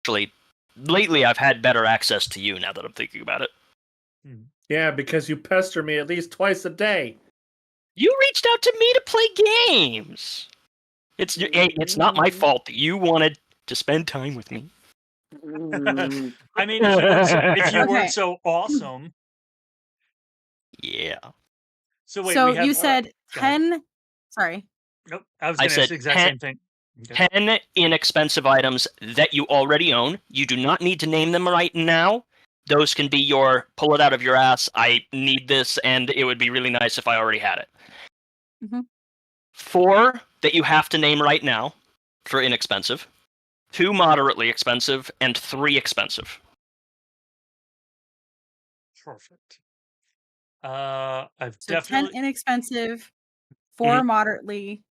actually, lately I've had better access to you now that I'm thinking about it. Yeah, because you pester me at least twice a day. You reached out to me to play games. It's not my fault that you wanted to spend time with me. I mean, if you weren't so awesome. Yeah. So wait, so we have, you said 10. Sorry. Nope, I was going to ask the exact same thing. Okay. 10 inexpensive items that you already own. You do not need to name them right now. Those can be your pull it out of your ass. I need this, and it would be really nice if I already had it. Mm-hmm. 4 that you have to name right now for inexpensive. 2 moderately expensive, and 3 expensive. Perfect. I've So definitely 10 inexpensive, 4 moderately,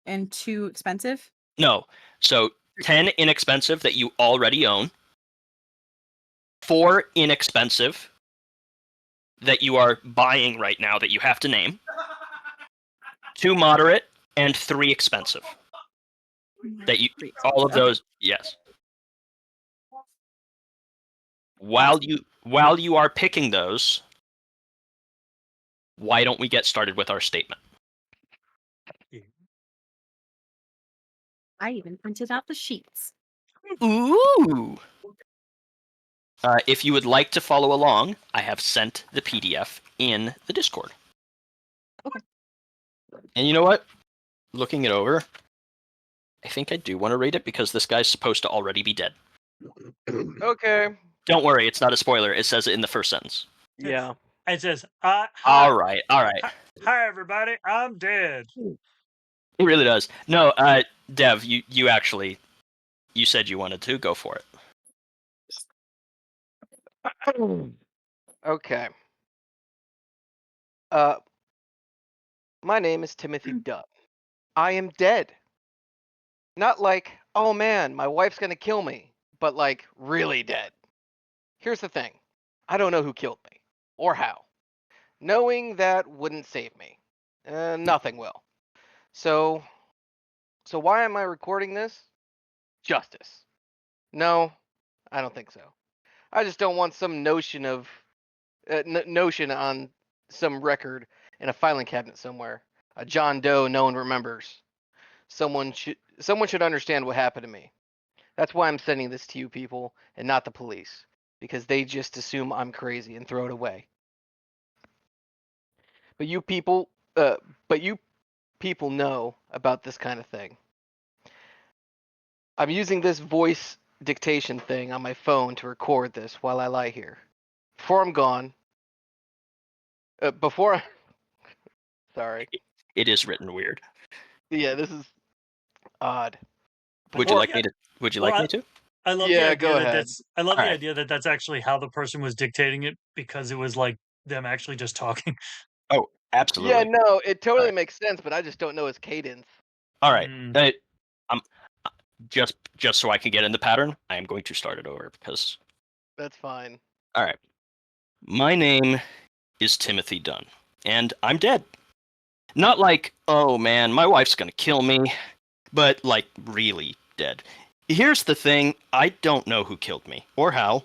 and 2 expensive? No. So 10 inexpensive that you already own. 4 inexpensive that you are buying right now that you have to name. 2 moderate, and 3 expensive. That you all of those, yes. While you are picking those, why don't we get started with our statement? I even printed out the sheets. Ooh! If you would like to follow along, I have sent the PDF in the Discord. Okay. And you know what? Looking it over, I think I do want to rate it because this guy's supposed to already be dead. Okay. Don't worry, it's not a spoiler. It says it in the first sentence. Yeah. It says, All right. Hi, everybody. I'm dead. It really does. No, Dev, you actually, you said you wanted to. Go for it. Okay. My name is Timothy Dunn. I am dead. Not like, oh man, my wife's gonna kill me, but like really dead. Here's the thing. I don't know who killed me or how. Knowing that wouldn't save me. Nothing will. So why am I recording this? Justice. No, I don't think so. I just don't want some notion of notion on some record in a filing cabinet somewhere. A John Doe no one remembers. Someone should understand what happened to me. That's why I'm sending this to you people and not the police, because they just assume I'm crazy and throw it away. But you people know about this kind of thing. I'm using this voice dictation thing on my phone to record this while I lie here. Before I'm gone. Sorry. It is written weird. Yeah, this is odd. Would you like me to? I love Yeah, the idea go that ahead. the idea that that's actually how the person was dictating it, because it was like them actually just talking. Oh, absolutely. Yeah, no, it totally makes sense, but I just don't know his cadence. All right. I'm just so I can get in the pattern, I am going to start it over because that's fine. All right. My name is Timothy Dunn, and I'm dead. Not like, oh man, my wife's gonna kill me, but like really dead. Here's the thing, I don't know who killed me, or how.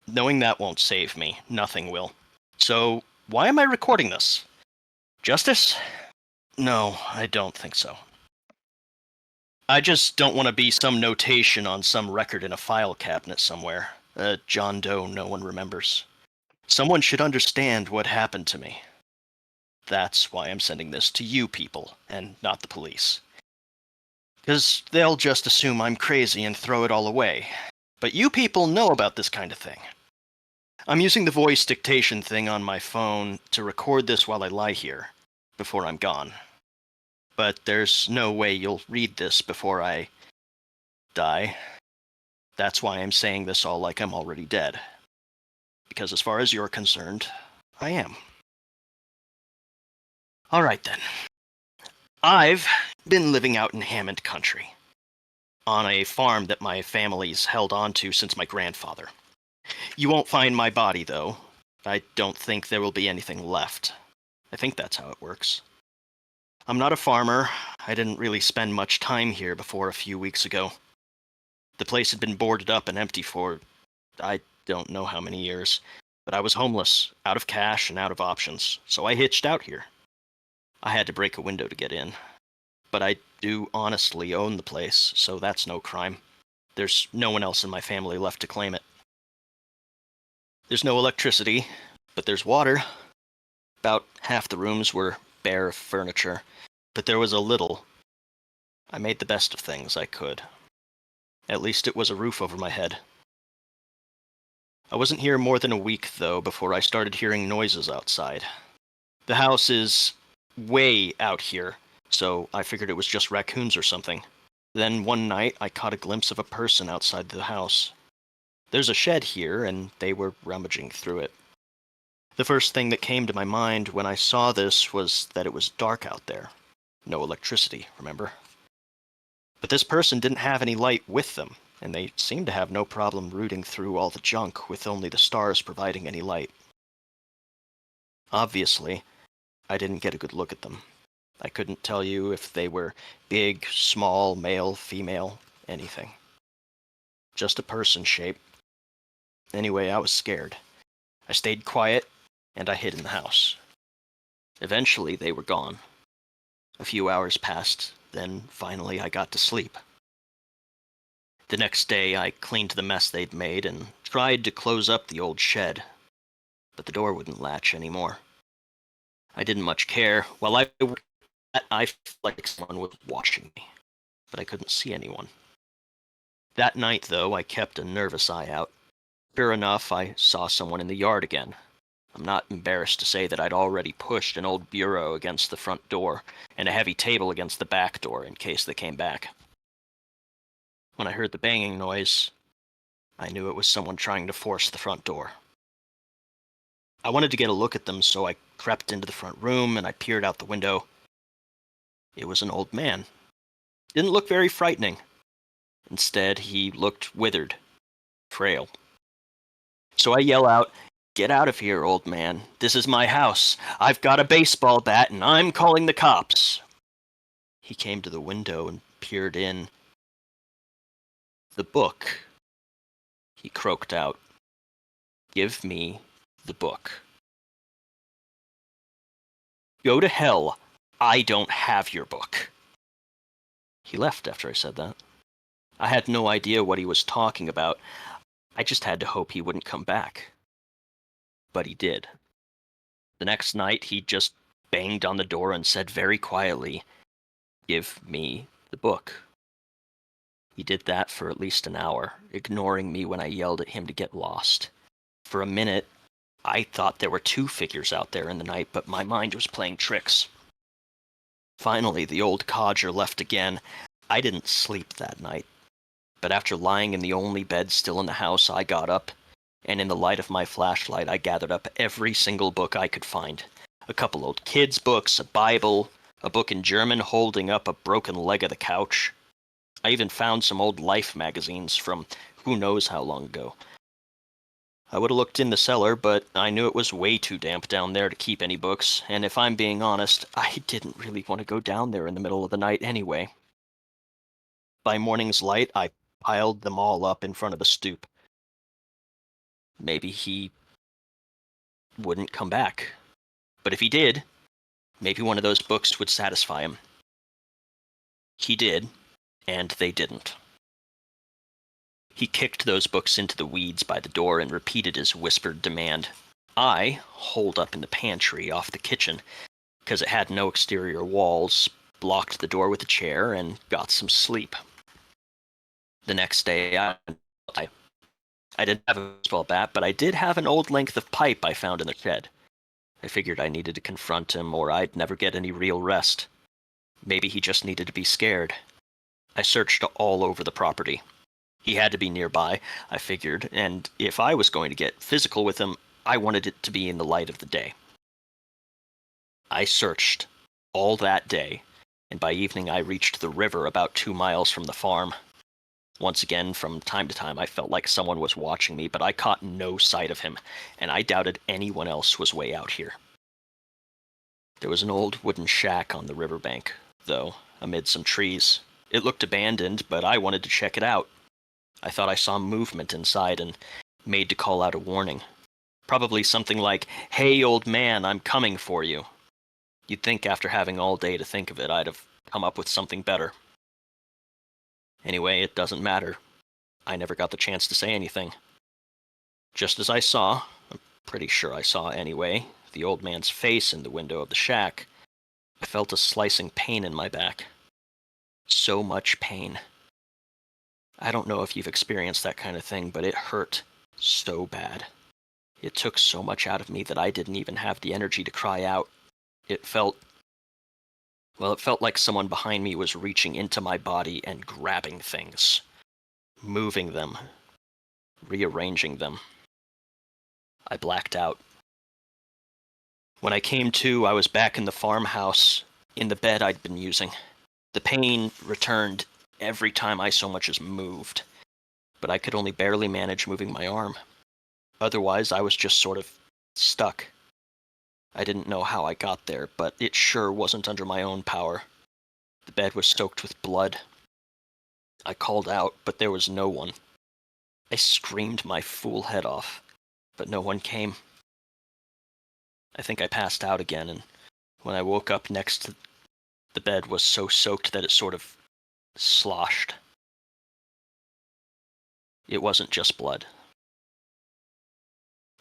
Knowing that won't save me. Nothing will. So, why am I recording this? Justice? No, I don't think so. I just don't want to be some notation on some record in a file cabinet somewhere. John Doe no one remembers. Someone should understand what happened to me. That's why I'm sending this to you people, and not the police. Because they'll just assume I'm crazy and throw it all away. But you people know about this kind of thing. I'm using the voice dictation thing on my phone to record this while I lie here, before I'm gone. But there's no way you'll read this before I die. That's why I'm saying this all like I'm already dead. Because as far as you're concerned, I am. Alright then. I've been living out in Hammond country, on a farm that my family's held on to since my grandfather. You won't find my body, though. I don't think there will be anything left. I think that's how it works. I'm not a farmer. I didn't really spend much time here before a few weeks ago. The place had been boarded up and empty for, I don't know how many years, but I was homeless, out of cash and out of options, so I hitched out here. I had to break a window to get in, but I do honestly own the place, so that's no crime. There's no one else in my family left to claim it. There's no electricity, but there's water. About half the rooms were bare of furniture, but there was a little. I made the best of things I could. At least it was a roof over my head. I wasn't here more than a week, though, before I started hearing noises outside. The house is way out here, so I figured it was just raccoons or something. Then one night, I caught a glimpse of a person outside the house. There's a shed here, and they were rummaging through it. The first thing that came to my mind when I saw this was that it was dark out there. No electricity, remember? But this person didn't have any light with them, and they seemed to have no problem rooting through all the junk with only the stars providing any light. Obviously, I didn't get a good look at them. I couldn't tell you if they were big, small, male, female, anything. Just a person shape. Anyway, I was scared. I stayed quiet, and I hid in the house. Eventually, they were gone. A few hours passed, then finally I got to sleep. The next day, I cleaned the mess they'd made and tried to close up the old shed, but the door wouldn't latch anymore. I didn't much care. While I worked, I felt like someone was watching me, but I couldn't see anyone. That night, though, I kept a nervous eye out. Sure enough, I saw someone in the yard again. I'm not embarrassed to say that I'd already pushed an old bureau against the front door and a heavy table against the back door in case they came back. When I heard the banging noise, I knew it was someone trying to force the front door. I wanted to get a look at them, so I crept into the front room and I peered out the window. It was an old man. Didn't look very frightening. Instead, he looked withered, frail. So I yell out, "Get out of here, old man. This is my house. I've got a baseball bat and I'm calling the cops." He came to the window and peered in. "The book," he croaked out. "Give me the book." "Go to hell. I don't have your book." He left after I said that. I had no idea what he was talking about. I just had to hope he wouldn't come back. But he did. The next night, he just banged on the door and said very quietly, "Give me the book." He did that for at least an hour, ignoring me when I yelled at him to get lost. For a minute, I thought there were two figures out there in the night, but my mind was playing tricks. Finally, the old codger left again. I didn't sleep that night. But after lying in the only bed still in the house, I got up, and in the light of my flashlight, I gathered up every single book I could find. A couple old kids' books, a Bible, a book in German holding up a broken leg of the couch. I even found some old Life magazines from who knows how long ago. I would have looked in the cellar, but I knew it was way too damp down there to keep any books, and if I'm being honest, I didn't really want to go down there in the middle of the night anyway. By morning's light, I piled them all up in front of the stoop. Maybe he wouldn't come back. But if he did, maybe one of those books would satisfy him. He did, and they didn't. He kicked those books into the weeds by the door and repeated his whispered demand. I holed up in the pantry off the kitchen, because it had no exterior walls, blocked the door with a chair, and got some sleep. The next day, I didn't have a baseball bat, but I did have an old length of pipe I found in the shed. I figured I needed to confront him, or I'd never get any real rest. Maybe he just needed to be scared. I searched all over the property. He had to be nearby, I figured, and if I was going to get physical with him, I wanted it to be in the light of the day. I searched all that day, and by evening I reached the river about 2 miles from the farm. Once again, from time to time, I felt like someone was watching me, but I caught no sight of him, and I doubted anyone else was way out here. There was an old wooden shack on the riverbank, though, amid some trees. It looked abandoned, but I wanted to check it out. I thought I saw movement inside and made to call out a warning. Probably something like, "Hey, old man, I'm coming for you." You'd think after having all day to think of it, I'd have come up with something better. Anyway, it doesn't matter. I never got the chance to say anything. Just as I saw, I'm pretty sure I saw anyway, the old man's face in the window of the shack, I felt a slicing pain in my back. So much pain. I don't know if you've experienced that kind of thing, but it hurt so bad. It took so much out of me that I didn't even have the energy to cry out. It felt like someone behind me was reaching into my body and grabbing things, moving them, rearranging them. I blacked out. When I came to, I was back in the farmhouse, in the bed I'd been using. The pain returned every time I so much as moved, but I could only barely manage moving my arm. Otherwise, I was just sort of stuck. I didn't know how I got there, but it sure wasn't under my own power. The bed was soaked with blood. I called out, but there was no one. I screamed my fool head off, but no one came. I think I passed out again, and when I woke up next to the bed was so soaked that it sort of sloshed. It wasn't just blood.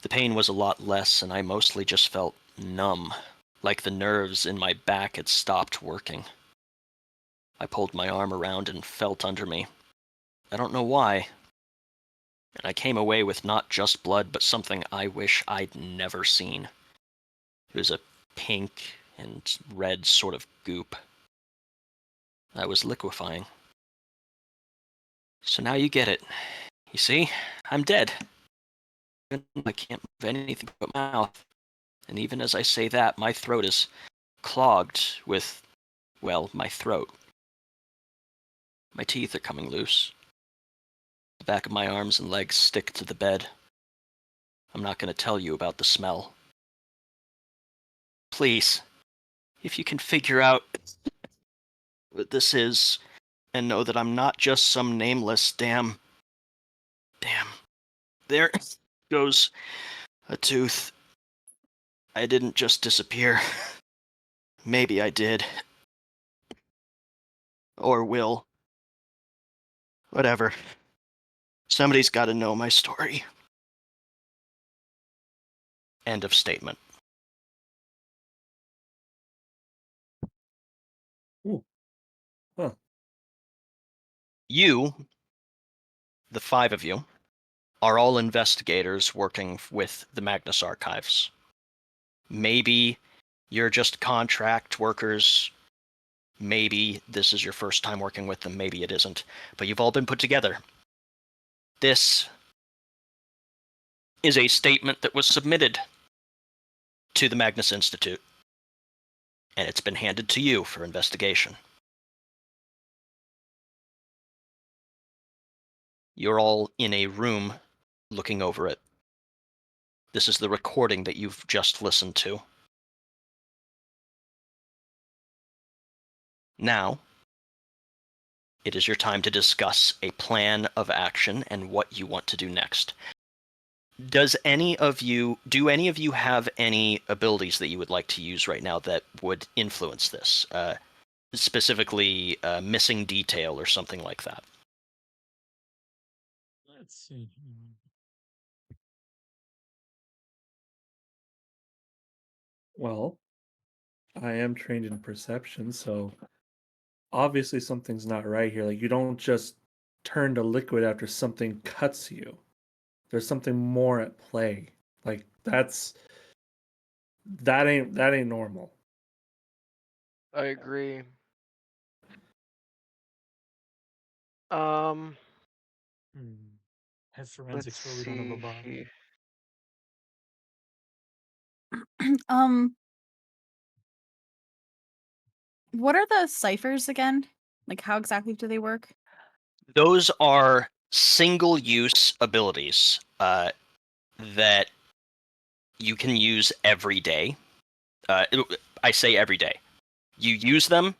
The pain was a lot less, and I mostly just felt numb, like the nerves in my back had stopped working. I pulled my arm around and felt under me. I don't know why. And I came away with not just blood, but something I wish I'd never seen. It was a pink and red sort of goop. I was liquefying. So now you get it. You see, I'm dead. I can't move anything but my mouth. And even as I say that, my throat is clogged with, well, my throat. My teeth are coming loose. The back of my arms and legs stick to the bed. I'm not going to tell you about the smell. Please, if you can figure out what this is, and know that I'm not just some nameless damn, there goes a tooth. I didn't just disappear. Maybe I did. Or will. Whatever. Somebody's got to know my story. End of statement. Ooh. Huh. You, the 5 of you, are all investigators working with the Magnus Archives. Maybe you're just contract workers. Maybe this is your first time working with them. Maybe it isn't. But you've all been put together. This is a statement that was submitted to the Magnus Institute, and it's been handed to you for investigation. You're all in a room looking over it. This is the recording that you've just listened to. Now, it is your time to discuss a plan of action and what you want to do next. Do any of you have any abilities that you would like to use right now that would influence this? Specifically, missing detail or something like that. Let's see. Well, I am trained in perception, so obviously something's not right here. Like, you don't just turn to liquid after something cuts you. There's something more at play. Like, that ain't normal. I agree. Um, Have let's forensics where we don't have a see. body. What are the ciphers again? Like, how exactly do they work? Those are single-use abilities that you can use every day. I say every day. You use them.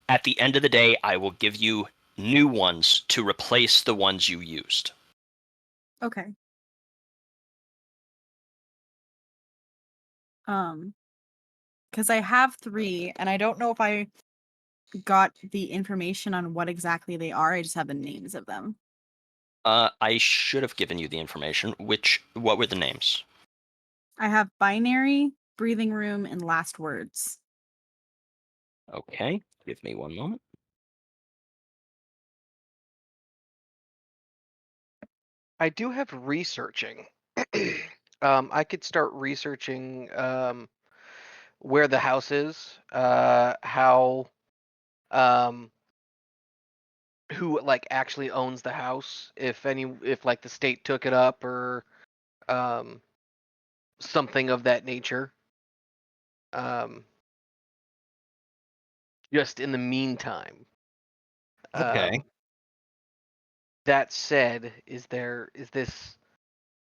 At the end of the day, I will give you new ones to replace the ones you used. Okay. Because I have 3, and I don't know if I got the information on what exactly they are. I just have the names of them. I should have given you the information. What were the names? I have binary, breathing room, and last words. Okay, give me one moment. I do have researching. I could start researching where the house is, how, who like actually owns the house, if like the state took it up or um, something of that nature. Um, just in the meantime. Okay. That said, is this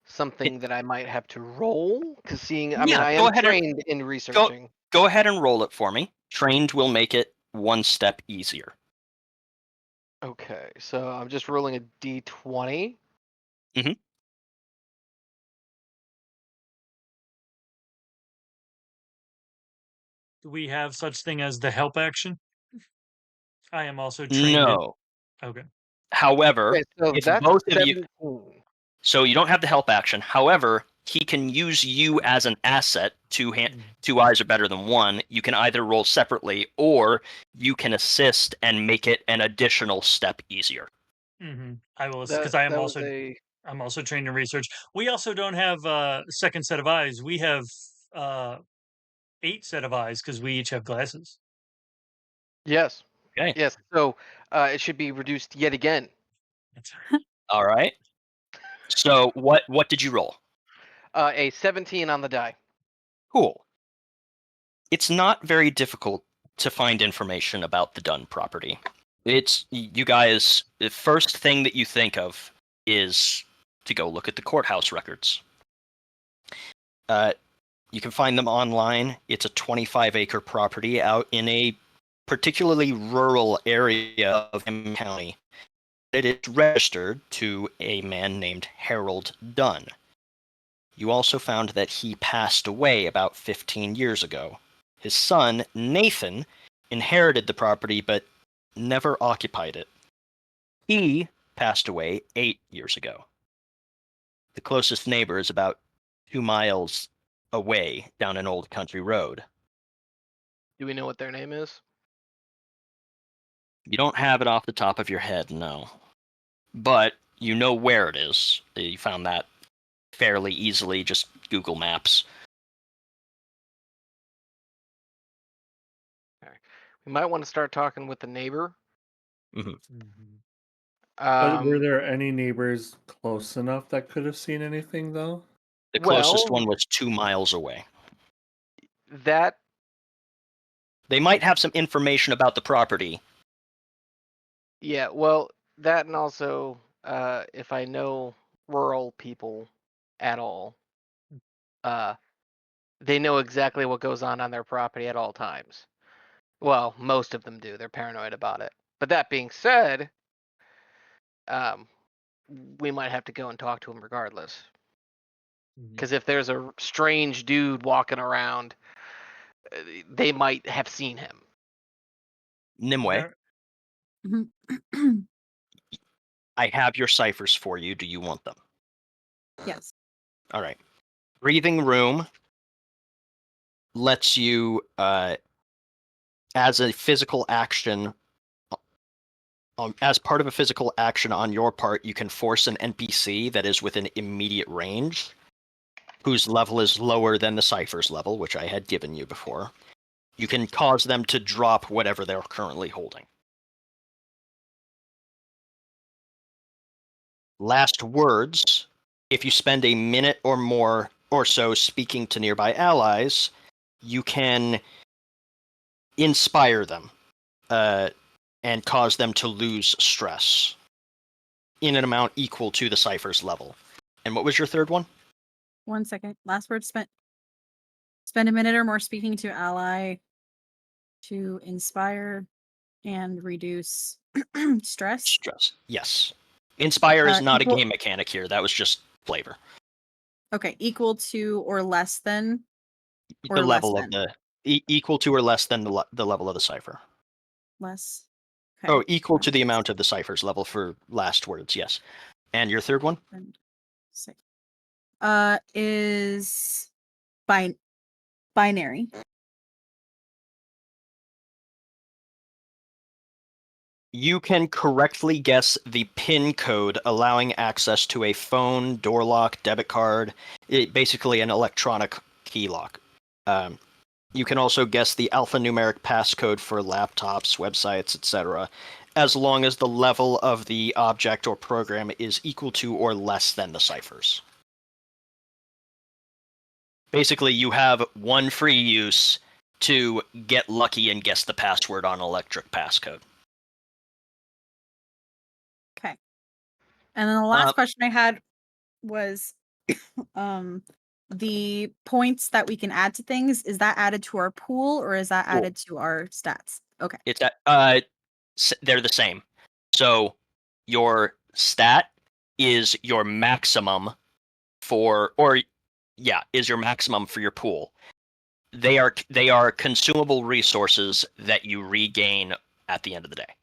something that I might have to roll? Because I mean, Yeah, I go am ahead and trained in researching. go ahead and roll it for me. Trained will make it one step easier. Okay, so I'm just rolling a d20. Mhm. Do we have such thing as the help action? I am also trained in. No. Okay. However, Okay, so if that's both a of you, 17. so you don't have the help action. However, he can use you as an asset. Two eyes are better than one. You can either roll separately, or you can assist and make it an additional step easier. I will, That because I am that was also a I'm also trained in research. We also don't have a second set of eyes. We have 8 set of eyes because we each have glasses. yes. Okay. Yes. So it should be reduced yet again. All right. So what did you roll? A 17 on the die. Cool. It's not very difficult to find information about the Dunn property. It's you guys. The first thing that you think of is to go look at the courthouse records. You can find them online. It's a 25-acre property out in a particularly rural area of M County. It is registered to a man named Harold Dunn. You also found that he passed away about 15 years ago. His son, Nathan, inherited the property but never occupied it. He passed away 8 years ago. The closest neighbor is about 2 miles away down an old country road. Do we know what their name is? You don't have it off the top of your head, no. But you know where it is. You found that fairly easily, just Google Maps. We might want to start talking with the neighbor. Mhm. But were Um, there any neighbors close enough that could have seen anything, though? The closest well, one was 2 miles away. that They might have some information about the property. yeah, well, that and also if I know rural people at all, they know exactly what goes on their property at all times. Well, most of them do. They're paranoid about it. But that being said, um, we might have to go and talk to him regardless. Because if there's a strange dude walking around, they might have seen him. Nimue, I have your ciphers for you. Do you want them? Yes. All right. Breathing room lets you, as a physical action, as part of a physical action on your part, you can force an NPC that is within immediate range, whose level is lower than the cipher's level, which I had given you before. You can cause them to drop whatever they're currently holding. Last words. If you spend a minute or more or so speaking to nearby allies, you can inspire them and cause them to lose stress in an amount equal to the cipher's level. And what was your third one? 1 second. Last word spent. Spend a minute or more speaking to ally to inspire and reduce stress. Stress. Yes. Inspire is not a Equal- game mechanic here. That was just flavor. Okay, equal to or less than, or The less level of than. the equal to or less than the level of the cipher. Less. Oh, Okay. equal to the amount of the cipher's level for last words. Yes. And your third one? And six. Is binary. You can correctly guess the PIN code allowing access to a phone, door lock, debit card, basically an electronic key lock. You can also guess the alphanumeric passcode for laptops, websites, etc., as long as the level of the object or program is equal to or less than the ciphers. Basically, you have one free use to get lucky and guess the password on electric passcode. Okay. And then the last question I had was the points that we can add to things, is that added to our pool or is that added to our stats? Okay. It's they're the same. So your stat is your maximum is your maximum for your pool. They are consumable resources that you regain at the end of the day.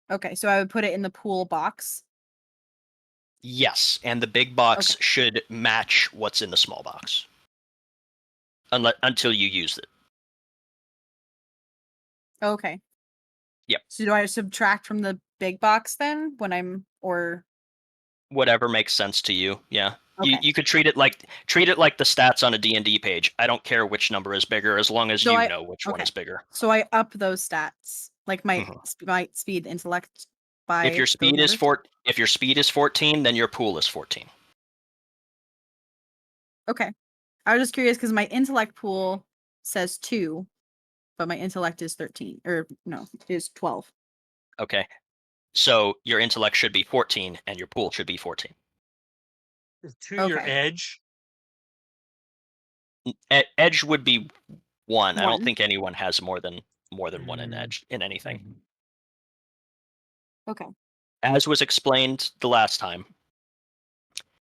Okay, so I would put it in the pool box. Yes, and the big box should match what's in the small box. Until you use it. Okay. Yep. So do I subtract from the big box then or Whatever makes sense to you. Yeah. Okay. You could treat it like the stats on a D&D page. I don't care which number is bigger as long as So you know which one is bigger. So I up those stats, like my Mhm. my speed, intellect by If your speed is 14, then your pool is 14. Okay. I was just curious because my intellect pool says 2, but my intellect is 13 or no, is 12. Okay. So your intellect should be 14 and your pool should be 14. Your edge. Edge would be 1. I don't 1. think anyone has more than 1 in edge in anything. Okay. As was explained the last time,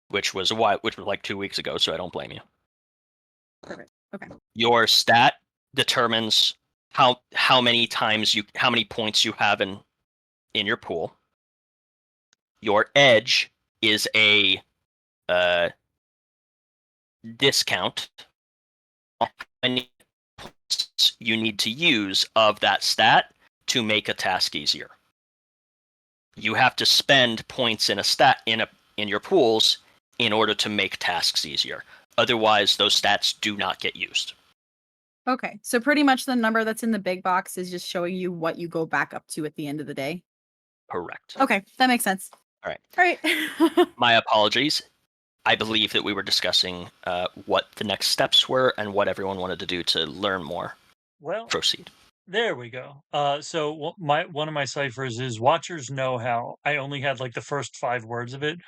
which was like 2 weeks ago, so I don't blame you. Perfect. Okay. Your stat determines how many points you have in your pool. Your edge is a discount on how many points you need to use of that stat to make a task easier. You have to spend points in a stat in your pools in order to make tasks easier. Otherwise, those stats do not get used. Okay. So pretty much the number that's in the big box is just showing you what you go back up to at the end of the day. Correct. Okay, that makes sense. All right. All right. My apologies. I believe that we were discussing what the next steps were and what everyone wanted to do to learn more. Well, proceed. There we go. So one of my ciphers is Watcher's Know-How. I only had like the first 5 words of it.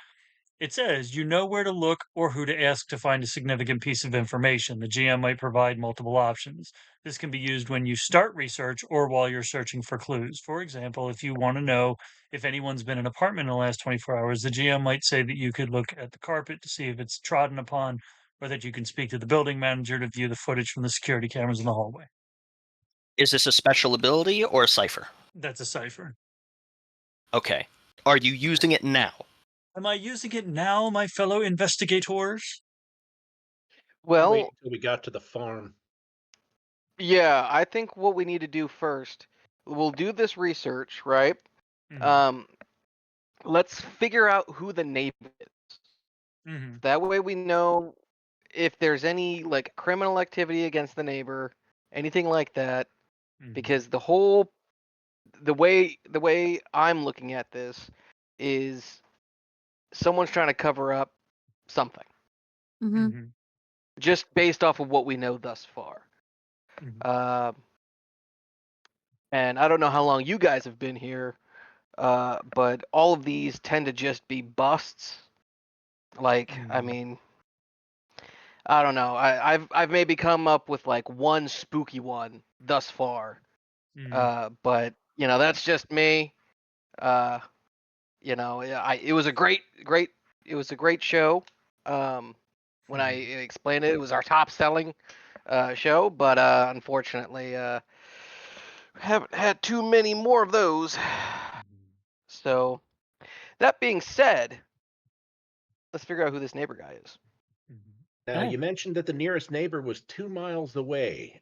It says, you know where to look or who to ask to find a significant piece of information. The GM might provide multiple options. This can be used when you start research or while you're searching for clues. For example, if you want to know if anyone's been in an apartment in the last 24 hours, the GM might say that you could look at the carpet to see if it's trodden upon, or that you can speak to the building manager to view the footage from the security cameras in the hallway. Is this a special ability or a cipher? That's a cipher. Okay. Are you using it now? Am I using it now, my fellow investigators? Well, wait until we got to the farm. yeah, I think what we need to do first, we'll do this research, right? Mhm. Let's figure out who the neighbor is. Mhm. That way we know if there's any like criminal activity against the neighbor, anything like that. Mhm. Because the way I'm looking at this is someone's trying to cover up something. Mhm. Mhm. Just based off of what we know thus far. Mhm. And I don't know how long you guys have been here, but all of these tend to just be busts. Like, I Mhm. mean, I don't know. I've maybe come up with like one spooky one thus far, But that's just me. It was a great show. When I explained it, it was our top selling show, but unfortunately, haven't had too many more of those. So, that being said, let's figure out who this neighbor guy is. Now, Oh. you mentioned that the nearest neighbor was 2 miles away.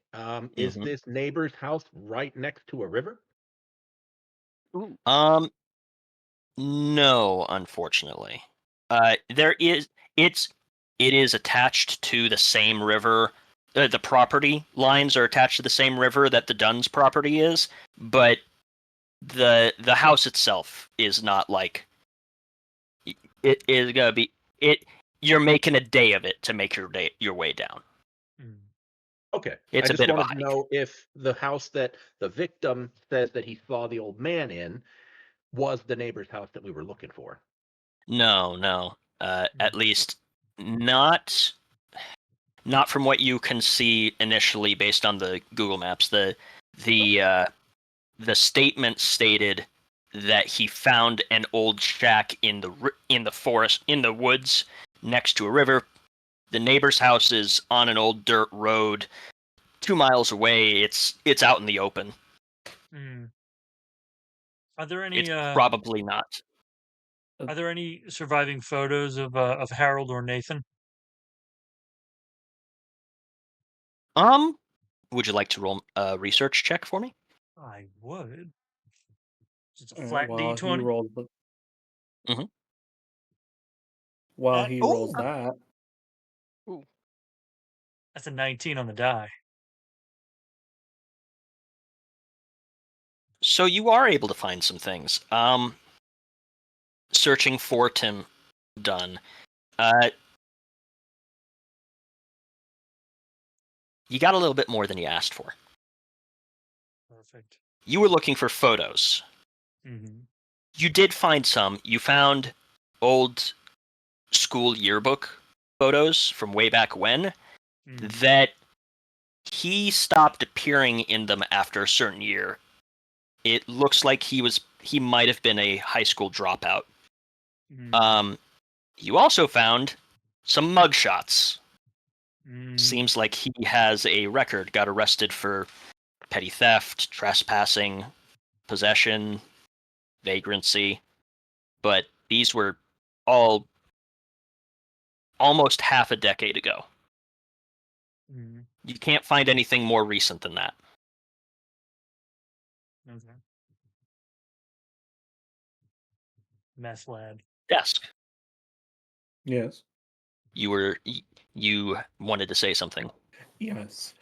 Is Mhm. this neighbor's house right next to a river? Ooh. No, unfortunately. There is it is attached to the same river. The property lines are attached to the same river that the Dunn's property is, but the house itself is not like it is gonna be it. You're making a day of it to make your way down. Okay. It's I a just bit of a wanted to hike. know if the house that the victim says that he saw the old man in was the neighbor's house that we were looking for. No. At least not from what you can see initially based on the Google Maps. The statement stated that he found an old shack in the forest, in the woods next to a river. The neighbor's house is on an old dirt road 2 miles away. It's out in the open. Are there It's any probably not. surviving photos of Harold or Nathan? Would you like to roll a research check for me? I would. It's a All right, flat while he D20. rolls Mhm. while he rolls Ooh, that, that's a 19 on the die. So you are able to find some things. Searching for Tim Dunn. You got a little bit more than you asked for. Perfect. You were looking for photos. You did find some. You found old school yearbook photos from way back when that he stopped appearing in them after a certain year. It looks like he might have been a high school dropout. You also found some mugshots. Seems like he has a record. Got arrested for petty theft, trespassing, possession, vagrancy. But these were all almost half a decade ago. You can't find anything more recent than that. Okay. Mess lad. Desk. yes, You wanted to say something. yes.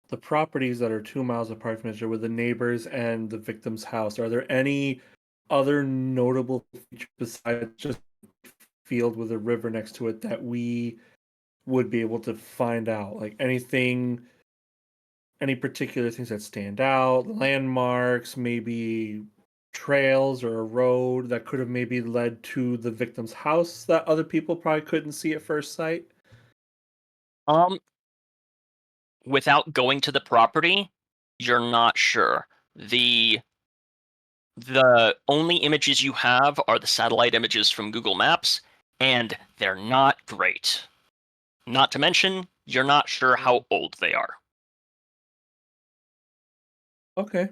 The properties that are 2 miles apart from each other were the neighbors and the victim's house. Are there any other notable features besides just field with a river next to it that we would be able to find out? Like anything, any particular things that stand out, landmarks, maybe trails or a road that could have maybe led to the victim's house that other people probably couldn't see at first sight? Without going to the property, you're not sure. The only images you have are the satellite images from Google Maps, and they're not great. Not to mention, you're not sure how old they are. Okay.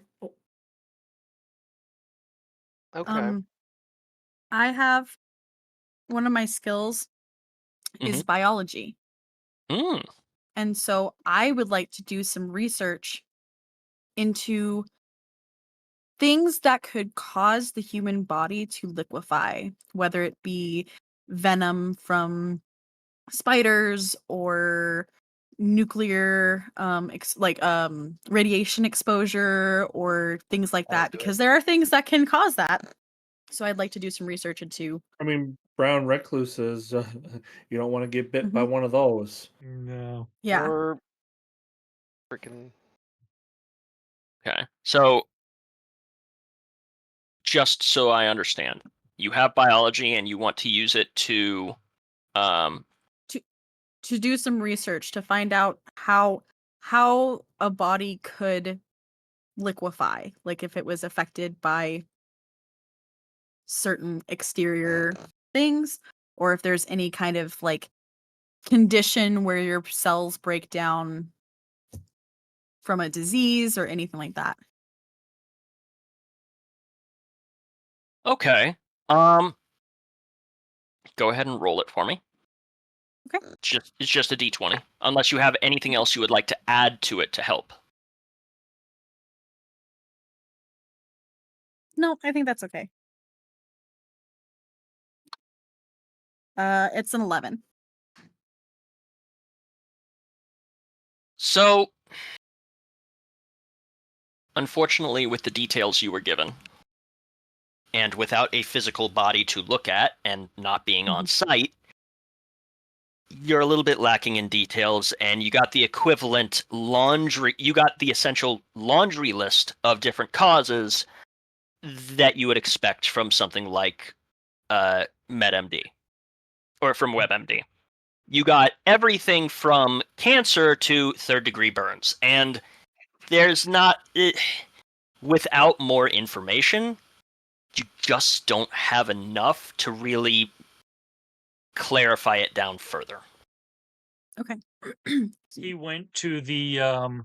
Okay. I have one of my skills is biology. And so I would like to do some research into things that could cause the human body to liquefy, whether it be venom from spiders or nuclear radiation exposure or things like that, because there are things that can cause that. So I'd like to do some research into I mean, brown recluses, you don't want to get bit by Mhm. one of those. No. yeah. Or freaking. Okay. So, just so I understand, you have biology and you want to use it to to do some research to find out how a body could liquefy, like if it was affected by certain exterior things, or if there's any kind of like condition where your cells break down from a disease or anything like that. Okay. Go ahead and roll it for me. Okay. It's just a d20, unless you have anything else you would like to add to it to help. No, I think that's okay. It's an 11. So, unfortunately, with the details you were given, and without a physical body to look at and not being on site, you're a little bit lacking in details, and you got the equivalent you got the essential laundry list of different causes that you would expect from something like MedMD, or from WebMD. You got everything from cancer to third-degree burns, and there's not... without more information, you just don't have enough to really clarify it down further. Okay. He went to the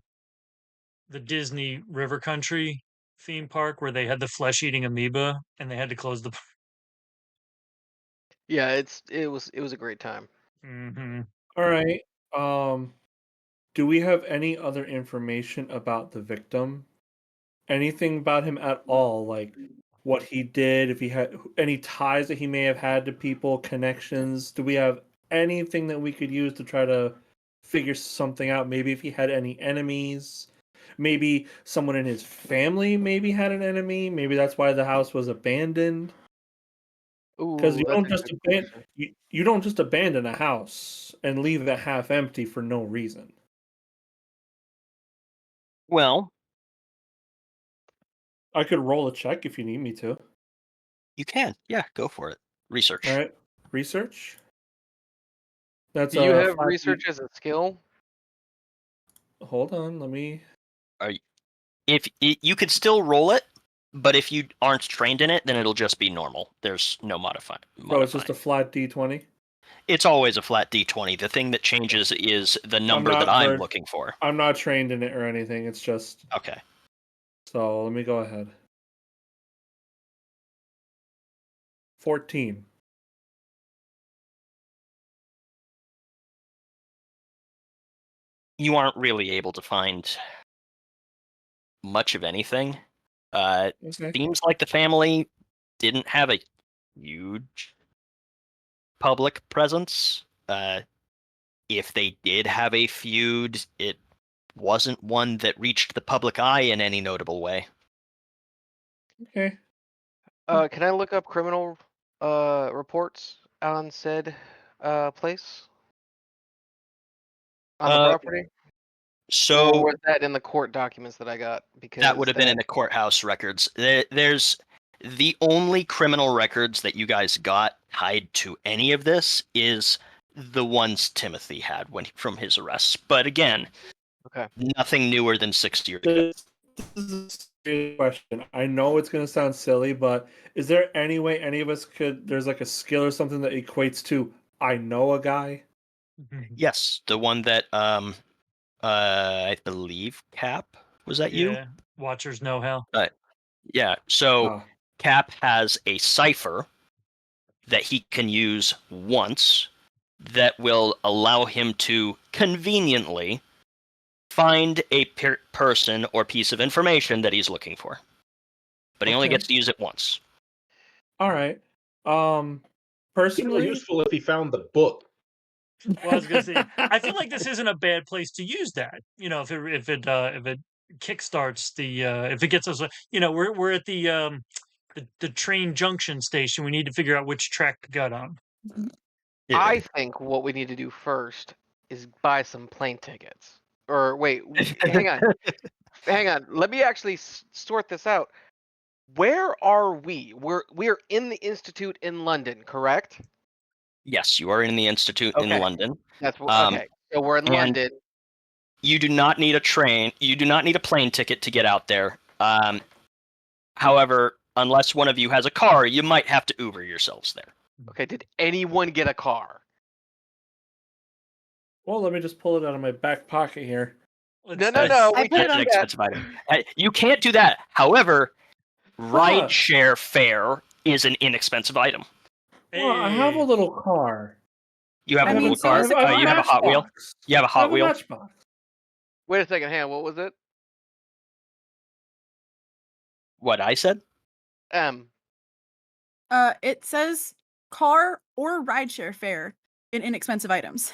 Disney River Country theme park where they had the flesh-eating amoeba and they had to close the. Yeah, it was a great time. Mm-hmm. All right. Do we have any other information about the victim? Anything about him at all? Like what he did, if he had any ties that he may have had to people, connections? Do we have anything that we could use to try to figure something out? Maybe if he had any enemies? Maybe someone in his family maybe had an enemy. Maybe that's why the house was abandoned. Because Ooh, you that's don't a just good abandon question. you don't just abandon a house and leave it half empty for no reason. Well, I could roll a check if you need me to. you can. Yeah, go for it. Research. All right, research. That's Do you a have 5D. research as a skill? Hold on, let me. If you could still roll it, but if you aren't trained in it, then it'll just be normal. There's no modifying. Oh, it's just a flat D20. It's always a flat d20. The thing that changes is the number that I'm looking for. I'm not trained in it or anything. It's just Okay. so. Let me go ahead. 14. You aren't really able to find much of anything. Okay. Seems like the family didn't have a huge public presence. If they did have a feud, it wasn't one that reached the public eye in any notable way. Okay. Can I look up criminal reports on said place? On the property? Or So was that in the court documents that I got? Because that would have been in the courthouse records. There's the only criminal records that you guys got tied to any of this is the ones Timothy had from his arrests. But again, okay, nothing newer than 6 years ago. This is a serious question. I know it's gonna sound silly, but is there any way any of us could? There's like a skill or something that equates to I know a guy. Yes, the one that I believe Cap, was that you? Yeah, Watchers know how. Yeah. So Ah, Cap has a cipher that he can use once that will allow him to conveniently find a person or piece of information that he's looking for. But he only Okay. gets to use it once. all right. It'd be Personally, useful if he found the book. Well, I was gonna say, I feel like this isn't a bad place to use that. You know, if it kickstarts the if it gets us, we're at the train junction station. We need to figure out which track to get on. I think what we need to do first is buy some plane tickets. Or wait, hang on, hang on. Let me actually sort this out. Where are we? We're in the Institute in London, correct? Yes, you are in the Institute in Okay. London. That's what. Okay, so we're in and London. You do not need a train. You do not need a plane ticket to get out there. However, unless one of you has a car, you might have to Uber yourselves there. Okay, did anyone get a car? Well, let me just pull it out of my back pocket here. No. I We put it can't on- do An that. expensive item. You can't do that. However, rideshare fare is an inexpensive item. Well, I have a Hey. little car. You have I a mean, little so car. is the I have You have a Hot Wheel. Matchbox. You have a I Hot have Wheel. Matchbox. Wait a second, hang on, what was it? What I said? It says car or rideshare fare in inexpensive items.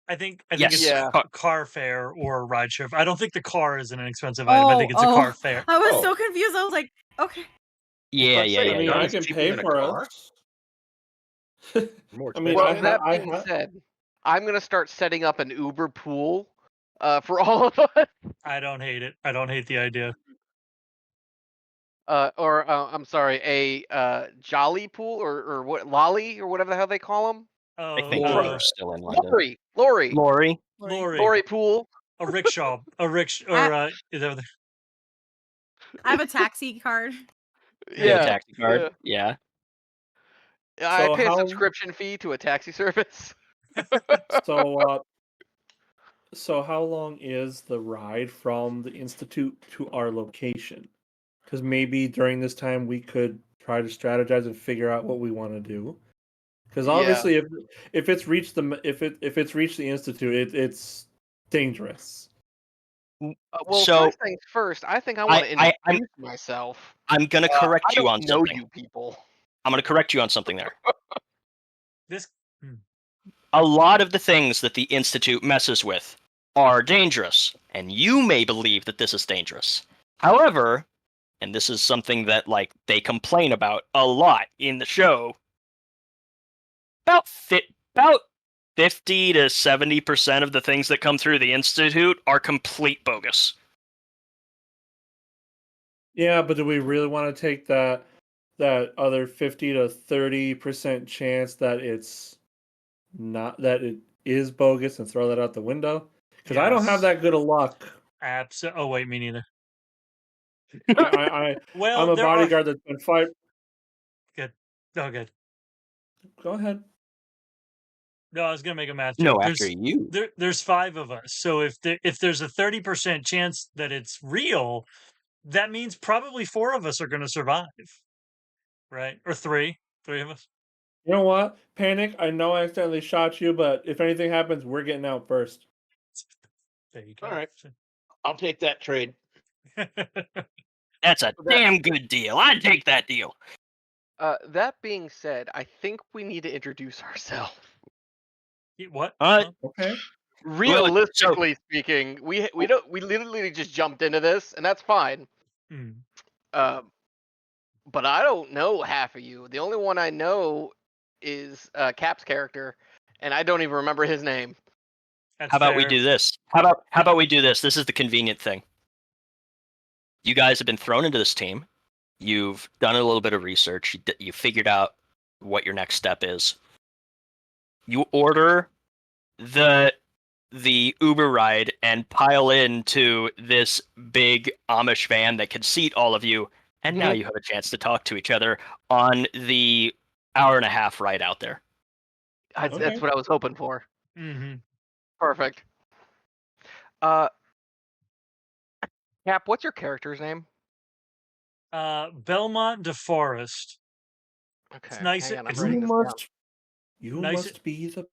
I think Yes. it's Yeah. car fare or ride share. I don't think the car is an inexpensive item. I think it's a car fare. I was Oh. so confused. I was like, okay. Yeah. Let's say I mean, Dunn I is can cheaper pay than a for car. us. More I mean, expensive. Well, I that ha- being said, I'm gonna start setting up an Uber pool for all of us. I don't hate it. I don't hate the idea. I'm sorry, a Jolly pool or what, Lolly or whatever the hell they call them. Oh, I think Lori. we're still in London. Lori Lori, pool. a rickshaw, or is that what I have a taxi card. You have a Yeah, taxy card. Yeah. I So pay a how- subscription fee to a taxi service. So how long is the ride from the Institute to our location? Because maybe during this time we could try to strategize and figure out what we want to do. Because Yeah. obviously, if it's reached the Institute, it's dangerous. Well, So- first things first, I think I want to I'm- introduce myself. I'm gonna correct I you don't on know something. you people. I'm gonna correct you on something there. this? A lot of the things that the Institute messes with are dangerous, and you may believe that this is dangerous. However, and this is something that they complain about a lot in the show, about 50 to 70% of the things that come through the Institute are complete bogus. Yeah, but do we really want to take that other 50 to 30% chance that it's not, that it is bogus, and throw that out the window? Because I don't have that good of luck. Oh wait, me neither. Well, I'm a bodyguard that's been fight. Good. Oh, good. Go ahead. No, I was gonna make a math No, joke. after you. There's 5 of us, so if there's a 30% chance that it's real, that means probably 4 of us are gonna survive, right? Or 3 of us. You know what? Panic. I know I accidentally shot you, but if anything happens, we're getting out first. There you go. All right. I'll take that trade. That's a damn good deal. I'd take that deal. That being said, I think we need to introduce ourselves. What? Okay. Realistically speaking, we literally just jumped into this, and that's fine. Mm. But I don't know half of you. The only one I know is Cap's character, and I don't even remember his name. That's How about we fair. do this? How about we do this? This is the convenient thing. You guys have been thrown into this team. You've done a little bit of research. You figured out what your next step is. You order the Uber ride and pile into this big Amish van that can seat all of you, and now you have a chance to talk to each other on the hour and a half ride out there. Okay. That's what I was hoping for. Mm-hmm. Perfect. Cap, what's your character's name? Belmont DeForest. Okay. It's nice. Hang on, I'm It's writing this down. You Nice- must be the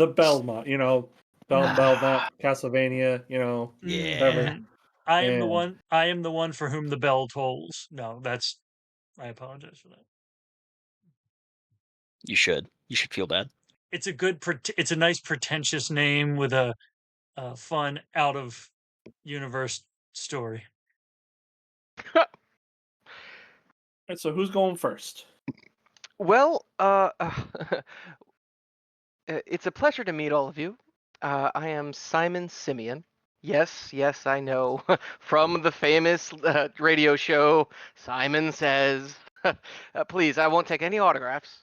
Belmont. You know, Belmont, Castlevania. You know, whatever. Mhm. I am the And- one. I am the one for whom the bell tolls. No, that's. I apologize for that. You should feel bad. It's a good. It's a nice pretentious name with a fun out of universe story. Alright, so who's going first? Well, it's a pleasure to meet all of you. I am Simon Simeon. Yes, I know. From the famous radio show, Simon Says. Please, I won't take any autographs.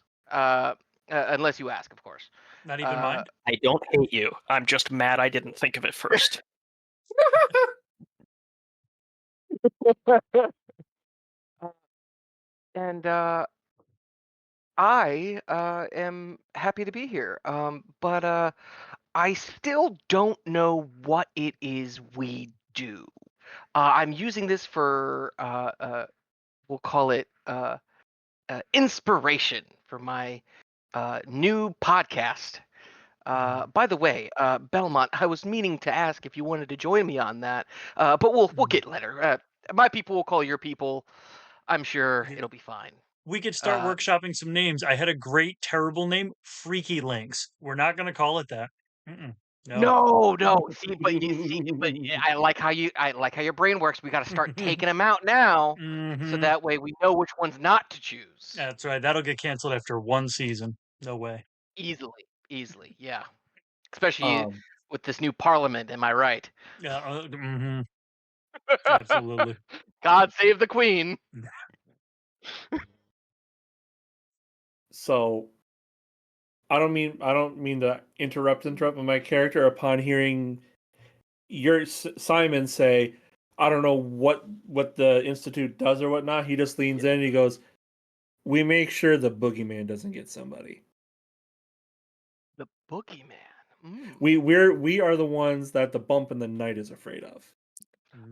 Unless you ask, of course. Not even mine. I don't hate you. I'm just mad I didn't think of it first. And I am happy to be here. But I still don't know what it is we do. I'm using this for we'll call it inspiration for my new podcast. By the way, Belmont, I was meaning to ask if you wanted to join me on that, but we'll get later. My people will call your people. I'm sure it'll be fine. We could start workshopping some names. I had a great, terrible name, Freaky Links. We're not going to call it that. No. No. See, but I like how your brain works. We got to start taking them out now, so that way we know which ones not to choose. That's right. That'll get canceled after one season. No way. Easily, yeah. Especially with this new parliament. Am I right? Yeah. Absolutely. God save the Queen. So, I don't mean to interrupt, but my character, upon hearing your Simon say, "I don't know what the Institute does or whatnot," he just leans in and he goes, "We make sure the boogeyman doesn't get somebody. The boogeyman. We are the ones that the bump in the night is afraid of."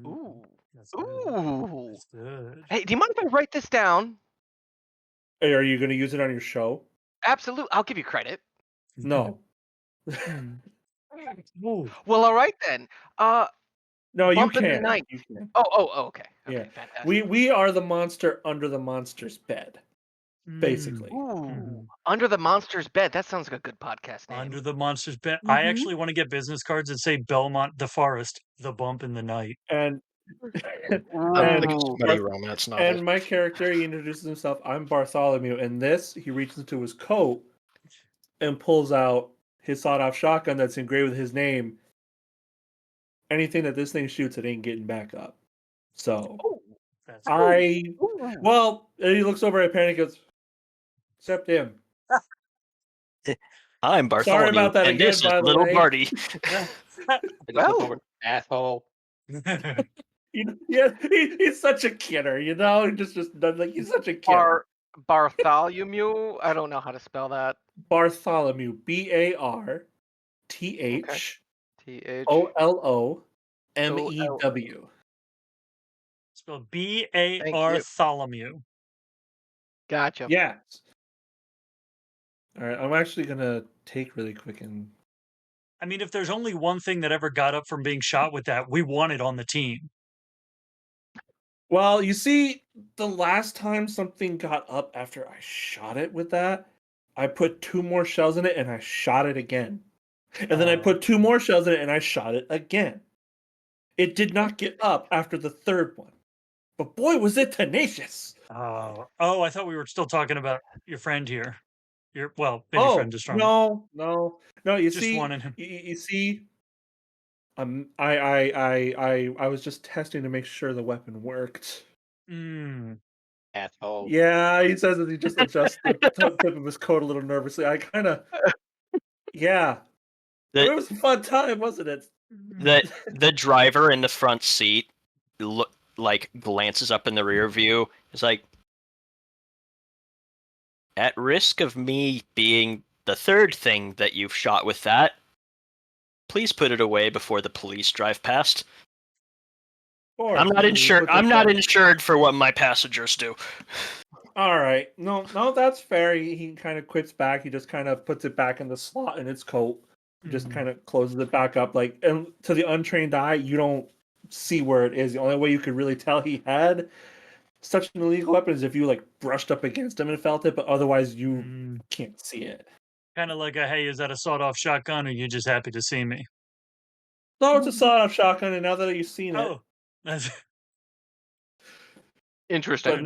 Ooh. That's good. Ooh. That's good. Hey, do you mind if I write this down? Hey, are you going to use it on your show? Absolutely. I'll give you credit. No. Ooh. Well, all right then. No, you Bump in the can. night. You can. Oh, okay. Yeah. Fantastic. We are the monster under the monster's bed, basically. Ooh. Under the monster's bed. That sounds like a good podcast name. Under the monster's bed. I actually want to get business cards that say Belmont DeForest, the bump in the night. And I'm like a smutty romance novel. And my character, he introduces himself. I'm Bartholomew, and he reaches into his coat and pulls out his sawed-off shotgun that's engraved with his name. Anything that this thing shoots, it ain't getting back up. So, That's well, and he looks over at Panic and goes, "Except him." I'm Bartholomew, Sorry about that and again, this is by the Little way. Barty. Well, asshole. Yeah, he's such a kidder, you know. Just like he's such a kidder. Bartholomew. I don't know how to spell that. Bartholomew. BARTHOLOMEW. Spelled Bartholomew. Gotcha. Yes. All right, I'm actually gonna take really quick and. I mean, if there's only one thing that ever got up from being shot with that, we want it on the team. Well, you see, the last time something got up after I shot it with that, I put 2 more shells in it and I shot it again. And then I put 2 more shells in it and I shot it again. It did not get up after the 3rd one. But boy, was it tenacious. Oh, I thought we were still talking about your friend here. Maybe friend is strong. No. You Just see, wanted him. you see, I was just testing to make sure the weapon worked. Asshole. Yeah, he says that he just adjusts the tip of his coat a little nervously. I kind of, yeah. It was a fun time, wasn't it? The driver in the front seat glances up in the rear view. Is like, at risk of me being the 3rd thing that you've shot with that, please put it away before the police drive past. I'm not insured for what my passengers do. All right. No, that's fair. He kind of quits back. He just kind of puts it back in the slot in its coat. Just kind of closes it back up. And to the untrained eye, you don't see where it is. The only way you could really tell he had such an illegal weapon is if you brushed up against him and felt it, but otherwise you can't see it. Kind of like hey, is that a sawed-off shotgun, or are you just happy to see me? No, it's a sawed-off shotgun, and now that you've seen it. Oh, that's interesting.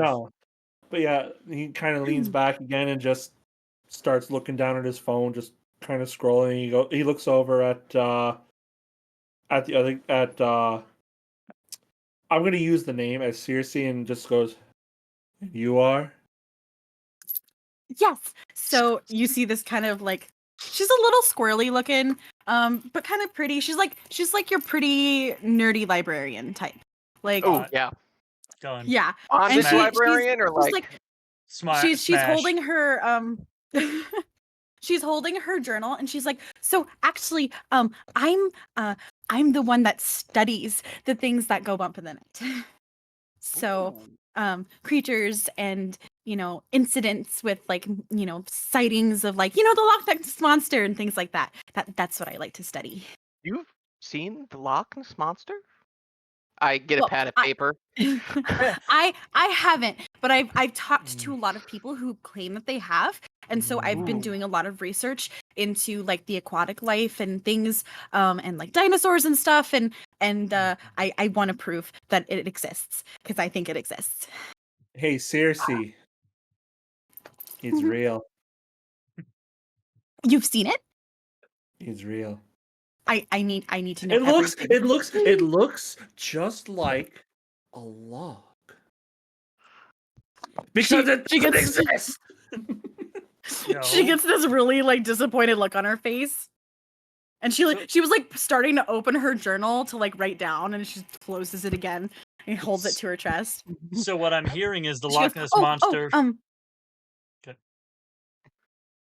But yeah, he kind of leans back again and just starts looking down at his phone, just kind of scrolling. He looks over at the other I'm going to use the name as Circe and just goes, "You are?" Yes. So you see this kind of she's a little squirrely looking, but kind of pretty. She's like your pretty nerdy librarian type. Like, Oh yeah, Done. yeah. bondage she- librarian or she's like she's Smash. holding her she's holding her journal, and she's like, so actually, I'm the one that studies the things that go bump in the night. So, creatures and, incidents with, like, sightings of, like, the Loch Ness Monster and things like that. That's what I like to study. You've seen the Loch Ness Monster? I get Well, a pad of paper. I haven't, but I've talked to a lot of people who claim that they have, and so I've been doing a lot of research into, like, the aquatic life and things, and like dinosaurs and stuff, and I want to prove that it exists because I think it exists. Hey, Circe. He's real. You've seen it? He's real. I need to know. It looks just like a log. Because it doesn't exist. She gets this really, like, disappointed look on her face. And she was like starting to open her journal to, like, write down, and she closes it again and holds it to her chest. So what I'm hearing is the She Loch goes, Ness Monster. Good.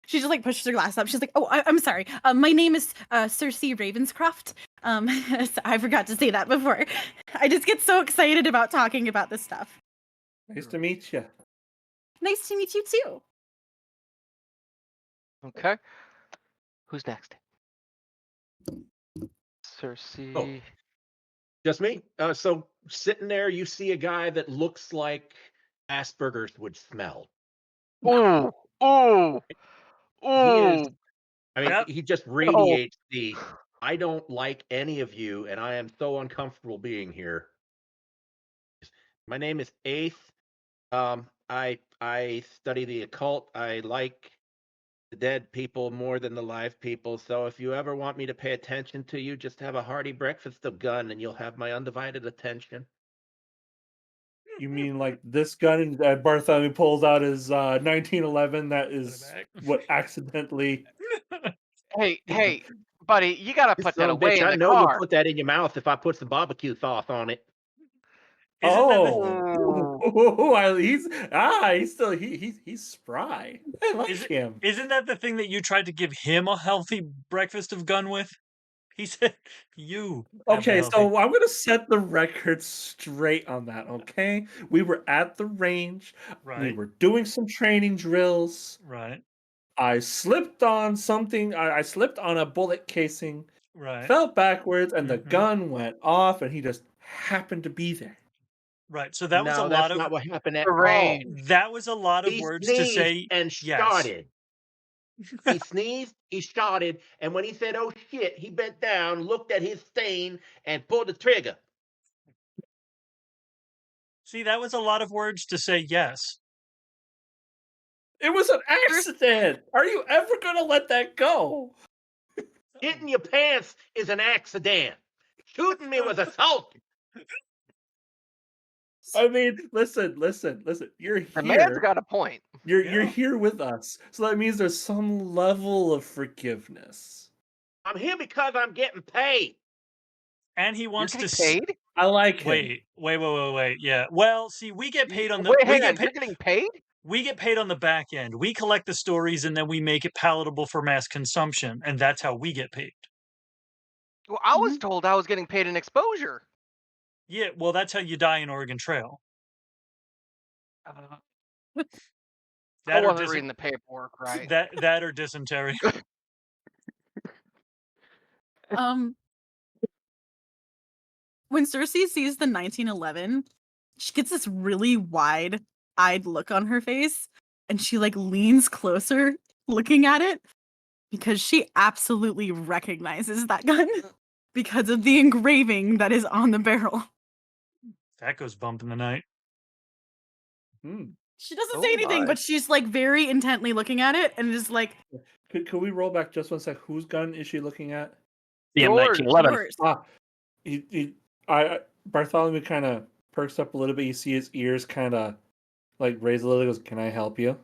She just, like, pushes her glass up. She's like, I'm sorry. My name is Circe Ravenscroft. So I forgot to say that before. I just get so excited about talking about this stuff. Nice to meet you. Nice to meet you too. Okay. Who's next? Circe. Oh. Just me. So sitting there, you see a guy that looks like Asperger's would smell. Oh, oh, oh. He just radiates the I don't like any of you, and I am so uncomfortable being here. My name is Ace. I study the occult. I like the dead people more than the live people. So if you ever want me to pay attention to you, just have a hearty breakfast of gun, and you'll have my undivided attention. You mean like this gun that Bartholomew pulls out his 1911? That is what accidentally. Hey, buddy, you gotta put that away in I the know car. you'll put that in your mouth if I put some barbecue sauce on it. He's spry. I like him. Isn't that the thing that you tried to give him a healthy breakfast of gun with? He said, "You." Okay, so I'm gonna set the record straight on that. Okay, we were at the range. Right. We were doing some training drills. Right. I slipped on something. I slipped on a bullet casing. Right. Fell backwards, and the gun went off, and he just happened to be there. Right. So that was a lot that's of not what happened at range. all. That was a lot of words to say. And started. He sneezed, he started, and when he said, "Oh shit," he bent down, looked at his stain, and pulled the trigger. See, that was a lot of words to say yes. It was an accident. Are you ever gonna let that go? Getting your pants is an accident. Shooting me was assault. I mean, listen. You're here. The man's got a point. You're here with us, so that means there's some level of forgiveness. I'm here because I'm getting paid. And he wants to paid. I like him. Wait. Yeah. Well, see, we get paid on the. Wait, hang on. You're getting paid? We get paid on the back end. We collect the stories and then we make it palatable for mass consumption, and that's how we get paid. Well, I was told I was getting paid in exposure. Yeah, well, that's how you die in Oregon Trail. I wasn't reading the paperwork right. That or dysentery. When Circe sees the 1911, she gets this really wide-eyed look on her face, and she, like, leans closer looking at it because she absolutely recognizes that gun because of the engraving that is on the barrel. That goes bump in the night. She doesn't say anything, but she's, like, very intently looking at it and is like... Could we roll back just one sec? Whose gun is she looking at? The M1911. Bartholomew kind of perks up a little bit. You see his ears kind of like raise a little. He goes, "Can I help you?"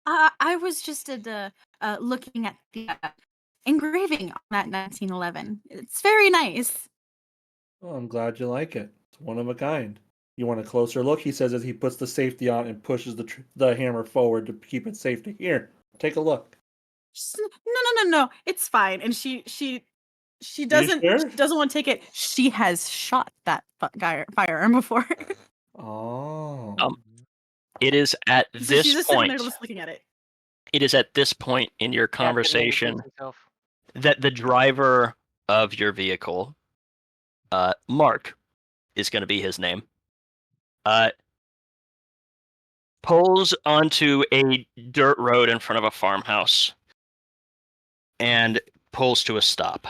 I was just looking at engraving on that 1911. It's very nice. Well, I'm glad you like it. It's one of a kind. You want a closer look? He says as he puts the safety on and pushes the hammer forward to keep it safe. Here, take a look. No. It's fine. And she doesn't sure? she doesn't want to take it. She has shot that firearm before. Oh. It is at So this she's just sitting point. there just looking at it. It is at this point in your Captain conversation introduced himself. that the driver of your vehicle, Mark, is going to be his name, pulls onto a dirt road in front of a farmhouse and pulls to a stop.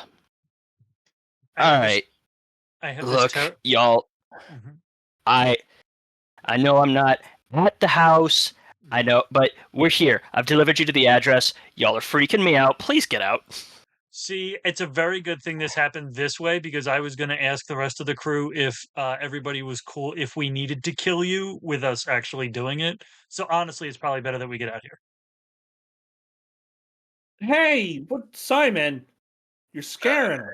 All right, I have look, this y'all. I know I'm not at the house. I know, but we're here. I've delivered you to the address. Y'all are freaking me out. Please get out. See, it's a very good thing this happened this way because I was going to ask the rest of the crew if everybody was cool if we needed to kill you with us actually doing it. So honestly, it's probably better that we get out of here. Hey, what, Simon? You're scaring him.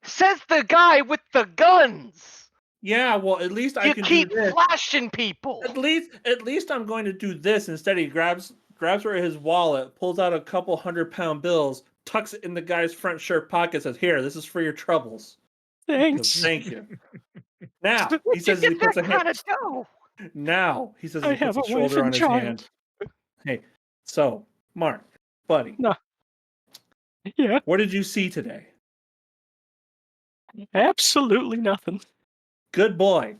Says the guy with the guns. Yeah, well, at least I You can keep do this. flashing people. At least I'm going to do this instead. He grabs where his wallet, pulls out a couple 100-pound bills, tucks it in the guy's front shirt pocket, says, "Here, this is for your troubles." Thanks. Thank you. Now he says You he get puts that a hand. kind of dough. Now he says I he have puts a a wife shoulder and on his child. hand. Hey, so Mark, buddy, No. Yeah, what did you see today? absolutely nothing. Good boy.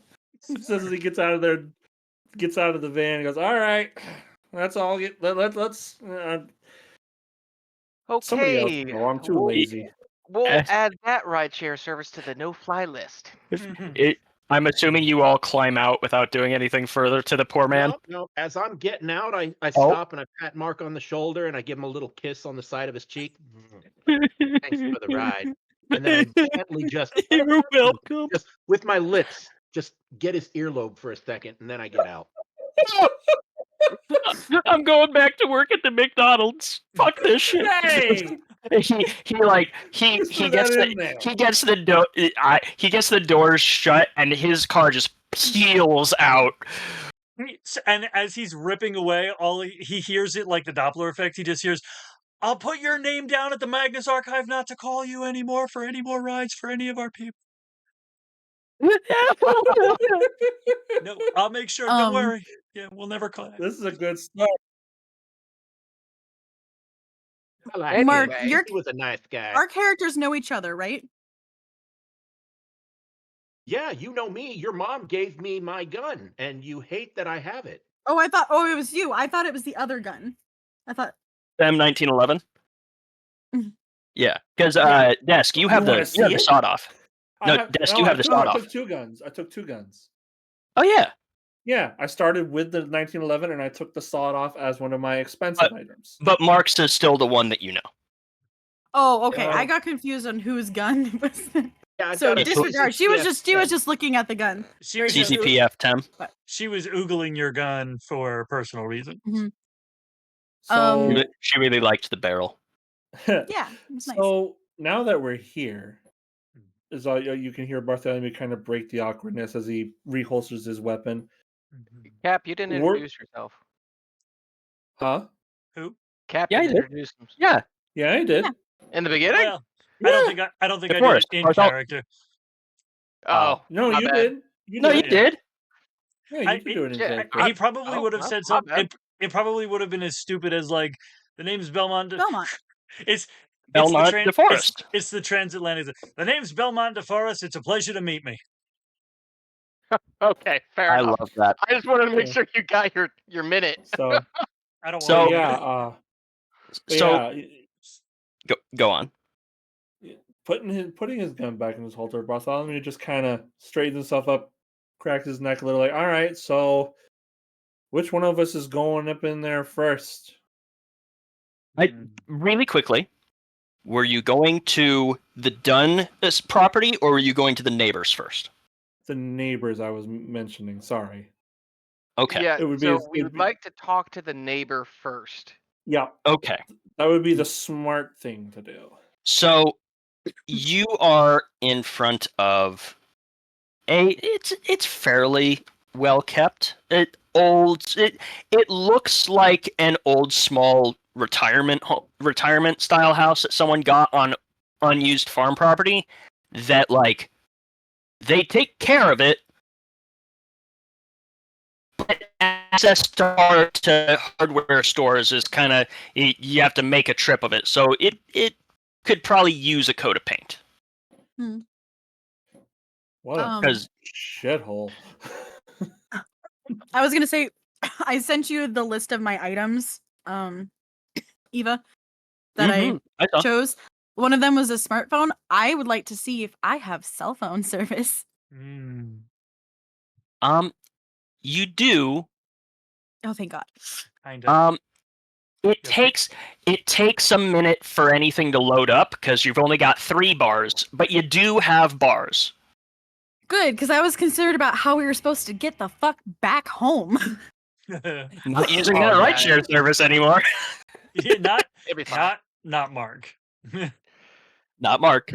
He says as he gets out of the van. He goes, "All right, that's all. Let's somebody else Okay. go. I'm too lazy." We'll add that rideshare service to the no-fly list. I'm assuming you all climb out without doing anything further to the poor man. No. As I'm getting out, I Oh. stop and I pat Mark on the shoulder and I give him a little kiss on the side of his cheek. Thanks for the ride. And then I gently just You're welcome. just with my lips, just get his earlobe for a second, and then I get out. I'm going back to work at the McDonald's. Fuck this shit. Hey, he gets the doors shut and his car just peels out. And as he's ripping away, he hears it like the Doppler effect. He just hears, "I'll put your name down at the Magnus Archive not to call you anymore for any more rides for any of our people. No, I'll make sure. Don't worry. Yeah, we'll never call you." this is a good start. I like Mark, him. He was a nice guy. Our characters know each other, right? Yeah, you know me. Your mom gave me my gun, and you hate that I have it. Oh, I thought. Oh, it was you. I thought it was the other gun. I thought. M1911. Yeah, because Desk, you have the sawed off. Desk, you have the sawed off. I took two guns. Oh yeah. Yeah, I started with the 1911 and I took the sawed off as one of my expensive items. But Mark's is still the one that you know. Oh, okay. I got confused on whose gun it was. Yeah, So disregard. She was just looking at the gun. She was CCPF 10. She was oogling your gun for personal reasons. Mm-hmm. So She really liked the barrel. Yeah, it was nice. So now that we're here, is all you can hear Bartholomew kind of break the awkwardness as he reholsters his weapon. Cap, you didn't introduce yourself. Huh? Who? Cap Yeah, didn't I did. introduce himself. Yeah, I did. Yeah. In the beginning? Well, I don't think I DeForest. did it in character. Oh, No, my you bad. did. You did. Yeah, you can do it in character. He probably would have said my something. bad. It probably would have been as stupid as like, "The name's Belmont." It's Belmont DeForest. It's the transatlantic. "The name's Belmont DeForest. It's a pleasure to meet me." Okay, fair I enough. love that. I just wanted to make sure you got your minute. So I don't So- want to. yeah, Go on. putting his gun back in his holster, Bartholomew just kind of straightens himself up, cracks his neck a little, like, "All right, so which one of us is going up in there first?" Really quickly, were you going to the Dunn property or were you going to the neighbors first? The neighbors I was mentioning. Sorry. Okay. Yeah, It would be so as- we it'd would be- like to talk to the neighbor first. Yeah. Okay. That would be the smart thing to do. So you are in front of it's fairly well kept. It looks like an old small retirement style house that someone got on unused farm property that like they take care of it, but access to hardware stores is kind of you have to make a trip of it. So it could probably use a coat of paint. What a Because shithole. I was gonna say, I sent you the list of my items, Eva, that I chose. One of them was a smartphone. I would like to see if I have cell phone service. You do. Oh, thank God. Kind of. It takes a minute for anything to load up because you've only got 3 bars, but you do have bars. Good, because I was concerned about how we were supposed to get the fuck back home. Not using that rideshare service anymore. Yeah, It'd be fine. not Mark. Not Mark.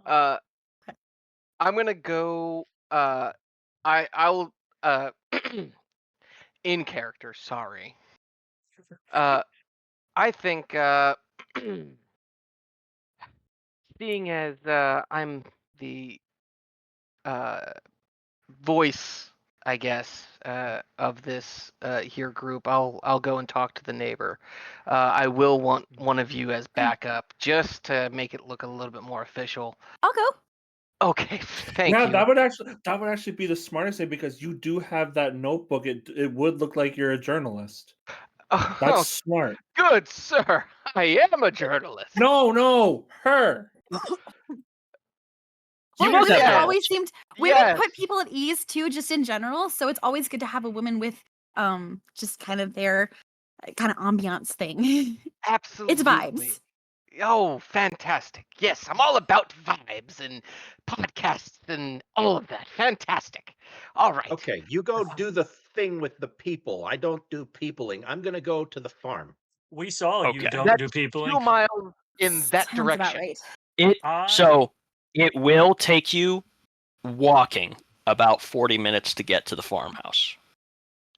I'm gonna go. I'll in character. Sorry. I think seeing as I'm the voice, I guess, of this here group, I'll go and talk to the neighbor. I will want one of you as backup, just to make it look a little bit more official. I'll go. Okay, thank you. That would actually be the smartest thing because you do have that notebook. It would look like you're a journalist. That's smart. Good sir, I am a journalist. No, her. You Well, must women have always seemed women put people at ease too, just in general. So it's always good to have a woman with just kind of their kind of ambiance thing. Absolutely. It's vibes. Oh, fantastic. Yes, I'm all about vibes and podcasts and all of that. Fantastic. All right. Okay, you go do the thing with the people. I don't do peopling. I'm going to go to the farm. We saw you don't That's do peopling. 2 miles in that Sounds direction. about right. So it will take you walking about 40 minutes to get to the farmhouse.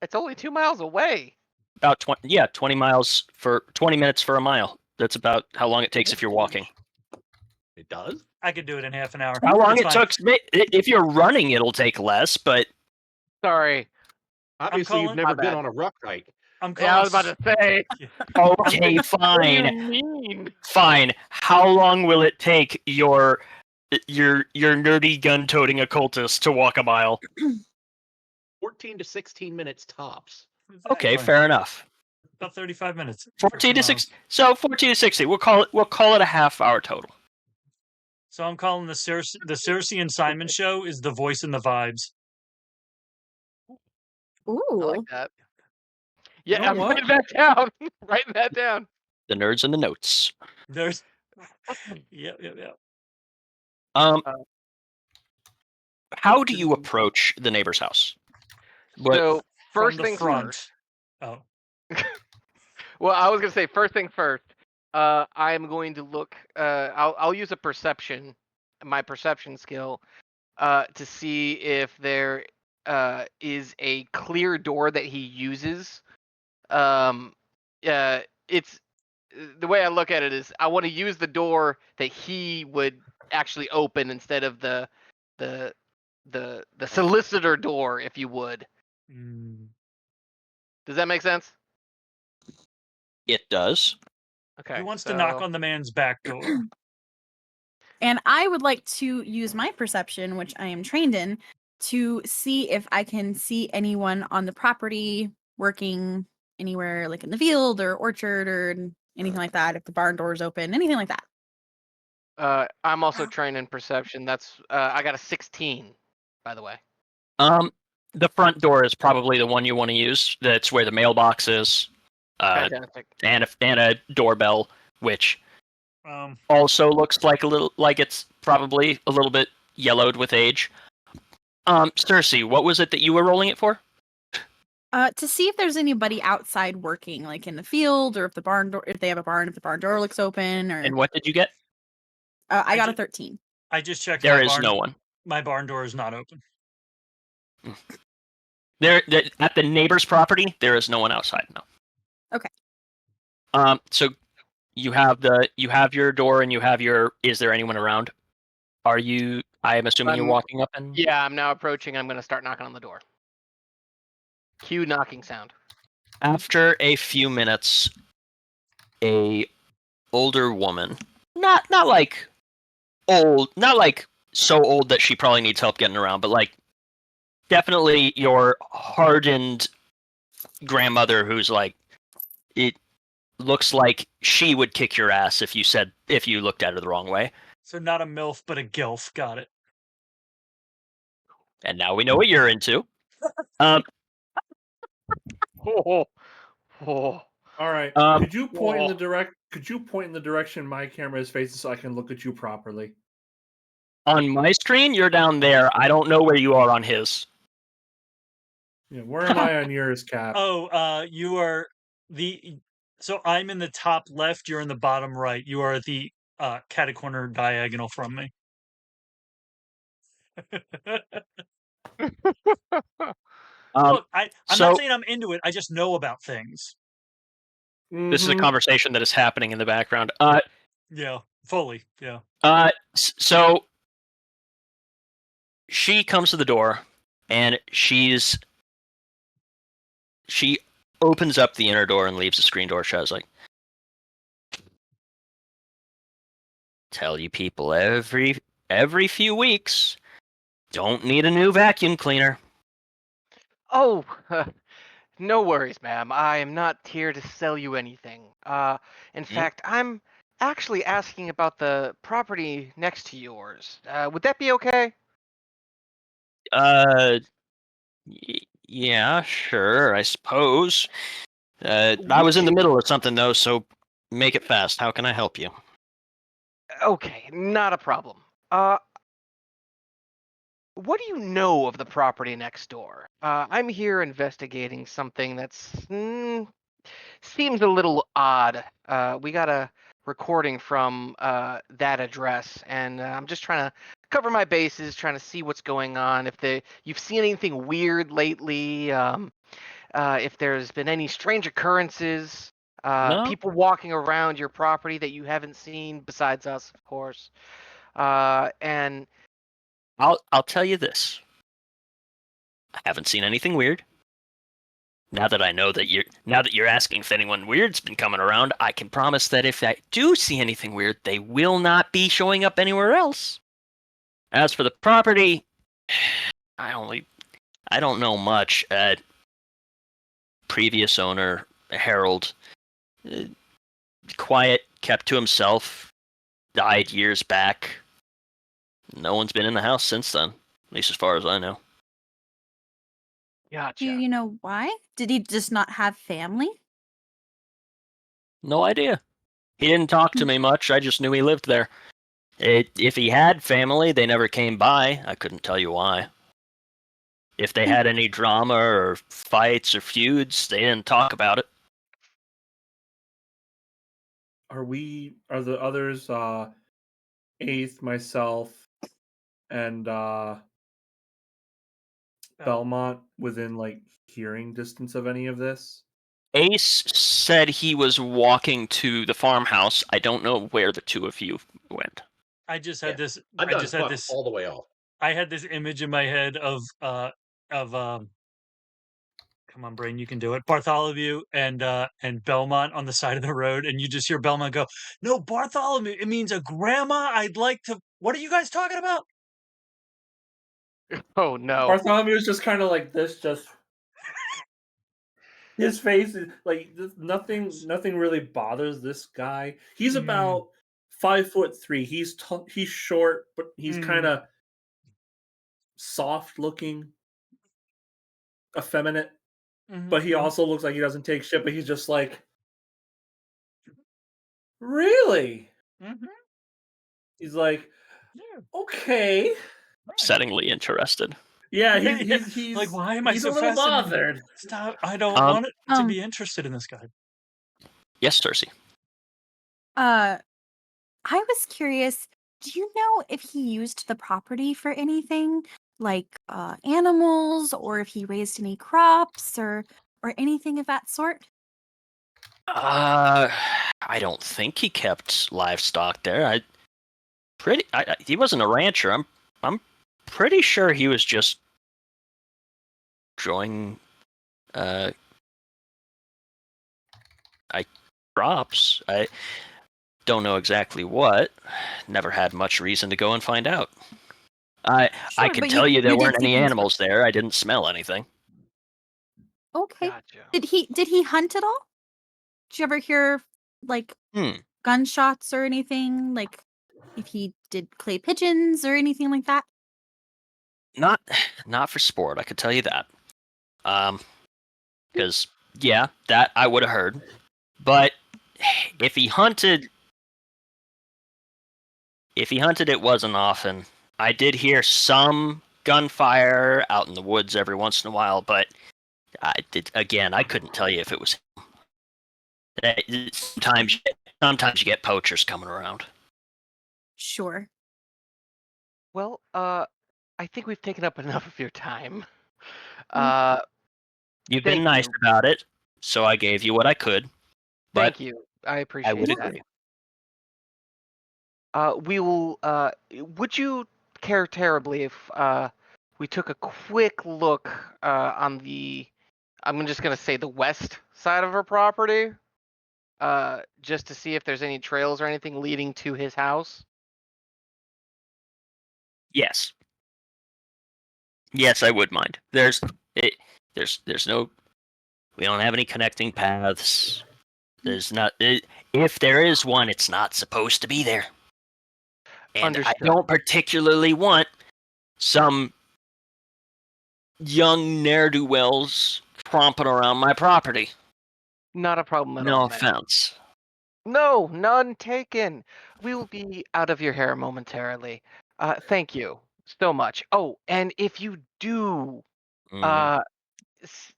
It's only 2 miles away. About 20 miles for 20 minutes for a mile. That's about how long it takes if you're walking. It does? I could do it in half an hour. How long it took? If you're running, it'll take less, but... Sorry. Obviously, you've never been on a ruck hike. Yeah, I was about to say. Okay, fine. What do you mean? Fine. How long will it take your nerdy gun-toting occultist to walk a mile? 14 to 16 minutes tops. Okay, fair enough. About 35 minutes. 14 to 60. So 14 to 60. We'll call it a half hour total. So I'm calling the Circe and Simon show is the voice and the vibes. Ooh. I like that. Yeah, You I'm know writing that down. Writing that down. The nerds and the notes. There's yeah. How do you approach the neighbor's house? So first From the thing front. first. Oh. Well, I was gonna say first thing first. I'm going to look. I'll use my perception skill, to see if there is a clear door that he uses. It's the way I look at it is I want to use the door that he would actually open instead of the solicitor door, if you would. Does that make sense? It does. Okay. He wants to knock on the man's back door. And I would like to use my perception, which I am trained in, to see if I can see anyone on the property working anywhere, like in the field or orchard or anything like that. If the barn door is open, anything like that. I'm also trained in perception. That's I got a 16, by the way. The front door is probably the one you want to use. That's where the mailbox is. Fantastic. And a doorbell, which also looks like it's probably a little bit yellowed with age. Circe, what was it that you were rolling it for? To see if there's anybody outside working, like in the field, or if the barn door, if they have a barn, if the barn door looks open, or And what did you get? I got a 13. I just checked There my is barn. no one. My barn door is not open. There at the neighbor's property, there is no one outside. No. Okay. So you have your door and you have your. Is there anyone around? Are you? I am assuming you're walking up and. Yeah, I'm now approaching. I'm going to start knocking on the door. Cue knocking sound. After a few minutes, a older woman, not like old, not like so old that she probably needs help getting around, but like definitely your hardened grandmother who's like, it looks like she would kick your ass if you looked at her the wrong way. So not a MILF, but a GILF. Got it. And now we know what you're into. Oh. All right. Could you point in the direction my camera is facing so I can look at you properly? On my screen, you're down there. I don't know where you are on his. Yeah, where am I on yours, Cap? Oh, you are so I'm in the top left, you're in the bottom right. You are at the cat-corner diagonal from me. Look, I'm not saying I'm into it. I just know about things. This is a conversation that is happening in the background. Yeah, fully. Yeah. So she comes to the door, and she opens up the inner door and leaves the screen door shut. It's like, tell you people every few weeks, don't need a new vacuum cleaner. Oh, no worries, ma'am. I am not here to sell you anything. In fact, I'm actually asking about the property next to yours. Would that be okay? Yeah, sure, I suppose. I was in the middle of something though, so make it fast. How can I help you? Okay, not a problem. What do you know of the property next door? I'm here investigating something that's seems a little odd. We got a recording from that address, and I'm just trying to cover my bases, trying to see what's going on. If you've seen anything weird lately, if there's been any strange occurrences, No. people walking around your property that you haven't seen besides us, of course. And I'll tell you this. I haven't seen anything weird. Now that you're asking if anyone weird's been coming around, I can promise that if I do see anything weird, they will not be showing up anywhere else. As for the property, I don't know much. Previous owner, Harold, quiet, kept to himself, died years back. No one's been in the house since then, at least as far as I know. gotcha. Do you know why? Did he just not have family? No idea. He didn't talk to me much. I just knew he lived there. If he had family, they never came by. I couldn't tell you why. If they had any drama or fights or feuds, they didn't talk about it. Are the others, Eighth, myself, and Belmont within like hearing distance of any of this? Ace said he was walking to the farmhouse. I don't know where the two of you went. I just had this. I just had this all the way off. I had this image in my head of come on, brain, you can do it. Bartholomew and Belmont on the side of the road, and you just hear Belmont go, "No, Bartholomew. It means a grandma. I'd like to. What are you guys talking about?" Oh no. Bartholomew is just kind of like this, just his face is like nothing really bothers this guy. He's about 5'3". He's short, but he's kind of soft looking, effeminate. But he also looks like he doesn't take shit. But he's just like, really? He's like, okay. Upsettingly interested. Yeah, he's like, why am I he's so a little fascinated? bothered. Stop! I don't want to Um, be interested in this guy. Yes, Circe. I was curious, do you know if he used the property for anything like animals, or if he raised any crops or anything of that sort? I don't think he kept livestock there. He wasn't a rancher. I'm pretty sure he was just growing crops. I don't know exactly what. Never had much reason to go and find out. I Sure, can but tell you there you did weren't see any things. animals there. I didn't smell anything. Okay. Gotcha. Did he hunt at all? Did you ever hear like gunshots or anything? Like if he did clay pigeons or anything like that? Not for sport, I could tell you that. Because yeah, that I would have heard. But if he hunted, it wasn't often. I did hear some gunfire out in the woods every once in a while, but I couldn't tell you if it was him. Sometimes you get poachers coming around. Sure. Well, I think we've taken up enough of your time. You've been Thank nice you. about it, so I gave you what I could. But Thank you. I I appreciate would that. agree. We will. Would you care terribly if we took a quick look on the? I'm just gonna say the west side of her property, just to see if there's any trails or anything leading to his house. Yes. Yes, I would mind. There's no. We don't have any connecting paths. There's not. If there is one, it's not supposed to be there. And Understood. I don't particularly want some young ne'er-do-wells tromping around my property. Not a problem at No all, man. offense. No, none taken. We will be out of your hair momentarily. Thank you so much. Oh, and if you do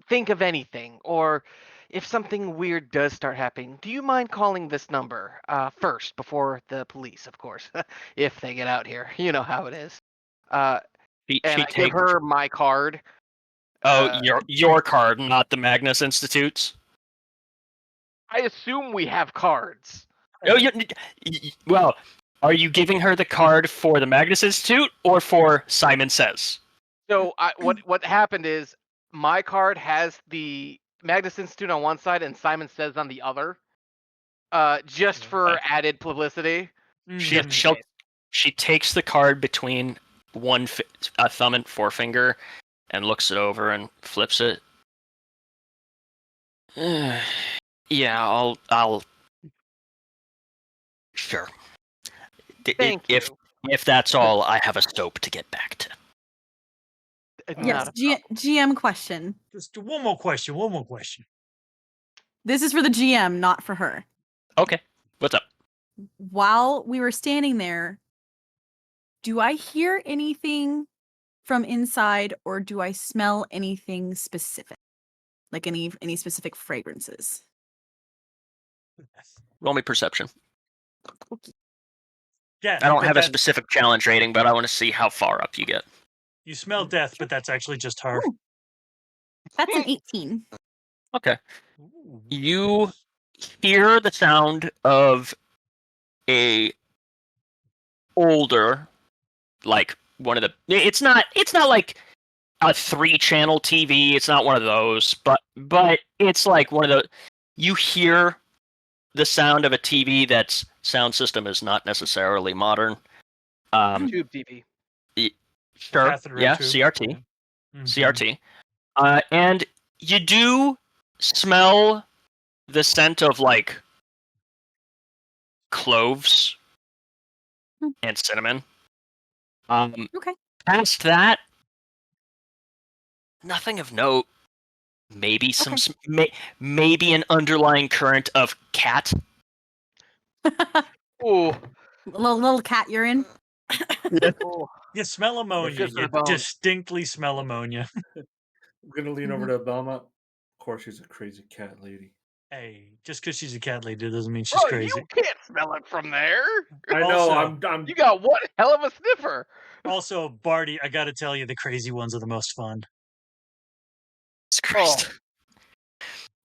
think of anything, or if something weird does start happening, do you mind calling this number first before the police, of course, if they get out here? You know how it is. And I give her my card. Your card, not the Magnus Institute's. I assume we have cards. Oh, well, are you giving her the card for the Magnus Institute or for Simon Says? So what happened is my card has the Magnus Institute on one side and Simon Says on the other, just for added publicity. She takes the card between a thumb and forefinger and looks it over and flips it. Yeah, I'll. Sure. Thank you. If that's all, I have a soap to get back to. Yes, GM question. Just one more question. This is for the GM, not for her. Okay. What's up? While we were standing there, do I hear anything from inside, or do I smell anything specific? Like any specific fragrances? Roll me perception. Okay. Death, I don't have a specific challenge rating, but I want to see how far up you get. You smell death, but that's actually just her. Ooh. That's an 18. Okay. You hear the sound of a older, like one of the. It's not like a 3-channel TV. It's not one of those, but it's like one of the. You hear the sound of a TV that's sound system is not necessarily modern. Tube TV. Sure. Cathode ray Yeah. tube. CRT. Mhm. CRT. And you do smell the scent of like cloves and cinnamon. Okay. Past that, nothing of note. Maybe some maybe an underlying current of cat. Ooh. little cat urine. Ooh. You smell ammonia. good for You the bones. distinctly smell ammonia. I'm gonna lean over to Belmont. Of course, she's a crazy cat lady. Hey, just because she's a cat lady doesn't mean she's Bro, crazy. you can't smell it from there. I know. Also- I'm. You got one hell of a sniffer. Also, Barty, I got to tell you, the crazy ones are the most fun. It's Christ.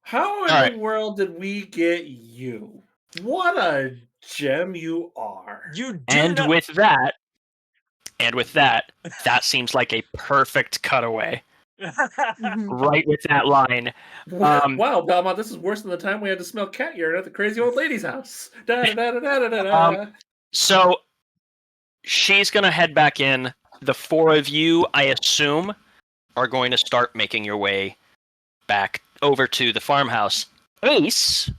How in All the world did we get you? What a gem you are! You do And not. with that, that seems like a perfect cutaway. Mhm. Right with that line. Wow, Belmont, this is worse than the time we had to smell cat urine at the crazy old lady's house. Da da da da da da da. So she's gonna head back in. The four of you, I assume, are going to start making your way back over to the farmhouse. Ace,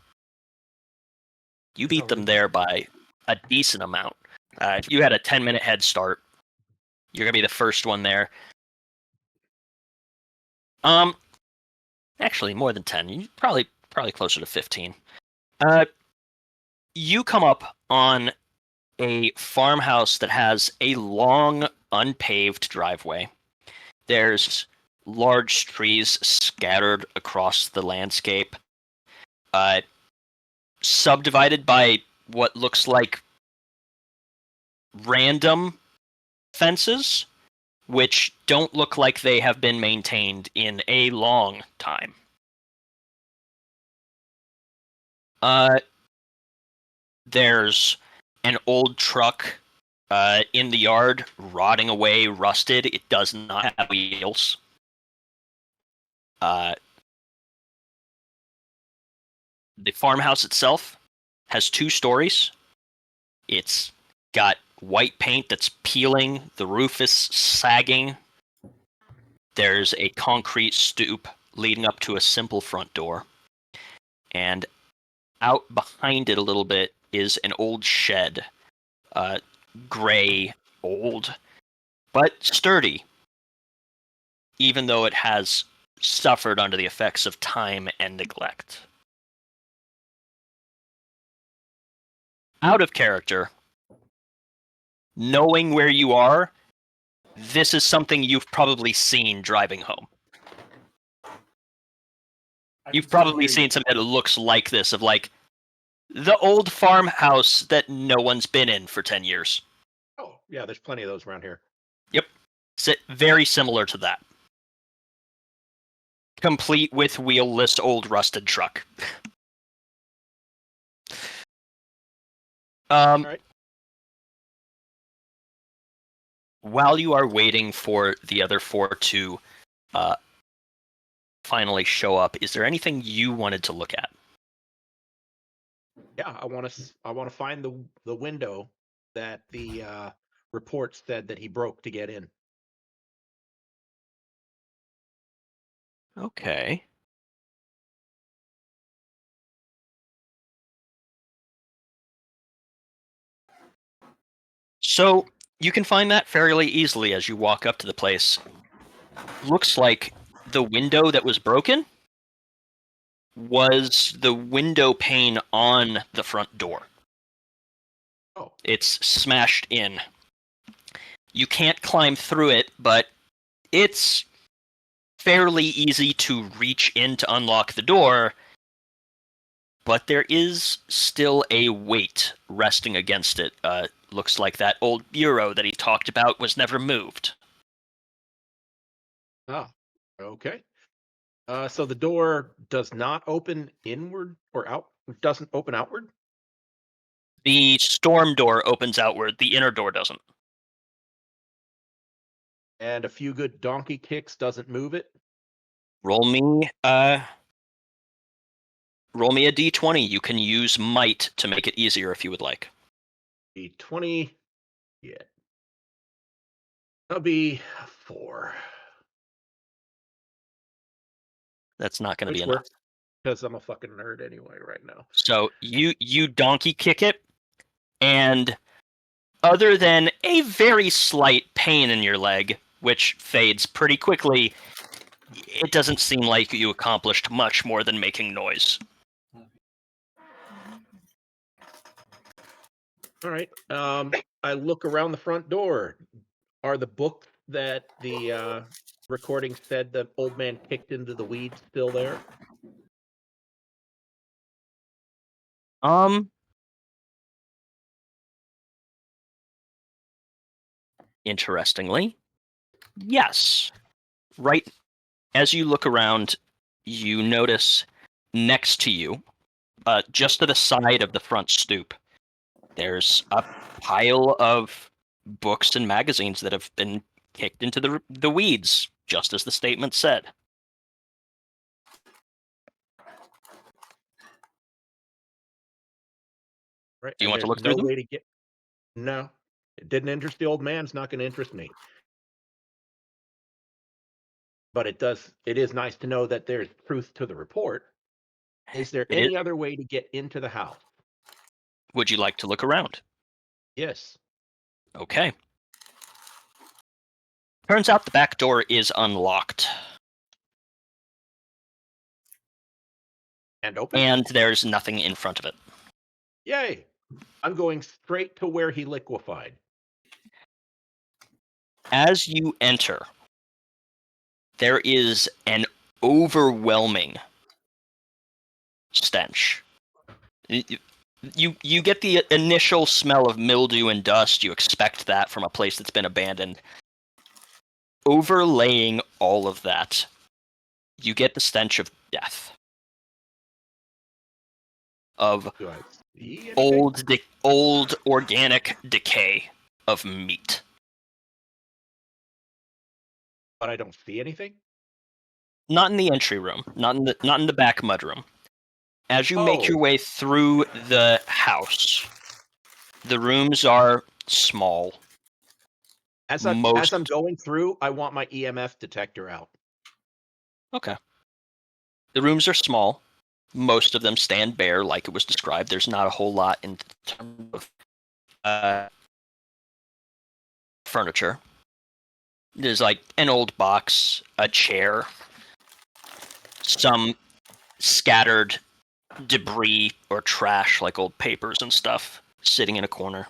you beat them there by a decent amount. You had a 10-minute head start. You're gonna be the first one there. Actually, more than 10. You probably closer to 15. You come up on a farmhouse that has a long, unpaved driveway. There's large trees scattered across the landscape, subdivided by what looks like random fences, which don't look like they have been maintained in a long time. There's an old truck in the yard, rotting away, rusted. It does not have wheels. The farmhouse itself has 2 stories. It's got white paint that's peeling. The roof is sagging. There's a concrete stoop leading up to a simple front door. And out behind it a little bit is an old shed. Gray, old, but sturdy, even though it has suffered under the effects of time and neglect. Out of character, knowing where you are, this is something you've probably seen driving home. You've probably seen something that looks like this, of like the old farmhouse that no one's been in for 10 years. Oh, yeah, there's plenty of those around here. Yep. Very similar to that. Complete with wheelless old rusted truck. All right. While you are waiting for the other 4 to finally show up, is there anything you wanted to look at? Yeah, I want to find the window that the report said that he broke to get in. Okay. So you can find that fairly easily as you walk up to the place. Looks like the window that was broken was the window pane on the front door. Oh. It's smashed in. You can't climb through it, but it's fairly easy to reach in to unlock the door, but there is still a weight resting against it. Looks like that old bureau that he talked about was never moved. Ah, okay. So the door does not open inward or out. Doesn't open outward. The storm door opens outward. The inner door doesn't. And a few good donkey kicks doesn't move it. Roll me a d20. You can use might to make it easier if you would like. D20. Yeah. That'll be 4. That's not going to be enough. Because I'm a fucking nerd anyway right now. So you donkey kick it, and other than a very slight pain in your leg, which fades pretty quickly, it doesn't seem like you accomplished much more than making noise. All right. I look around the front door. Are the books that the recording said the old man kicked into the weeds still there? Interestingly, yes. Right as you look around, you notice next to you, just to the side of the front stoop, there's a pile of books and magazines that have been kicked into the weeds, just as the statement said. Right. Do you And want to there's look no through them? way to get. No, it didn't interest the old man. It's not going to interest me. But it does. It is nice to know that there's truth to the report. Is there It is. any other way to get into the house? Would you like to look around? Yes. Okay. Turns out the back door is unlocked. And open? And there's nothing in front of it. Yay. I'm going straight to where he liquefied. As you enter, there is an overwhelming stench. You get the initial smell of mildew and dust. You expect that from a place that's been abandoned. Overlaying all of that, you get the stench of death. Of Do I see anything? old organic decay of meat. But I don't see anything? Not in the entry room, not in the back mudroom. As you make your way through the house, the rooms are small. As I'm going through, I want my EMF detector out. Okay. The rooms are small. Most of them stand bare, like it was described. There's not a whole lot in terms of furniture. There's like an old box, a chair, some scattered debris or trash like old papers and stuff sitting in a corner.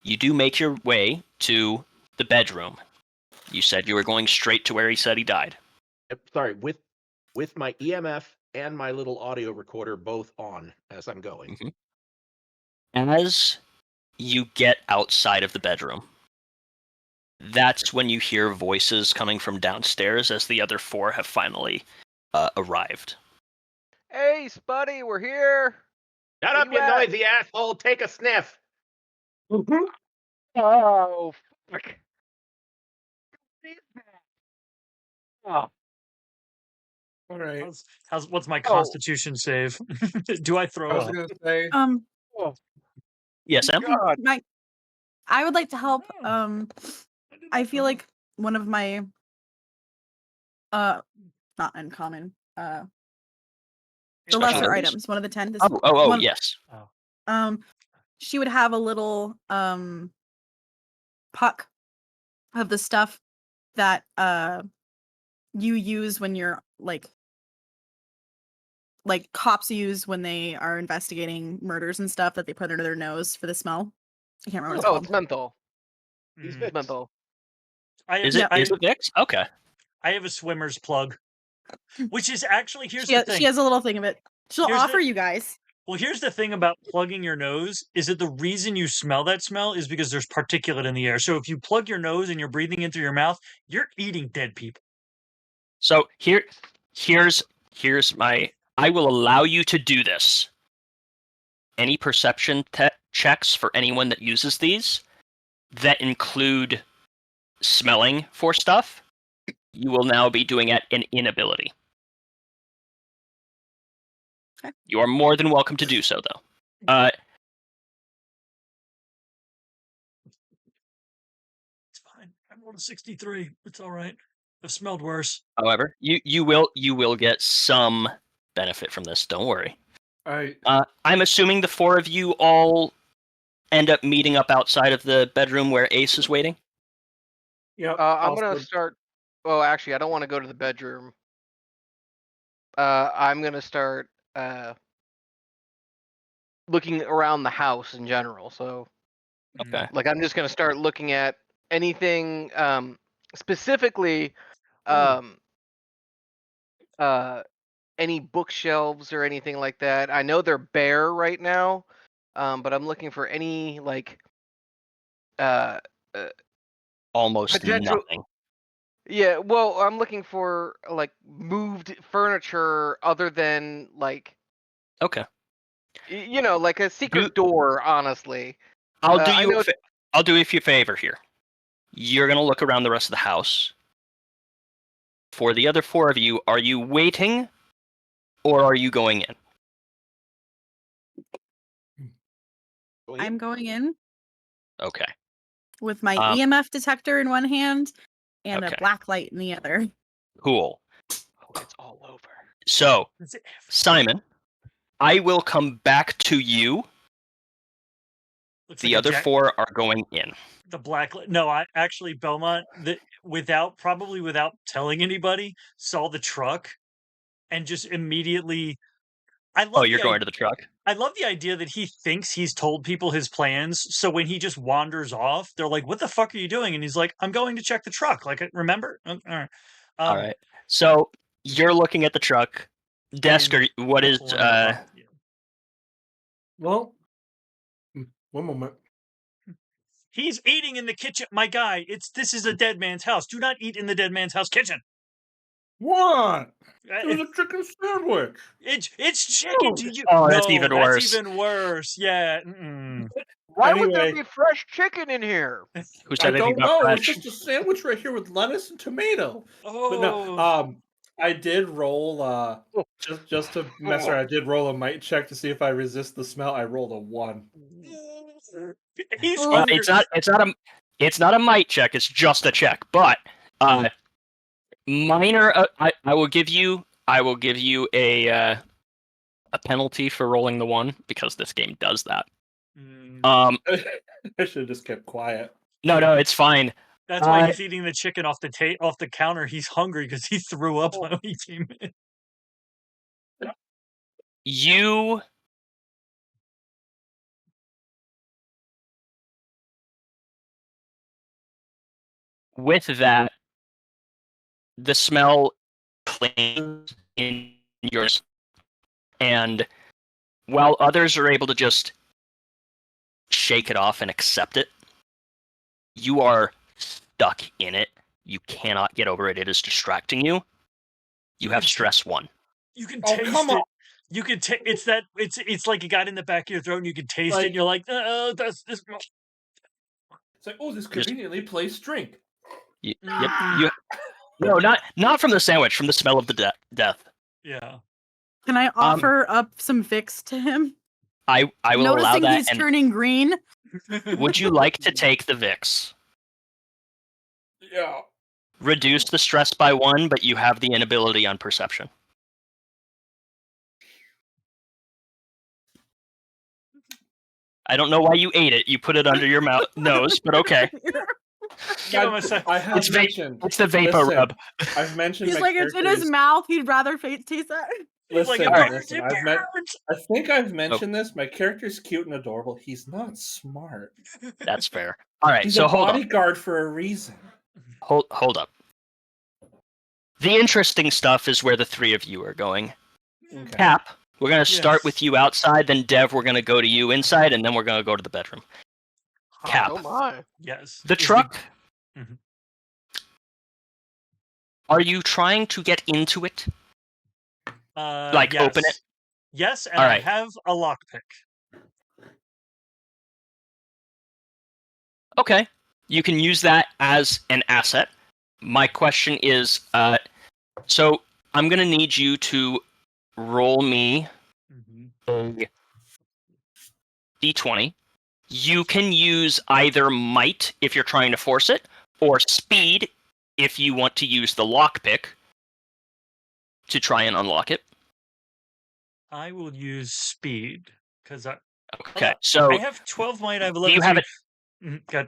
You do make your way to the bedroom. You said you were going straight to where he said he died. Sorry, with my EMF and my little audio recorder both on as I'm going. Mm-hmm. As you get outside of the bedroom, that's when you hear voices coming from downstairs as the other four have finally arrived. Hey, Spuddy, we're here. Shut Where up, you at? noisy asshole! Take a sniff. Oh, fuck. Oh. All right. What's my constitution save? Do I I throw was up? gonna say. Oh, Yes, Em? God. I would like to help. Oh. I feel like one of my not uncommon, the lesser Specialties? items, one of the 10. Oh, yes. She would have a little puck of the stuff that you use when you're like cops use when they are investigating murders and stuff, that they put under their nose for the smell. I can't remember what it's Oh, called. it's menthol. He's It's menthol. Is it Vicks? Okay. I have a swimmer's plug, which is actually She has a little thing of it. She'll Here's offer the- you guys. Well, here's the thing about plugging your nose is that the reason you smell that smell is because there's particulate in the air. So if you plug your nose and you're breathing in through your mouth, you're eating dead people. So here's my. I will allow you to do this. Any perception checks for anyone that uses these that include smelling for stuff, you will now be doing at an inability. Okay. You are more than welcome to do so, though. It's fine. I'm on a 63. It's all right. I've smelled worse. However, you will get some benefit from this. Don't worry. All right. I'm assuming the four of you all end up meeting up outside of the bedroom where Ace is waiting. Yeah. I'm gonna start. Well, actually, I don't want to go to the bedroom. I'm gonna start looking around the house in general. So, Okay. like, I'm just gonna start looking at anything specifically any bookshelves or anything like that. I know they're bare right now, but I'm looking for any like Almost potential. nothing. Yeah, well, I'm looking for like moved furniture other than like Okay. like a secret door. Honestly, I'll do I you. know. I'll do you a favor here. You're gonna look around the rest of the house. For the other 4 of you, are you waiting, or are you going in? I'm going in Okay. with my Um, EMF detector in one hand and a Okay. black light in the other. Cool. Oh, it's all over. So, Simon, I will come back to you. Looks The like a other 4 are going in. the black. No, I actually Belmont without telling anybody saw the truck and just immediately. I love. Oh, you're going to the truck? I love the idea that he thinks he's told people his plans, so when he just wanders off, they're like, "What the fuck are you doing?" And he's like, "I'm going to check the truck." Like, remember? All right. All right. So you're looking at the truck. Desker, what is? Well, one moment. He's eating in the kitchen, my guy. This is a dead man's house. Do not eat in the dead man's house kitchen. What? It was a chicken sandwich. It's chicken to you. Oh, no, that's even worse. That's even worse. Yeah. Why would there be fresh chicken in here? Who said I anything don't about know. fresh? It's just a sandwich right here with lettuce and tomato. Oh. But no, I did roll just to mess around. I did roll a might check to see if I resist the smell. I rolled a 1. He's It's not a might check. It's just a check. But minor. I will give you. A penalty for rolling the 1 because this game does that. I should have just kept quiet. No, it's fine. That's why he's eating the chicken off the counter. He's hungry because he threw up when he came in. You with that, the smell clings in yours, and while others are able to just shake it off and accept it, you are stuck in it. You cannot get over it. It is distracting you. You have stress 1. You can taste it. You can taste. It's like it got in the back of your throat, and you can taste it. And you're like, that's this. It's like, oh, this conveniently placed drink. Yep. No, not from the sandwich. From the smell of the death. Yeah. Can I offer up some Vicks to him? I will allow that. Noticing he's turning green. Would you like to take the Vicks? Yeah. Reduce the stress by 1, but you have the inability on perception. I don't know why you ate it. You put it under your nose, but okay. It's the vapor rub. I've mentioned. He's like, it's in his mouth. He'd rather taste that. Listen, like, listen. I think I've mentioned this. My character's cute and adorable. He's not smart. That's fair. All right, He's so a hold bodyguard for a reason. Hold up. The interesting stuff is where the 3 of you are going. Okay. Cap, we're going to start with you outside, then Dev, we're going to go to you inside, and then we're going to go to the bedroom. Cap. Oh my. Yes. The truck. Are you trying to get into it? Like yes. open it? Yes, and All right. I have a lockpick. Okay. You can use that as an asset. My question is, so I'm going to need you to roll me a d20. You can use either might if you're trying to force it, or speed if you want to use the lockpick to try and unlock it. I will use speed because Okay, so I have 12 might. I have 11. Do you have it? Good.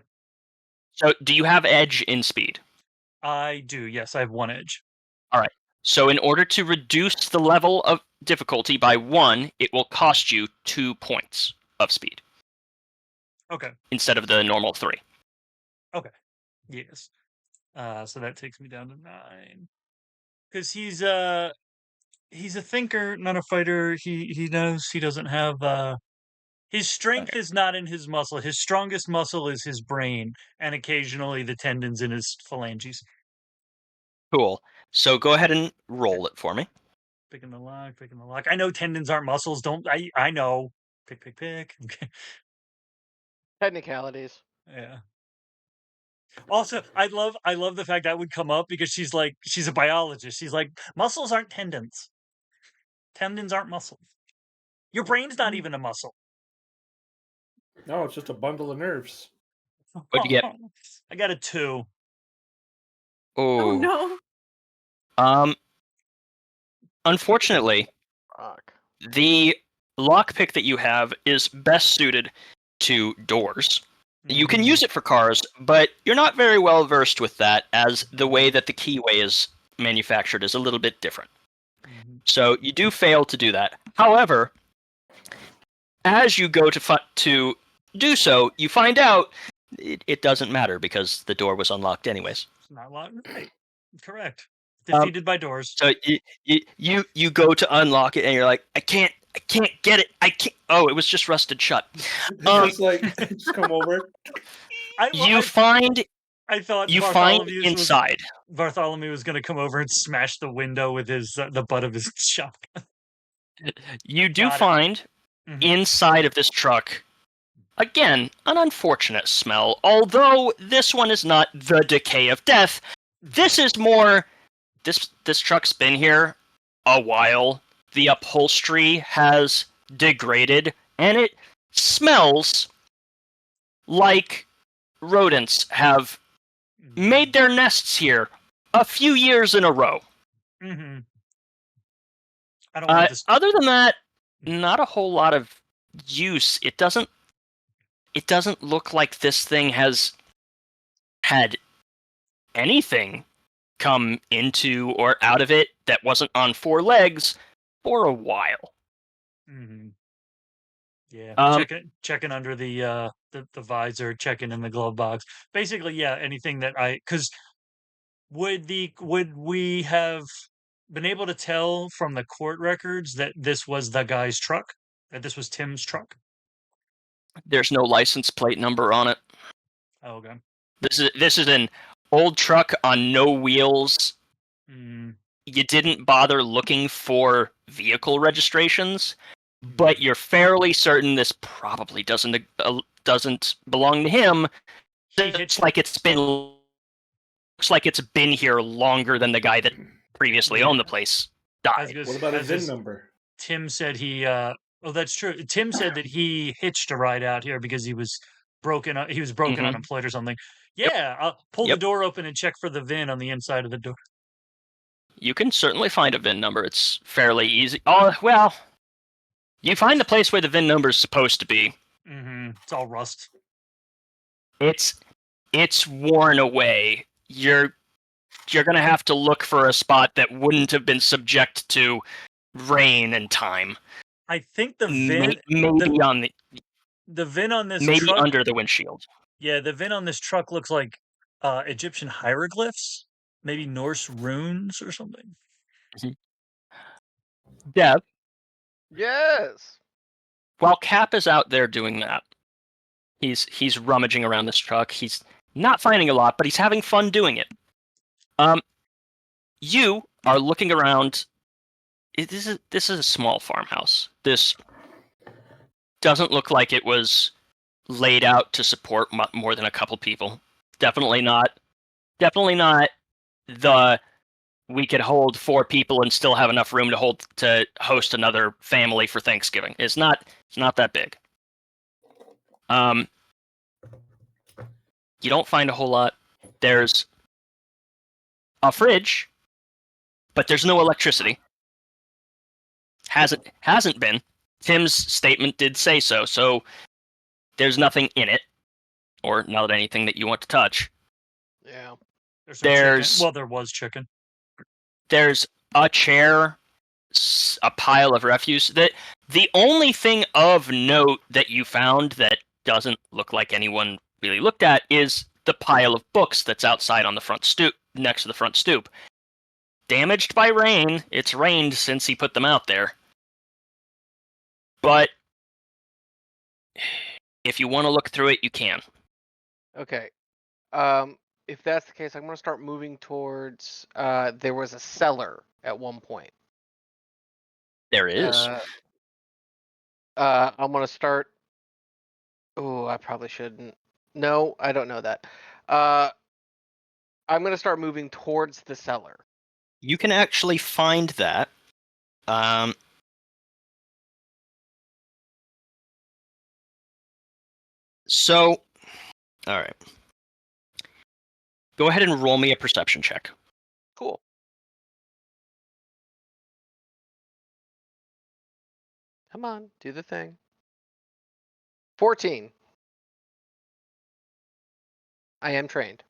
So, do you have edge in speed? I do. Yes, I have 1 edge. All right. So, in order to reduce the level of difficulty by 1, it will cost you 2 points of speed. Okay. Instead of the normal 3. Okay. Yes. So that takes me down to 9. Because he's a thinker, not a fighter. He knows he doesn't have his strength is not in his muscle. His strongest muscle is his brain, and occasionally the tendons in his phalanges. Cool. So go ahead and roll it for me. Picking the lock. I know tendons aren't muscles. I know. Pick. Okay. Technicalities. Yeah. Also, I love the fact that would come up because she's a biologist. She's like, muscles aren't tendons. Tendons aren't muscles. Your brain's not even a muscle. No, it's just a bundle of nerves. What'd you get? I got a 2. Oh Oh. no. Unfortunately, Fuck. the lockpick that you have is best suited to doors. You can use it for cars, but you're not very well versed with that, as the way that the keyway is manufactured is a little bit different. So you do fail to do that. However, as you go to do so, you find out it doesn't matter because the door was unlocked anyways. It's not locked. Right. Correct. Defeated by doors. So you go to unlock it and you're like, I can't get it. I can't. Oh, it was just rusted shut. Just like, just come over. You find inside. Bartholomew was going to come over and smash the window with the butt of his shotgun. You do find inside of this truck, again, an unfortunate smell. Although this one is not the decay of death, this is more. This truck's been here a while. The upholstery has degraded, and it smells like rodents have made their nests here a few years in a row. Mm-hmm. I don't want this. Other than that, not a whole lot of use. It doesn't look like this thing has had anything come into or out of it that wasn't on 4 legs for a while. Mm-hmm. Yeah, checking under the visor, checking in the glove box. Basically, yeah, anything that because would we have been able to tell from the court records that this was the guy's truck, that this was Tim's truck? There's no license plate number on it. Oh, okay. This is an old truck on no wheels. You didn't bother looking for vehicle registrations, but you're fairly certain this probably doesn't belong to him. Looks like it's been here longer than the guy that previously owned the place died. What about his VIN number? Tim said he. Oh, that's true. Tim said that he hitched a ride out here because he was broken. He was broken unemployed or something. Yeah, I'll pull the door open and check for the VIN on the inside of the door. You can certainly find a VIN number. It's fairly easy. Oh, well, you find the place where the VIN number is supposed to be. Mm-hmm. It's all rust. It's worn away. You're gonna have to look for a spot that wouldn't have been subject to rain and time. I think the VIN maybe on the VIN on this maybe truck, under the windshield. Yeah, the VIN on this truck looks like Egyptian hieroglyphs, maybe Norse runes or something. Deb. Yes. While Cap is out there doing that, he's rummaging around this truck. He's not finding a lot, but he's having fun doing it. You are looking around. This is a small farmhouse. This doesn't look like it was laid out to support more than a couple people. Definitely not the we could hold 4 people and still have enough room to host another family for Thanksgiving. It's not that big. You don't find a whole lot. There's a fridge, but there's no electricity. Hasn't been. Tim's statement did say so, so there's nothing in it, or not anything that you want to touch. Yeah. There was chicken. There's a chair, a pile of refuse. The only thing of note that you found that doesn't look like anyone really looked at is the pile of books that's outside on the front stoop, next to the front stoop. Damaged by rain. It's rained since he put them out there. But if you want to look through it, you can. Okay. If that's the case, I'm gonna start moving towards. There was a cellar at one point. There is. I'm gonna start. Oh, I probably shouldn't. No, I don't know that. I'm gonna start moving towards the cellar. You can actually find that. So, all right. Go ahead and roll me a perception check. Cool. Come on, do the thing. 14. I am trained.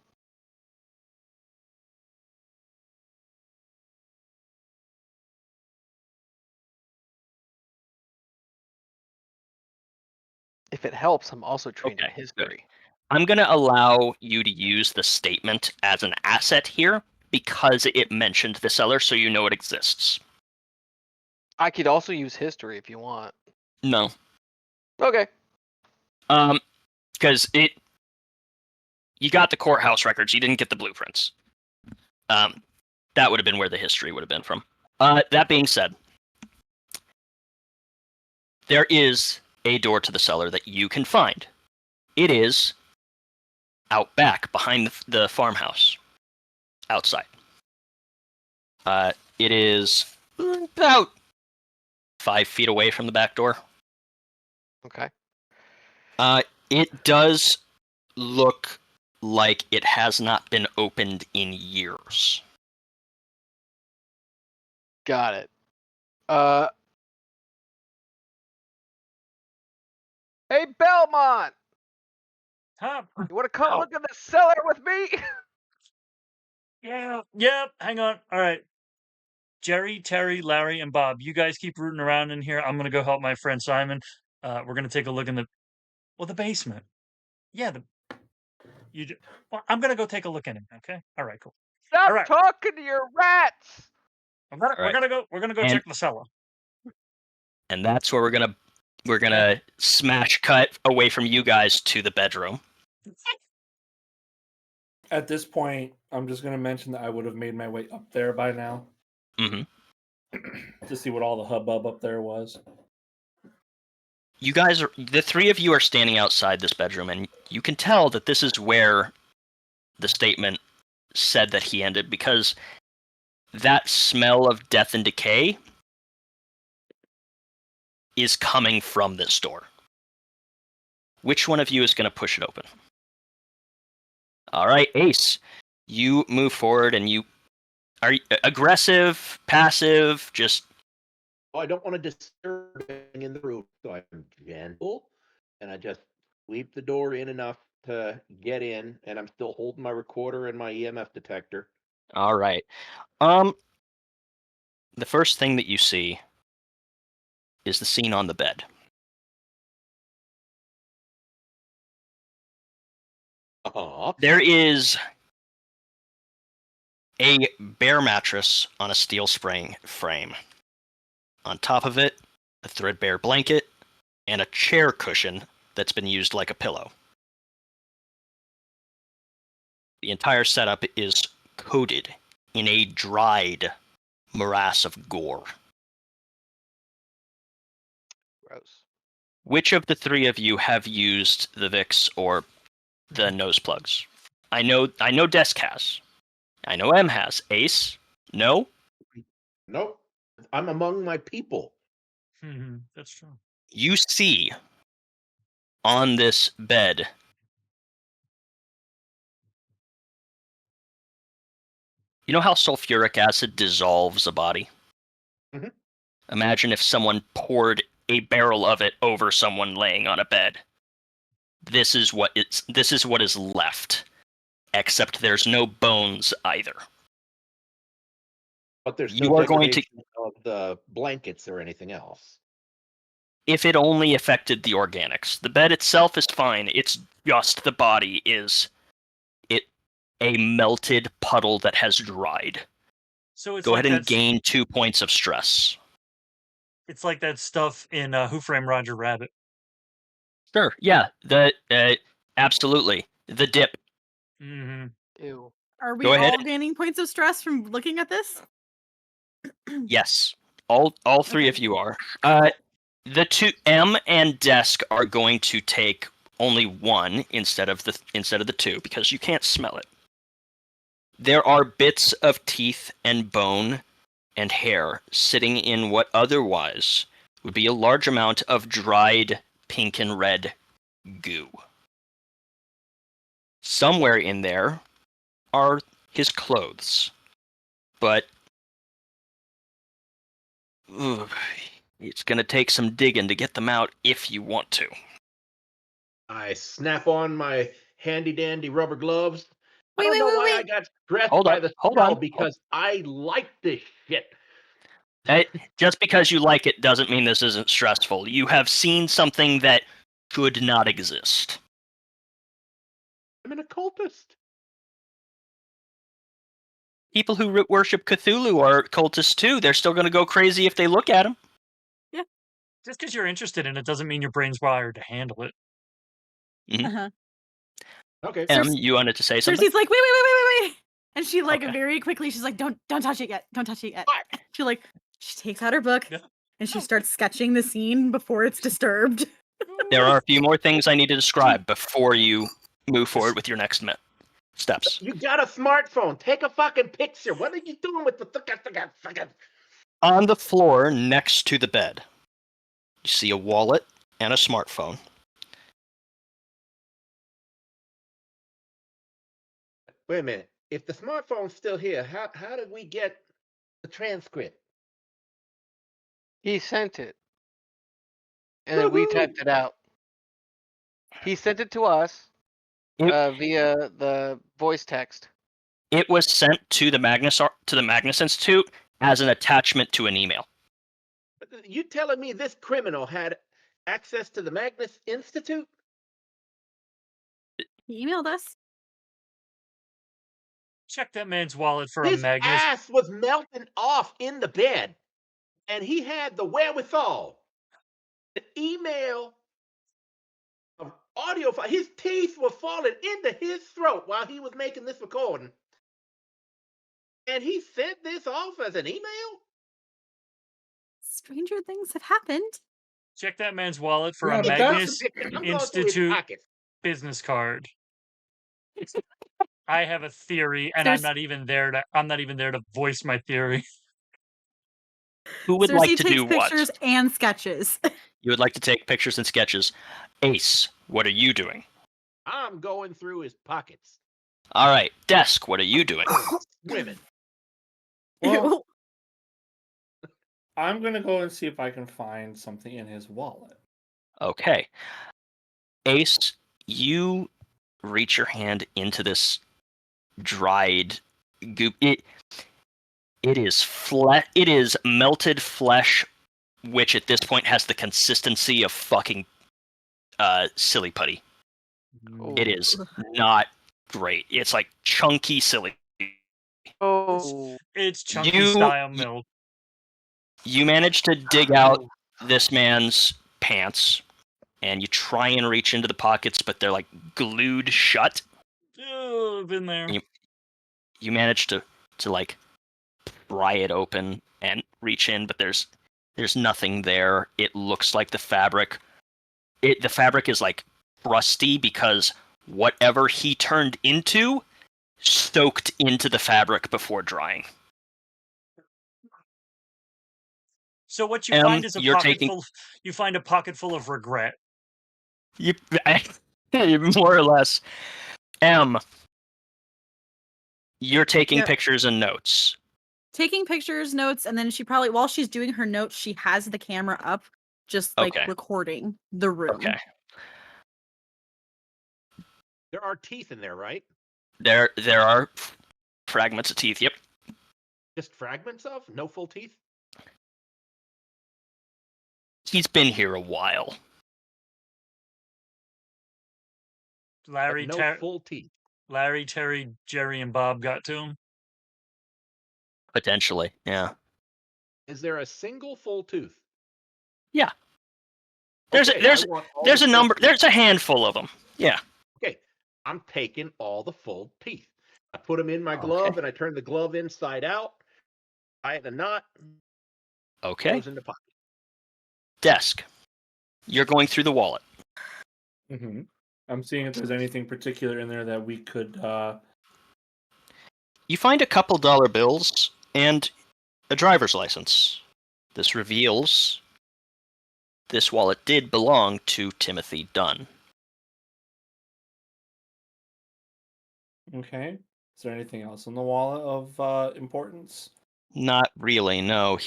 If it helps, I'm also trained in Okay, good. history. I'm going to allow you to use the statement as an asset here because it mentioned the cellar, so you know it exists. I could also use history if you want. No. Okay. Because you got the courthouse records, you didn't get the blueprints. That would have been where the history would have been from. That being said, there is a door to the cellar that you can find. It is out back, behind the farmhouse, outside. It is about 5 feet away from the back door. Okay. It does look like it has not been opened in years. Got it. Hey, Belmont! Huh? You want to come Oh. look in the cellar with me? Yeah. Yep. Hang on. All right. Jerry, Terry, Larry, and Bob, you guys keep rooting around in here. I'm gonna go help my friend Simon. We're gonna take a look in the basement. Yeah. Well, I'm gonna go take a look in it. Okay. All right. Cool. Stop All right. talking to your rats! We're right. gonna go. We're gonna go And- check the cellar. And that's where we're gonna smash cut away from you guys to the bedroom. At this point, I'm just going to mention that I would have made my way up there by now Mm-hmm. to see what all the hubbub up there was. You guys the three of you are standing outside this bedroom, and you can tell that this is where the statement said that he ended, because that smell of death and decay is coming from this door. Which one of you is going to push it open? All right, Ace, you move forward, and you are aggressive, passive, just... Oh, I don't want to disturb anything in the room, so I'm gentle, and I just sweep the door in enough to get in, and I'm still holding my recorder and my EMF detector. All right. The first thing that you see is the scene on the bed. There is a bare mattress on a steel spring frame. On top of it, a threadbare blanket and a chair cushion that's been used like a pillow. The entire setup is coated in a dried morass of gore. Gross. Which of the three of you have used the Vicks or the nose plugs? I know Desk has. I know M has. Ace? No? Nope. I'm among my people. That's true. You see on this bed you know how sulfuric acid dissolves a body? Mhm. Imagine if someone poured a barrel of it over someone laying on a bed. This is what is left. Except there's no bones either. But there's You no are going to- degradation of the blankets or anything else. If it only affected the organics. The bed itself is fine. It's just the body is a melted puddle that has dried. So it's Go like ahead and that's gain 2 points of stress. it's like that stuff in Who Framed Roger Rabbit. Sure. Yeah. Absolutely. The dip. Mm-hmm. Ew. Are we Go ahead. all gaining points of stress from looking at this? Yes. All three Okay. of you are. Cool. The two M and Desk are going to take only 1 instead of the 2 because you can't smell it. There are bits of teeth and bone and hair sitting in what otherwise would be a large amount of dried pink and red goo. Somewhere in there are his clothes, but it's going to take some digging to get them out if you want to. I snap on my handy dandy rubber gloves. I Wait, don't know why I wait. got stressed Hold by on, the hold smell on. because I like this shit. Just because you like it doesn't mean this isn't stressful. You have seen something that could not exist. I'm an occultist. People who worship Cthulhu are cultists too. They're still going to go crazy if they look at him. Just because you're interested in it doesn't mean your brain's wired to handle it. Uh-huh. Okay. You wanted to say something? Cersei's like, wait. And she like Okay. very quickly, she's like, don't touch it yet. Don't touch it yet. What? She takes out her book Yeah. and she starts sketching the scene before it's disturbed. There are a few more things I need to describe before you move forward with your next steps. You got a smartphone. Take a fucking picture. What are you doing with the fucking? On the floor next to the bed, you see a wallet and a smartphone. Wait a minute. If the smartphone's still here, how did we get the transcript? He sent it. And then we Woohoo! typed it out. He sent it to us via the voice text. It was sent to the Magnus Institute as an attachment to an email. You telling me this criminal had access to the Magnus Institute? He emailed us. Check that man's wallet for His a Magnus. ass was melting off in the bed, and he had the wherewithal to email an audio file. His teeth were falling into his throat while he was making this recording. And he sent this off as an email? Stranger things have happened. Check that man's wallet for Yeah, a but Magnus I'm going through his Institute pockets. business card. I have a theory, and There's- I'm not even there to voice my theory. Who would Cersei like to takes do what? pictures and sketches. You would like to take pictures and sketches. Ace, what are you doing? I'm going through his pockets. All right, Desk, what are you doing? Women. Well, I'm gonna go and see if I can find something in his wallet. Okay. Ace, you reach your hand into this dried goop. It is melted flesh, which at this point has the consistency of fucking silly putty. It is not great. It's like chunky silly. Oh. It's chunky You- style milk. You manage to dig out this man's pants, and you try and reach into the pockets, but they're like glued shut. Oh, been there. You manage to like pry it open and reach in, but there's nothing there. It looks like the fabric. The fabric is like rusty because whatever he turned into soaked into the fabric before drying. So what you find is a you're pocket taking- full. You find a pocket full of regret. You more or less. You're taking Yep. pictures and notes. Taking pictures, notes, and then she probably, while she's doing her notes, she has the camera up, just like Okay. recording the room. Okay. There are teeth in there, right? There are fragments of teeth. Yep. Just fragments of? No full teeth? He's been here a while. Larry, But no full teeth. Larry, Terry, Jerry, and Bob got to him. Potentially, yeah. Is there a single full tooth? Yeah. There's Okay, there's I want all there's the a full number. teeth. There's a handful of them. Yeah. Okay, I'm taking all the full teeth. I put them in my glove and I turn the glove inside out. Tie it in a knot. Okay. Goes in the pocket. Desk. You're going through the wallet. Mm-hmm. I'm seeing if there's anything particular in there that we could. You find a couple dollar bills and a driver's license. This reveals this wallet did belong to Timothy Dunn. Okay. Is there anything else in the wallet of importance? Not really, no.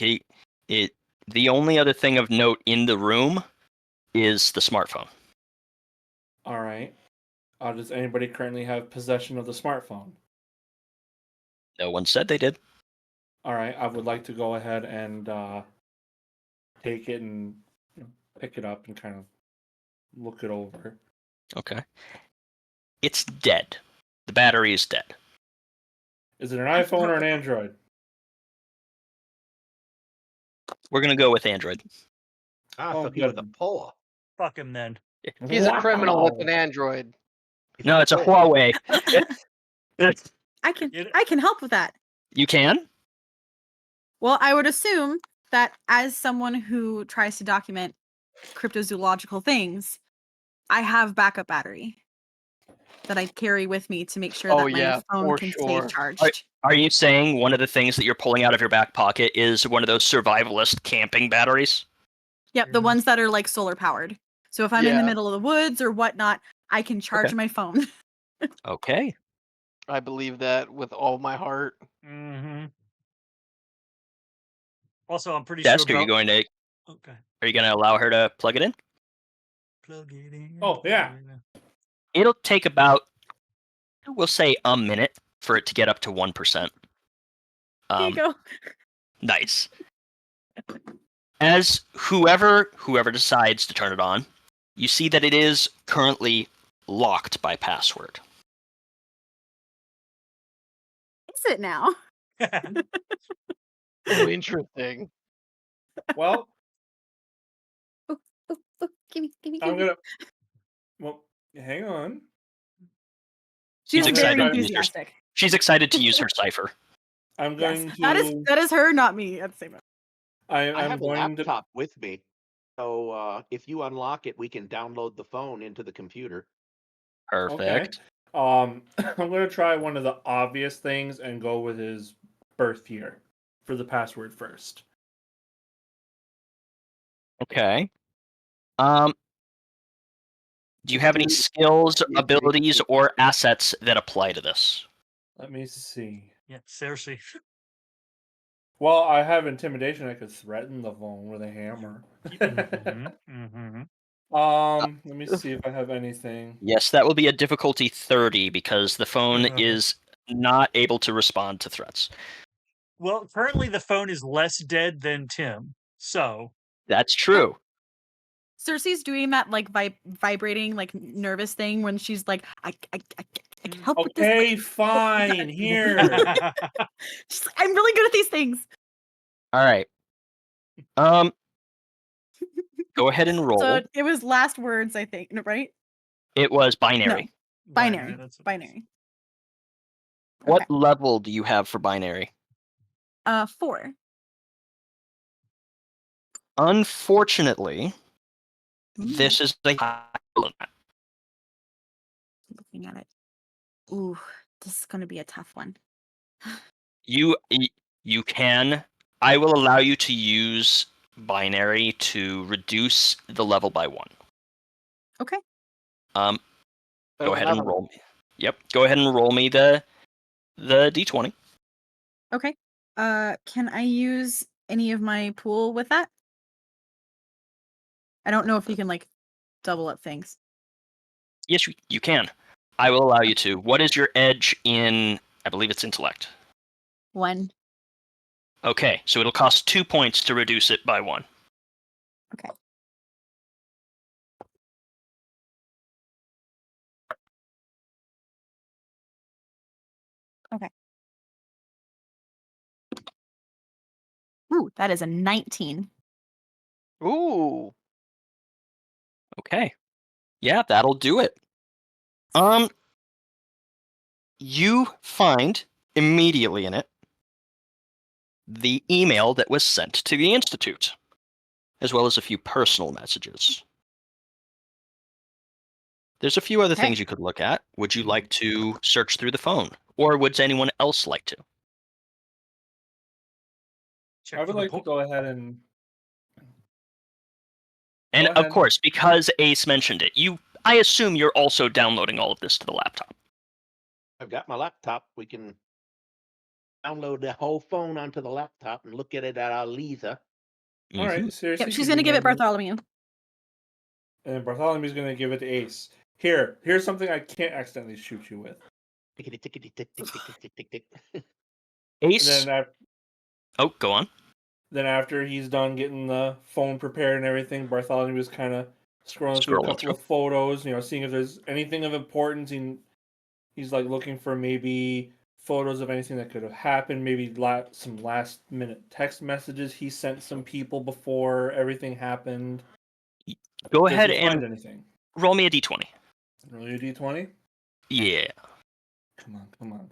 The only other thing of note in the room is the smartphone. All right. Does anybody currently have possession of the smartphone? No one said they did. All right. I would like to go ahead and take it and pick it up and kind of look it over. Okay. It's dead. The battery is dead. Is it an iPhone or an Android? We're gonna go with Android. So he was a POA. Fuck him then. He's a criminal with Wow. an android. No, it's a Huawei. I can help with that. You can? Well, I would assume that as someone who tries to document cryptozoological things, I have backup battery that I carry with me to make sure Oh, that my yeah, phone for can sure. stay charged. Are you saying one of the things that you're pulling out of your back pocket is one of those survivalist camping batteries? Yep, the ones that are like solar powered. So if I'm in the middle of the woods or whatnot, I can charge my phone. Okay. I believe that with all my heart. Mm-hmm. Also, I'm pretty Desk, sure. are you going to? Okay. Are you going to allow her to plug it in? Plug it in. Oh, yeah. It'll take about, we'll say, a minute for it to get up to 1%. Here you go. Nice. As whoever decides to turn it on, you see that it is currently locked by password. Is it now? Oh, interesting. Well, Oh, give me. I'm gonna. Well, hang on. She's She's excited very to use her- enthusiastic. She's excited to use her cipher. I'm Yes, going to. that is her, not me at the same time. I I'm have a going to. laptop with me. So if you unlock it, we can download the phone into the computer. Perfect. I'm going to try one of the obvious things and go with his birth year for the password first. Okay. Do you have any skills, abilities, or assets that apply to this? Let me see. Yeah, Circe. Well, I have intimidation. I could threaten the phone with a hammer. Let me see if I have anything. Yes, that will be a difficulty 30 because the phone is not able to respond to threats. Well, currently the phone is less dead than Tim, so That's true. Circe's doing that like vibrating like nervous thing when she's like, I can help with this. Okay, fine. Here. She's like, I'm really good at these things. All right. Go ahead and roll. So it was last words, I think, right? It was binary. No. Binary. that's what it is. Binary. What Okay. level do you have for binary? 4. Unfortunately, this is the Looking at it. Ooh, this is going to be a tough one. you can. I will allow you to use binary to reduce the level by 1. Okay. Go ahead and roll me. Yep. Go ahead and roll me the d20. Okay. Can I use any of my pool with that? I don't know if you can like double up things. Yes, you can. I will allow you to. What is your edge in? I believe it's intellect. 1. Okay, so it'll cost 2 points to reduce it by 1. Okay. Okay. Ooh, that is a 19. Ooh. Okay. Yeah, that'll do it. You find immediately in it the email that was sent to the Institute, as well as a few personal messages. There's a few other Okay. things you could look at. Would you like to search through the phone? Or would anyone else like to? Check I for would the like to go ahead and. And Go of ahead. course, because Ace mentioned it, I assume you're also downloading all of this to the laptop. I've got my laptop. We can download the whole phone onto the laptop and look at it at our leisure. All right, seriously. Yep, she's could gonna you give it name me- Bartholomew. And Bartholomew's gonna give it to Ace. Here's something I can't accidentally shoot you with. Tickety, tickety, tick, tick, tick, tick, tick, tick, tick. Ace. And Oh, go on. then after he's done getting the phone prepared and everything, Bartholomew's kind of scrolling through a Scrolling couple through. of photos, seeing if there's anything of importance. He's like looking for maybe photos of anything that could have happened, maybe some last minute text messages he sent some people before everything happened. Go Does ahead he find and anything? roll me a d20. Roll your d20. Yeah. Come on.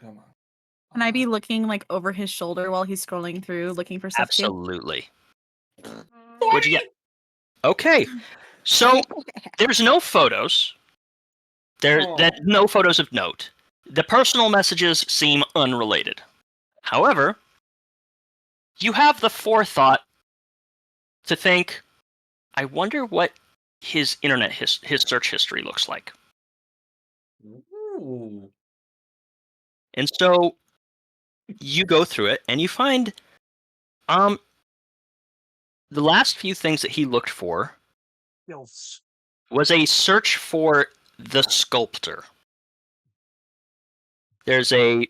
Can I be looking like over his shoulder while he's scrolling through looking for stuff too? Absolutely. What'd you get? Okay. So there's no photos. There's no photos of note. The personal messages seem unrelated. However, you have the forethought to think, I wonder what his internet his search history looks like. Ooh. And so you go through it and you find the last few things that he looked for Filths. was a search for the sculptor. There's a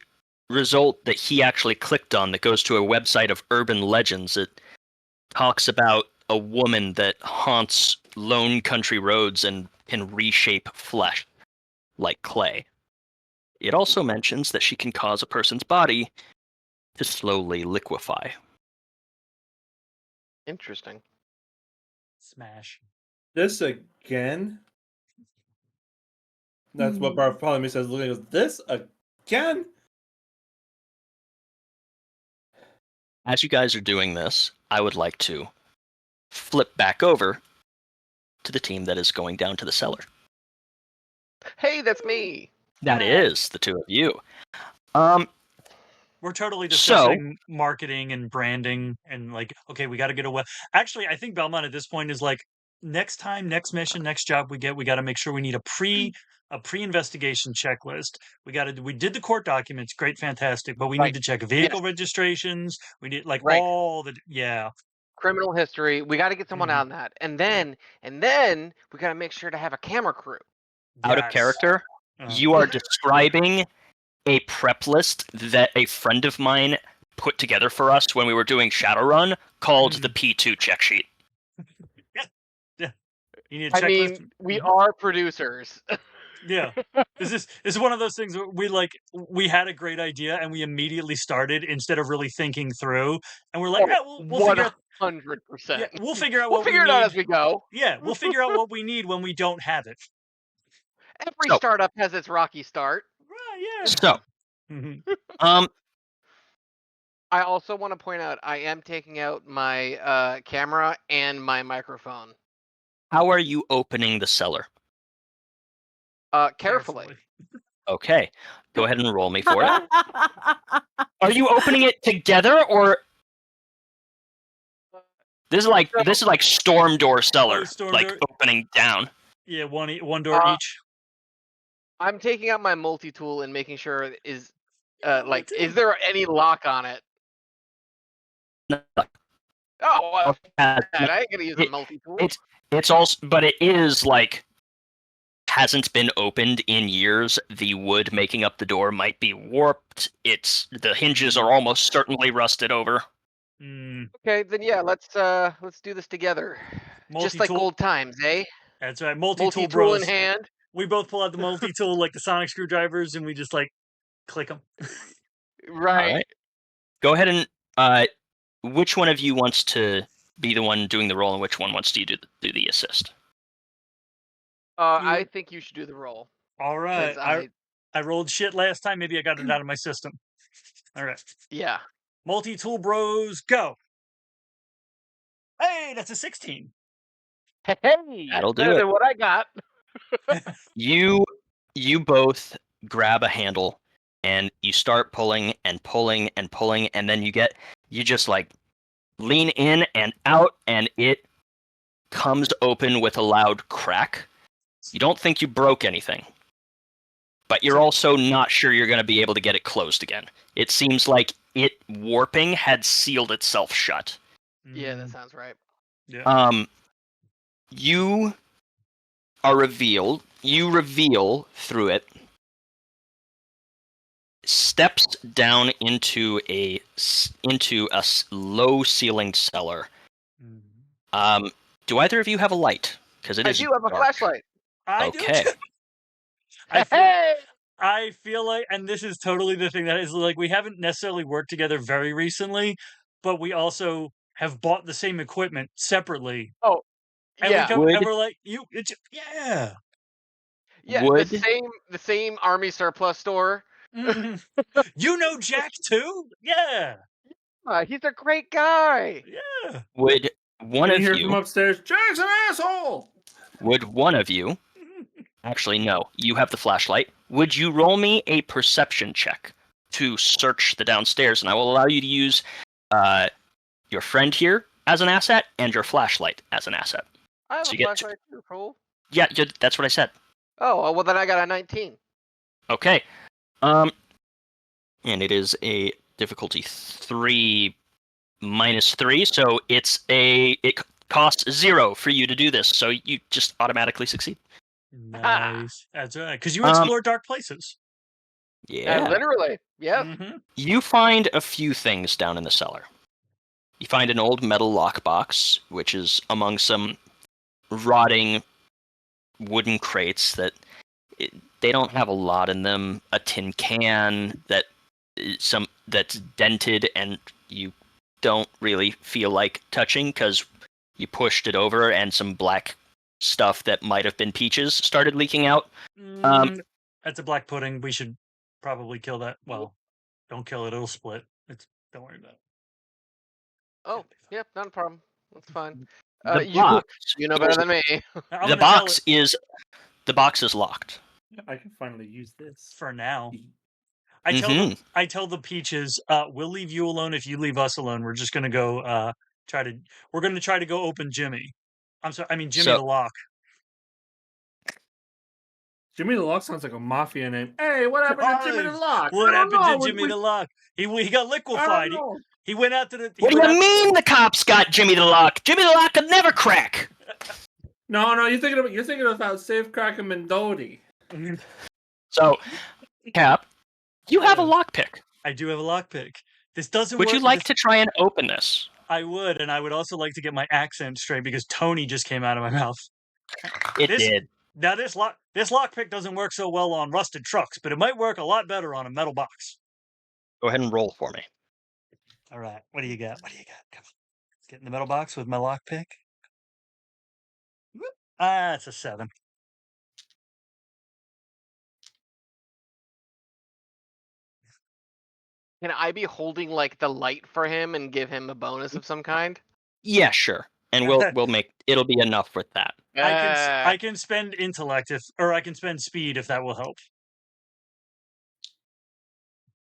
result that he actually clicked on that goes to a website of urban legends that talks about a woman that haunts lone country roads and can reshape flesh like clay. It also mentions that she can cause a person's body to slowly liquefy. Interesting. Smash. This again? That's what Bartholomew says. Looking at this again? As you guys are doing this, I would like to flip back over to the team that is going down to the cellar. Hey, that's me. That is the two of you. We're totally discussing marketing and branding and like, okay, we got to get away. Actually, I think Belmont at this point is like, next time, next mission, next job we get, we got to make sure we need a pre-investigation checklist. We did the court documents, great, fantastic, but we need to check vehicle registrations. We need all the criminal history. We got to get someone on that, and then we got to make sure to have a camera crew. Out of character, you are describing a prep list that a friend of mine put together for us when we were doing Shadowrun called the P2 check sheet. Yeah. You need a checklist. I mean, we are producers. Yeah. This is one of those things where we had a great idea and we immediately started instead of really thinking through. And we're like, we'll figure out 100%. Yeah, we'll figure out we'll what we figure it need. out as we go. Yeah, we'll figure out what we need when we don't have it. Every startup has its rocky start. Yeah. So, I also want to point out I am taking out my camera and my microphone. How are you opening the cellar? Carefully. Okay, go ahead and roll me for it. Are you opening it together or? This is like storm door cellar, door. Opening down. Yeah, one door each. I'm taking out my multi-tool and making sure is there any lock on it? No. Oh, well, I ain't gonna use a multi-tool. It's also, but it is hasn't been opened in years. The wood making up the door might be warped. The hinges are almost certainly rusted over. Okay, then yeah, let's do this together. Just like old times, eh? That's right, multi-tool bros. In hand. We both pull out the multi-tool like the sonic screwdrivers, and we just click them. Right. All right. Go ahead and which one of you wants to be the one doing the roll, and which one wants to do the assist? I think you should do the roll. All right. 'Cause I rolled shit last time. Maybe I got it out of my system. All right. Yeah. Multi-tool bros, go. Hey, that's a 16. Hey, That'll it's do better it. than what I got. You both grab a handle and you start pulling and pulling and pulling, and then you just like lean in and out, and it comes open with a loud crack. You don't think you broke anything, but you're also not sure you're going to be able to get it closed again. It seems like it warping had sealed itself shut. Yeah, that sounds right. Yeah. You reveal through it steps down into a low ceilinged cellar. Do either of you have a light? Because it I is do have a dark. flashlight. I do Okay. too. Hey! I feel like, and this is totally the thing that is like, we haven't necessarily worked together very recently, but we also have bought the same equipment separately. Oh, And yeah. and we're like, yeah. Yeah, the same army surplus store. Mhm. You know Jack too? Yeah. He's a great guy. Yeah. Would one You of hear you? from upstairs, Jack's an asshole. Would one of you? Actually, no. You have the flashlight. Would you roll me a perception check to search the downstairs, and I will allow you to use your friend here as an asset and your flashlight as an asset. I have So a you get flashlight too, Cole. Yeah, that's what I said. Oh, well then I got a 19. Okay. And it is a difficulty 3 minus 3, so it costs 0 for you to do this, so you just automatically succeed. Nice. That's right. Because you explore dark places. Yeah. Literally. Yep. Mm-hmm. You find a few things down in the cellar. You find an old metal lockbox, which is among some rotting wooden crates they don't have a lot in them. A tin can that's dented and you don't really feel like touching because you pushed it over and some black stuff that might have been peaches started leaking out. That's a black pudding. We should probably kill that. Well, don't kill it. It'll split. Don't worry about it. Oh, yep, not a problem. That's fine. The box, you know better than me. the box is locked. I can finally use this for now. Mm-hmm. I tell the peaches, we'll leave you alone if you leave us alone. We're just gonna go we're gonna try to go open Jimmy. Jimmy the Lock. Jimmy the Lock sounds like a mafia name. Hey, what happened to Jimmy the Lock? What happened to Jimmy the Lock? He got liquefied. He went out to the. What do you mean the cops got Jimmy the Lock? Jimmy the Lock could never crack. No, you're thinking about Safe Crack and Mendoti. So, Cap, you have a lockpick. I do have a lockpick. This doesn't work. Would you like to try and open this? I would, and I would also like to get my accent straight because Tony just came out of my mouth. It did. Now this lockpick doesn't work so well on rusted trucks, but it might work a lot better on a metal box. Go ahead and roll for me. All right. What do you got? Come on. Let's get in the metal box with my lockpick. It's a 7. Can I be holding like the light for him and give him a bonus of some kind? Yeah, sure. And we'll make it'll be enough with that. I can spend intellect or I can spend speed if that will help.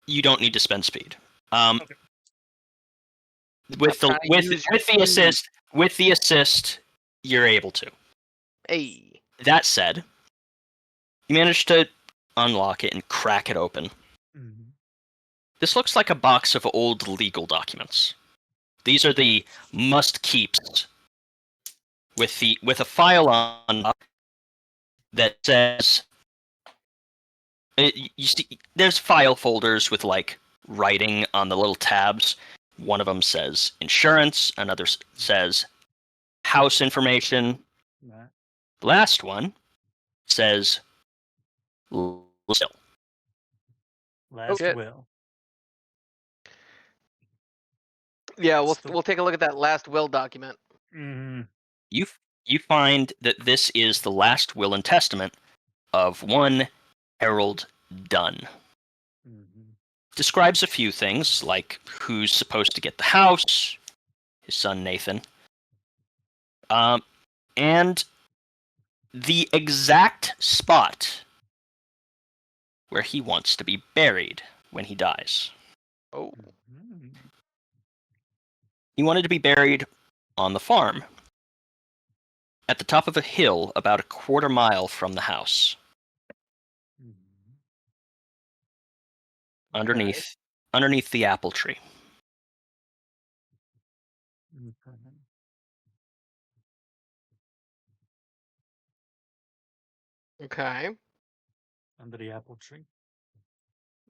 You don't need to spend speed. Okay. With the assist, you're able to. Hey. That said, you managed to unlock it and crack it open. Mm-hmm. This looks like a box of old legal documents. These are the must-keeps with a file on that says you see there's file folders with like writing on the little tabs. One of them says insurance, another says house information. Right. The last one says will. Last will. Yeah, That's we'll take a look at that last will document. Mhm. You find that this is the last will and testament of one Harold Dunn. Mhm. Describes a few things, like who's supposed to get the house, his son Nathan, and the exact spot where he wants to be buried when he dies. Oh. Mhm. He wanted to be buried on the farm, at the top of a hill about a quarter mile from the house, Mhm. underneath the apple tree. Okay. Okay. Under the apple tree.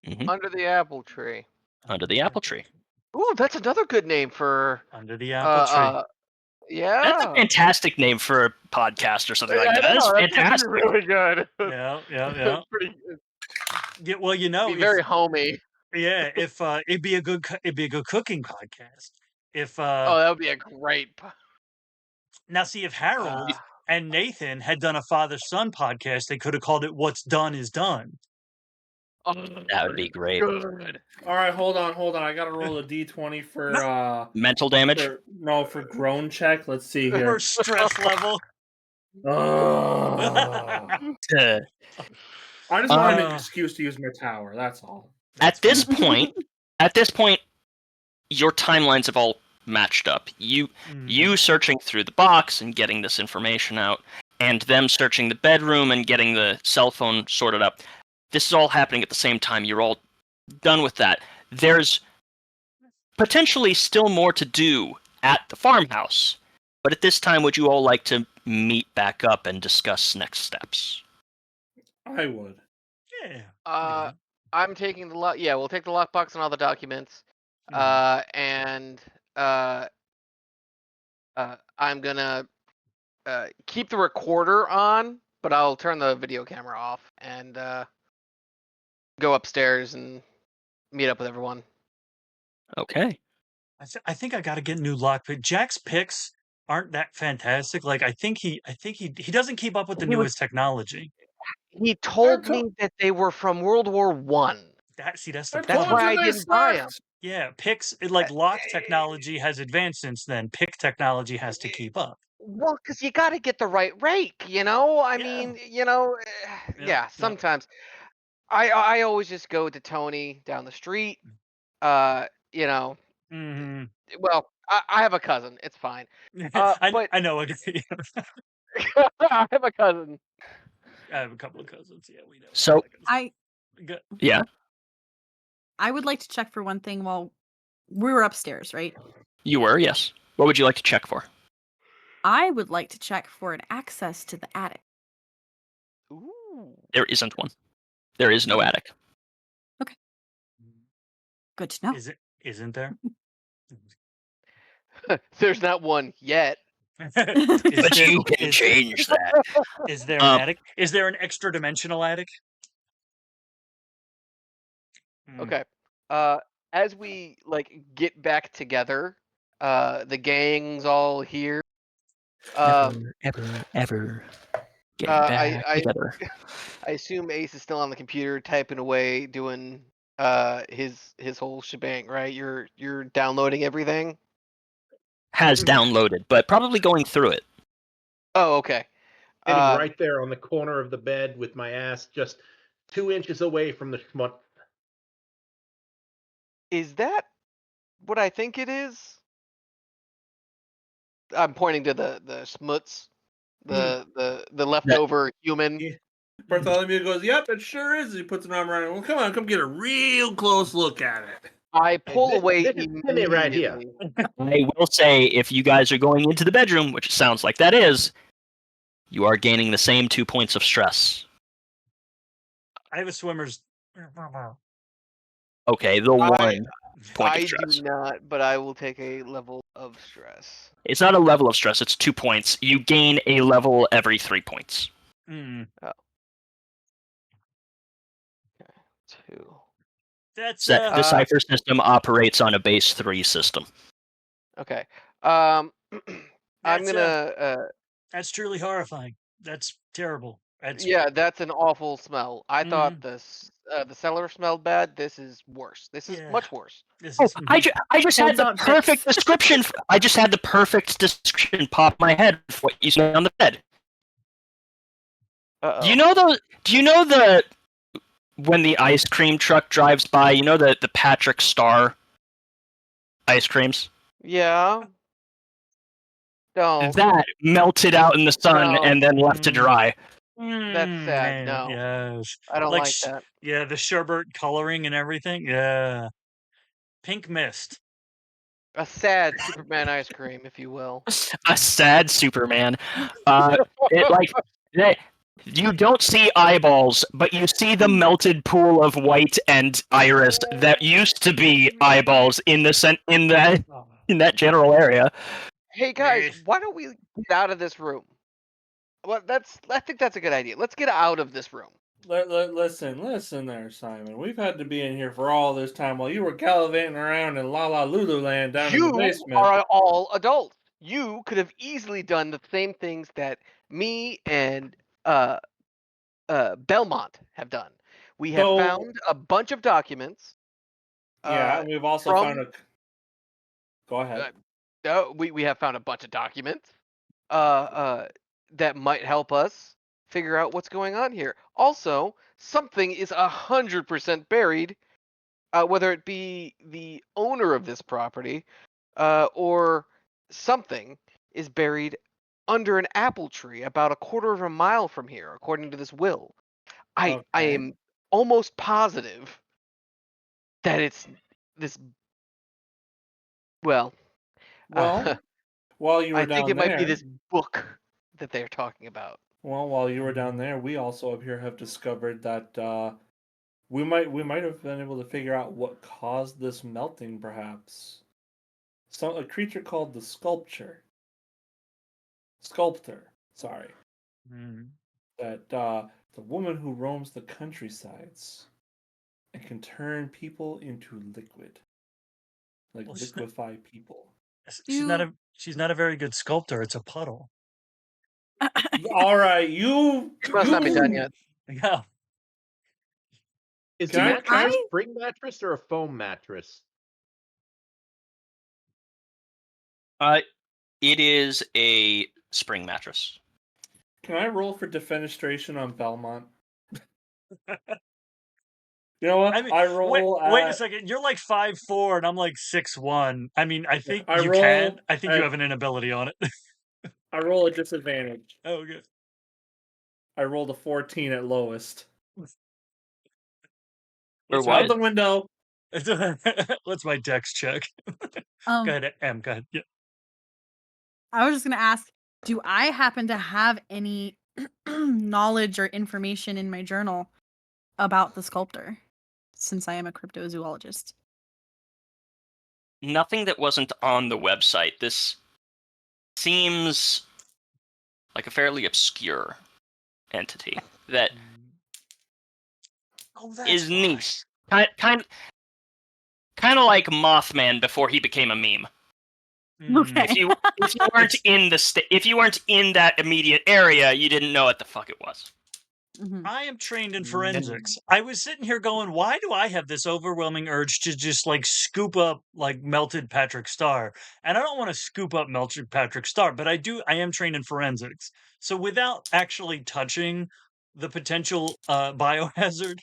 Mhm. Under the apple tree. Under the apple tree. Ooh, that's another good name for. Under the apple tree. Yeah. That's a fantastic name for a podcast or something like that. That's That's fantastic. really good. Yeah. It's pretty. Yeah. Well, Be very homey. if it'd be a good cooking podcast. If Oh, that would be a great. now see if Harold and Nathan had done a father-son podcast, they could have called it "What's Done Is Done." Oh, That would be great. good. All right, hold on. I gotta roll a d20 for Mental damage. for groan check. Let's see For here. stress level. Ugh. Uh, I just wanted an excuse to use my tower. That's all. at this point, your timelines have all matched up. You searching through the box and getting this information out, and them searching the bedroom and getting the cell phone sorted up. This is all happening at the same time. You're all done with that. There's potentially still more to do at the farmhouse, but at this time, would you all like to meet back up and discuss next steps? I would. Yeah. I'm taking the lock. Yeah, we'll take the lockbox and all the documents. And I'm gonna keep the recorder on, but I'll turn the video camera off and go upstairs and meet up with everyone. Okay. I think I got to get new lock pick. Jack's picks aren't that fantastic. Like I think he doesn't keep up with the newest technology. He told me that they were from World War One. That's the That's problem. why I didn't buy them. Yeah, picks like lock technology has advanced since then. Pick technology has to keep up. Well, because you got to get the right rake, you know. I mean, you know, yeah. Sometimes I always just go to Tony down the street. You know. Well, I have a cousin. It's fine. But I know. I have a cousin. I have a couple of cousins. Yeah, we know. So I would like to check for one thing while we were upstairs, right? You were, yes. What would you like to check for? I would like to check for an access to the attic. Ooh. There isn't one. There is no attic. Okay. Good to know. Isn't there? There's not one yet. But you can change that. Is there an attic? Is there an extra dimensional attic? Okay. As we get back together, the gang's all here. Ever getting back together. I assume Ace is still on the computer typing away, doing his whole shebang, right? You're downloading everything. Has downloaded, but probably going through it. Oh, okay. Sitting right there on the corner of the bed with my ass just 2 inches away from the schmut. Is that what I think it is? I'm pointing to the schmutz, the leftover human. Yeah. Bartholomew goes, "Yep, it sure is." He puts an arm around it. Well, come on, come get a real close look at it. I pull away This is Timmy right here. I will say, if you guys are going into the bedroom, which it sounds like that is, you are gaining the same 2 points of stress. I have a swimmer's. Okay, the 1 point of stress. I do not, but I will take a level of stress. It's not a level of stress, it's 2 points. You gain a level every 3 points. Oh. Okay. 2. That's the Cipher system operates on a base 3 system. Okay. I'm That's, gonna. That's truly horrifying. That's terrible. That's Yeah, that's an awful smell. I thought Mhm. the cellar smelled bad. This is worse. This is Yeah. much worse. This Oh, is I just had Hold the up, perfect Vix. description. I just had the perfect description pop in my head for what you see on the bed. Uh-oh. Do you know those? Do you know the when the ice cream truck drives by? You know the Patrick Star ice creams. Yeah. Don't. That melted out in the sun No. and then left to Mm. dry. That's sad. No. Yes. I don't like sh- that. Yeah, the sherbet coloring and everything. Yeah. Pink mist. A sad Superman ice cream, if you will. A sad Superman. It like that. You don't see eyeballs, but you see the melted pool of white and iris that used to be eyeballs in the in that general area. Hey guys, Eh. why don't we get out of this room? Well, I think that's a good idea. Let's get out of this room. Listen there, Simon. We've had to be in here for all this time while you were gallivanting around in La La Lulu Land down in the You basement. are all adults. You could have easily done the same things that me and Belmont have done. We have So- found a bunch of documents. Yeah, and we've also from- found a. Go ahead. We have found a bunch of documents that might help us figure out what's going on here. Also, something is 100% buried, whether it be the owner of this property or something is buried under an apple tree about a quarter of a mile from here, according to this will. I Okay. am almost positive that it's this. Well, Well, while you were I down think it there, might be this book that they're talking about. Well, while you were down there, we also up here have discovered that we might have been able to figure out what caused this melting, perhaps. A creature called the Sculptor, sorry. Mm. That the woman who roams the countrysides and can turn people into liquid, like Well, she's not- liquefy people. She's not a very good sculptor. It's a puddle. All right, you Must not be done yet. Yeah. Is Can the I- mattress a spring mattress or a foam mattress? It is a spring mattress. Can I roll for defenestration on Belmont? You know what? I mean, I roll. wait a second. You're like 5'4", and I'm like 6'1". I mean, I think I you roll can. I think you at- have an inability on it. I roll a disadvantage. Oh, good. I rolled a 14 at lowest. Or What's what? Out the window. What's my dex check? Go ahead, M. Go ahead. Yeah. I was just gonna ask, do I happen to have any knowledge or information in my journal about the sculptor, since I am a cryptozoologist? Nothing that wasn't on the website. This seems like a fairly obscure entity that Oh, that's is why. niche. Kind of like Mothman before he became a meme. Okay. If you weren't in if you weren't in that immediate area, you didn't know what the fuck it was. Mhm. I am trained in forensics. I was sitting here going, why do I have this overwhelming urge to just like scoop up like melted Patrick Star? And I don't want to scoop up melted Patrick Star, but I am trained in forensics. So without actually touching the potential biohazard,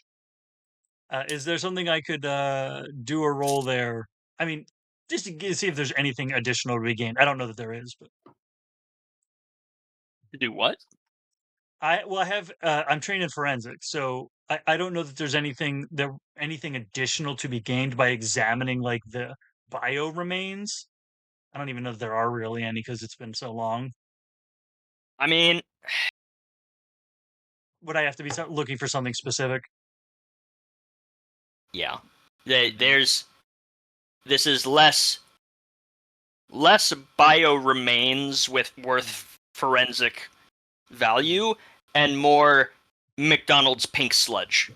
is there something I could do a roll there? I mean, just to see if there's anything additional to be gained. I don't know that there is, but To do what? I'm trained in forensics, so I don't know that there's anything additional to be gained by examining like the bio remains. I don't even know if there are really any because it's been so long. I mean, Would I have to be looking for something specific? yeah. This is less bio remains worth forensic value and more McDonald's pink sludge.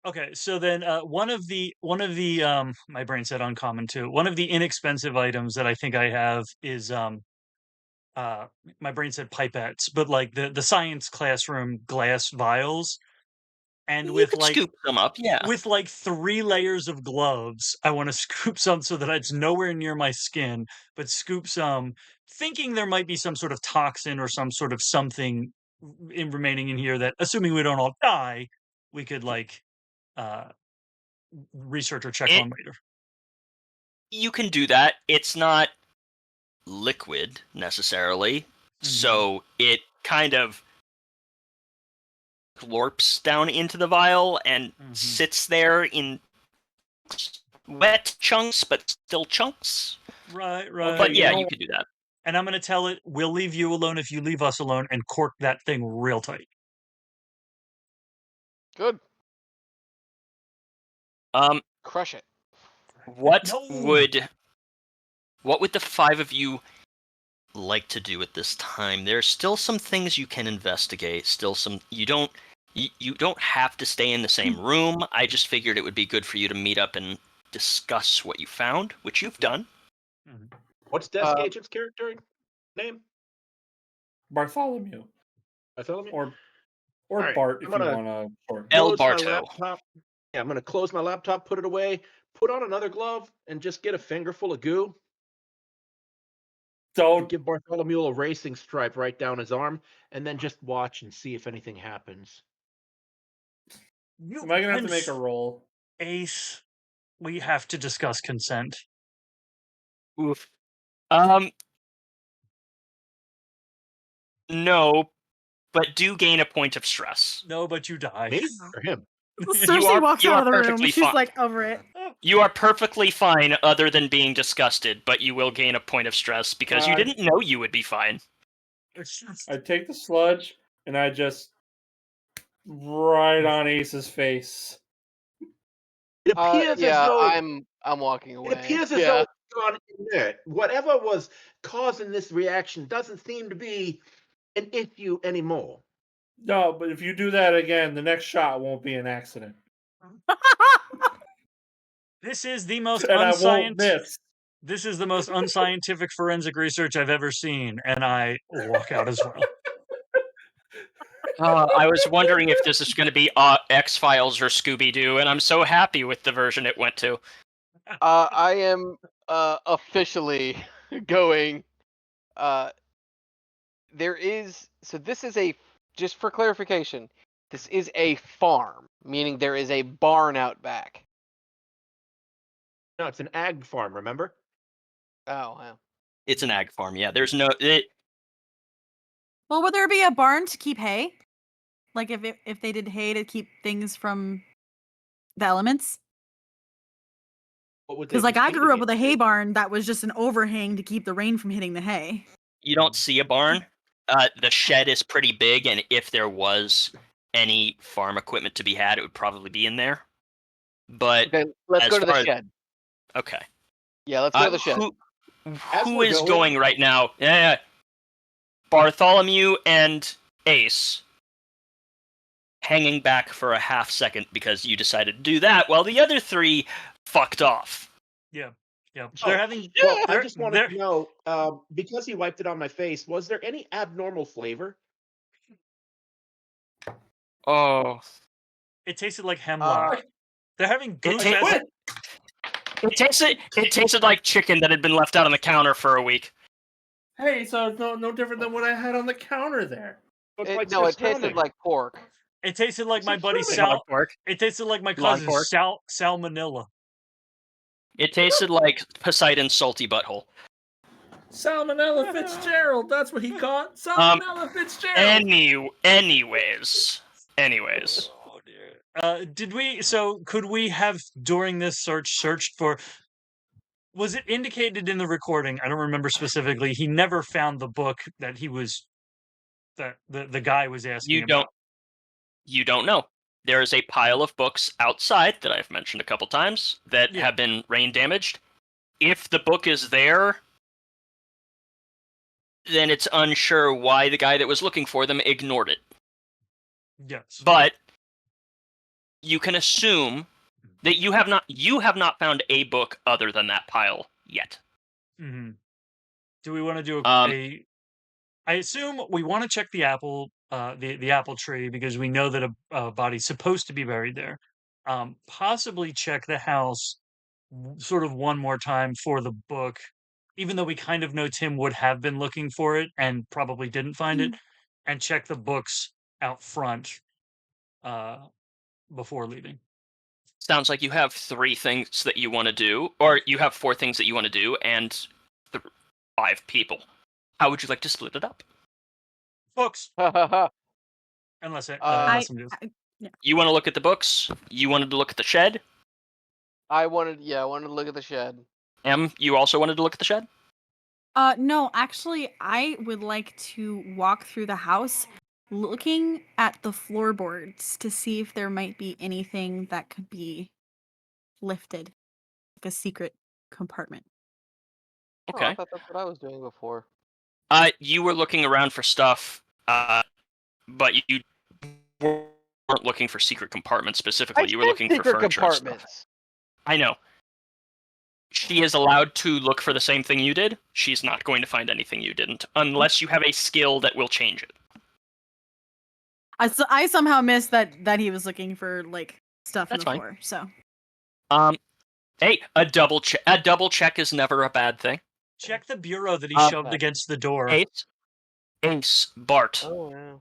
Okay, so then one of the my brain said uncommon too. One of the inexpensive items that I think I have is my brain said pipettes, but like the science classroom glass vials, and You could scoop them up, yeah. with like 3 layers of gloves. I want to scoop some so that it's nowhere near my skin, but scoop some, thinking there might be some sort of toxin or some sort of something remaining in here that, assuming we don't all die, we could like research or check on later. You can do that. It's not liquid necessarily, so it kind of glorps down into the vial and sits there in wet chunks, but still chunks. Right. But yeah, you could do that. And I'm going to tell it, we'll leave you alone if you leave us alone, and cork that thing real tight. Good. Crush it. What would the 5 of you like to do at this time? There's still some things you can investigate. Still some you don't have to stay in the same room. I just figured it would be good for you to meet up and discuss what you found, which you've done. What's Desk Agent's character name? Bartholomew. Bartholomew? Or right, Bart, if you want to short. El Barto. Yeah, I'm going to close my laptop, put it away, put on another glove, and just get a finger full of goo. Don't give Bartholomew a racing stripe right down his arm, and then just watch and see if anything happens. Am I going to have to make a roll? Ace, we have to discuss consent. Oof. No, but do gain a point of stress. No, but you die. Me or him? Circe walks out of the room. She's like over it. You are perfectly fine other than being disgusted, but you will gain a point of stress because you didn't know you would be fine. I take the sludge and I just right on Ace's face. It appears as though I'm walking away. It appears as though it's gone in there. Whatever was causing this reaction doesn't seem to be an issue anymore. No, but if you do that again, the next shot won't be an accident. This is the most This is the most unscientific forensic research I've ever seen, and I walk out as well. I was wondering if this is going to be X-Files or Scooby-Doo, and I'm so happy with the version it went to. I am officially going. This is just for clarification, this is a farm, meaning there is a barn out back. No, it's an ag farm, remember? Oh, wow. It's an ag farm, yeah. There's no... Well, would there be a barn to keep hay? Like if they did hay to keep things from the elements? Because like I grew up with a hay barn that was just an overhang to keep the rain from hitting the hay. You don't see a barn. The shed is pretty big, and if there was any farm equipment to be had, it would probably be in there. But okay, let's go to the shed. Okay. Yeah, let's go to the shed. Who is going right now? Yeah. Bartholomew and Ace hanging back for a half second because you decided to do that, while the other 3 fucked off. Yeah. They're having. Well, I just wanted to know, because he wiped it on my face, was there any abnormal flavor? Oh. It tasted like hemlock. They're having goose. It tasted like chicken that had been left out on the counter for a week. Hey, so it's no different than what I had on the counter there. It tasted like pork. It tasted like my buddy Sal. It tasted like my cousin Salmonella. It tasted like Poseidon's salty butthole. Salmonella Fitzgerald, that's what he caught. Salmonella Fitzgerald. Anyways. Oh dear. Could we have during this searched for? Was it indicated in the recording? I don't remember specifically. He never found the book that he was, that the guy was asking about. You don't know. There is a pile of books outside that I've mentioned a couple times that have been rain damaged. If the book is there, then it's unsure why the guy that was looking for them ignored it. Yes. But you can assume that you have not found a book other than that pile yet. Mm-hmm. Do we want to do Um, I assume we want to check the apple, the apple tree because we know that a body's supposed to be buried there. Possibly check the house sort of one more time for the book, even though we kind of know Tim would have been looking for it and probably didn't find it, and check the books out front before leaving. Sounds like you have 3 things that you want to do, or you have 4 things that you want to do, and 5 people. How would you like to split it up? Books, I unless I, somebody else. yeah. You want to look at the books? You wanted to look at the shed? wanted to look at the shed. You also wanted to look at the shed? No, actually, I would like to walk through the house looking at the floorboards to see if there might be anything that could be lifted, like a secret compartment. Oh, I Okay. thought that's what I was doing before. You were looking around for stuff, but you weren't looking for secret compartments specifically. You were said looking for secret furniture and stuff. compartments. I know. She is allowed to look for the same thing you did. She's not going to find anything you didn't, unless you have a skill that will change it. I somehow missed that he was looking for like stuff That's on the fine. floor. So Hey, a double check is never a bad thing. Check the bureau that he Okay. shoved against the door. Ace, Bart. Oh yeah.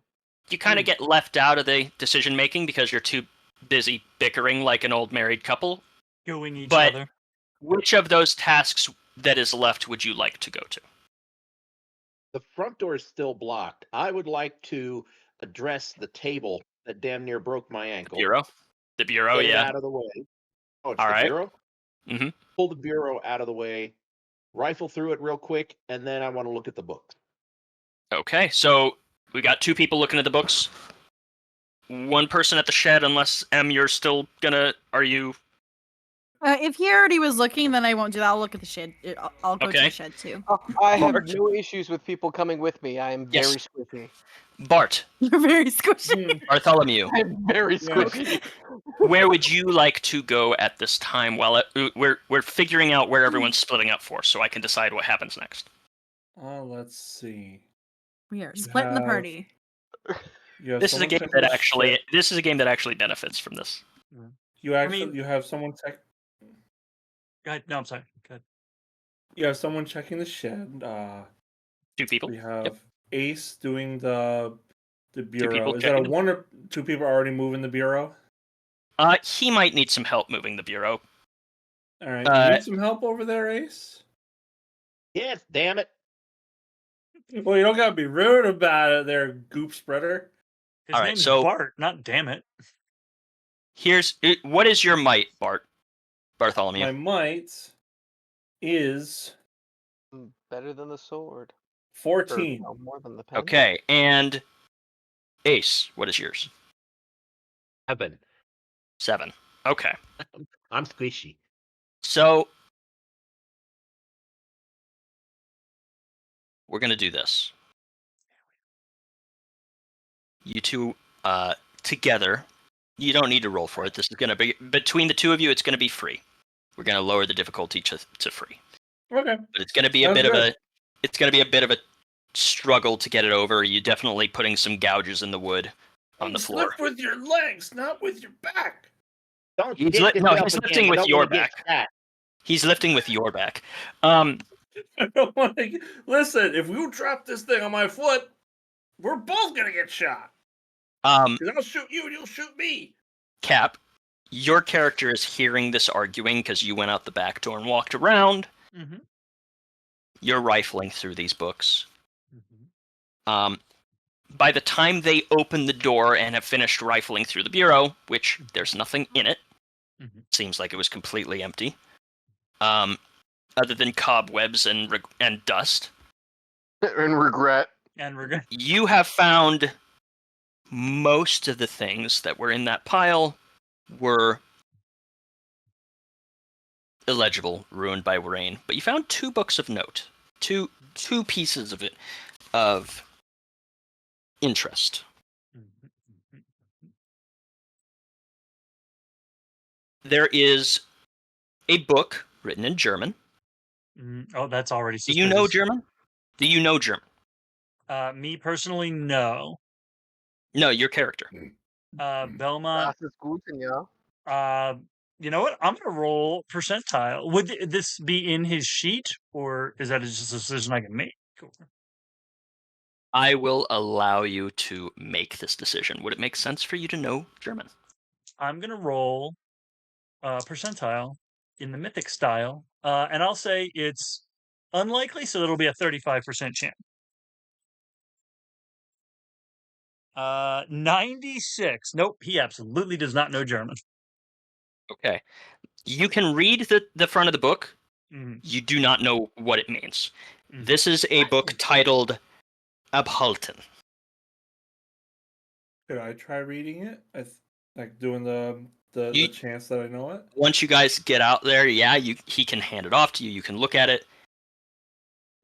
You kind of get left out of the decision making because you're too busy bickering like an old married couple. Gooing each But other. which of those tasks that is left would you like to go to? The front door is still blocked. I would like to address the table that damn near broke my ankle. The bureau, Get it yeah. out of the way. Oh, it's All the right. bureau? Mm-hmm. Pull the bureau out of the way, rifle through it real quick, and then I want to look at the books. Okay, so we got 2 people looking at the books. 1 person at the shed, unless you're still gonna. Are you? if he already was looking, then I won't do that. I'll look at the shed. I'll go to Okay. the shed too. I have Bart. no issues with people coming with me. I am Yes. very squishy. Bart, You're very squishy. Bartholomew, I'm very Yeah. squishy. where would you like to go at this time? While we're figuring out where everyone's splitting up for, so I can decide what happens next. Let's see. We are splitting the have- party. You have This is a someone game checking that the shed. this is a game that actually benefits from this. You mean- you have someone check. Go ahead. No, I'm sorry. Go ahead. You have someone checking the shed. 2 people. We have Yep. Ace doing the bureau. people Is that a checking it? 1 or 2 people already moving the bureau? He might need some help moving the bureau. All right. You need some help over there, Ace? Yes, damn it. Well, you don't gotta be rude about it, there, goop spreader. His All right, name's so- Bart, not damn it. What is your might, Bartholomew? My might is Better than the sword. 14. Or, no, more than the pen. Okay, and Ace, what is yours? 7. 7. Okay, I'm squishy. so we're gonna do this. You 2 together. You don't need to roll for it. This is gonna be between the 2 of you. It's gonna be free. We're gonna lower the difficulty to free, Okay. but it's gonna be a Sounds bit of good. it's gonna be a bit of a struggle to get it over. You definitely putting some gouges in the wood on the floor. Lift with your legs, not with your back. Don't He's shit li- no, yourself he's again. lifting You with don't your wanna get back. shot. He's lifting with your back. I don't want to. Listen, if you drop this thing on my foot, we're both gonna get shot. Because I'll shoot you and you'll shoot me. Cap, your character is hearing this arguing because you went out the back door and walked around. Mm-hmm. You're rifling through these books. Mm-hmm. By the time they open the door and have finished rifling through the bureau, which there's nothing in it, Mhm. seems like it was completely empty, other than cobwebs and dust. And regret. And we're gonna. You have found most of the things that were in that pile were illegible, ruined by Wherein, but you found 2 books of note, two pieces of it of interest. there is a book written in German. Oh, that's already Do you know suspicious. German? Do you know German? Me personally, no. No, your character. Belmont. Das ist Guten, ja. You know what? I'm gonna roll percentile. Would this be in his sheet, or is that just a decision I can make? I will allow you to make this decision. Would it make sense for you to know German? I'm gonna roll percentile in the mythic style, and I'll say it's unlikely, so it'll be a 35% chance. 96. Nope, he absolutely does not know German. Okay. You can read the front of the book. Mhm. You do not know what it means. Mhm. This is a book titled Abhalten. Could I try reading it? Like doing the You- chance that I know it. Once you guys get out there, yeah, he can hand it off to you. You can look at it.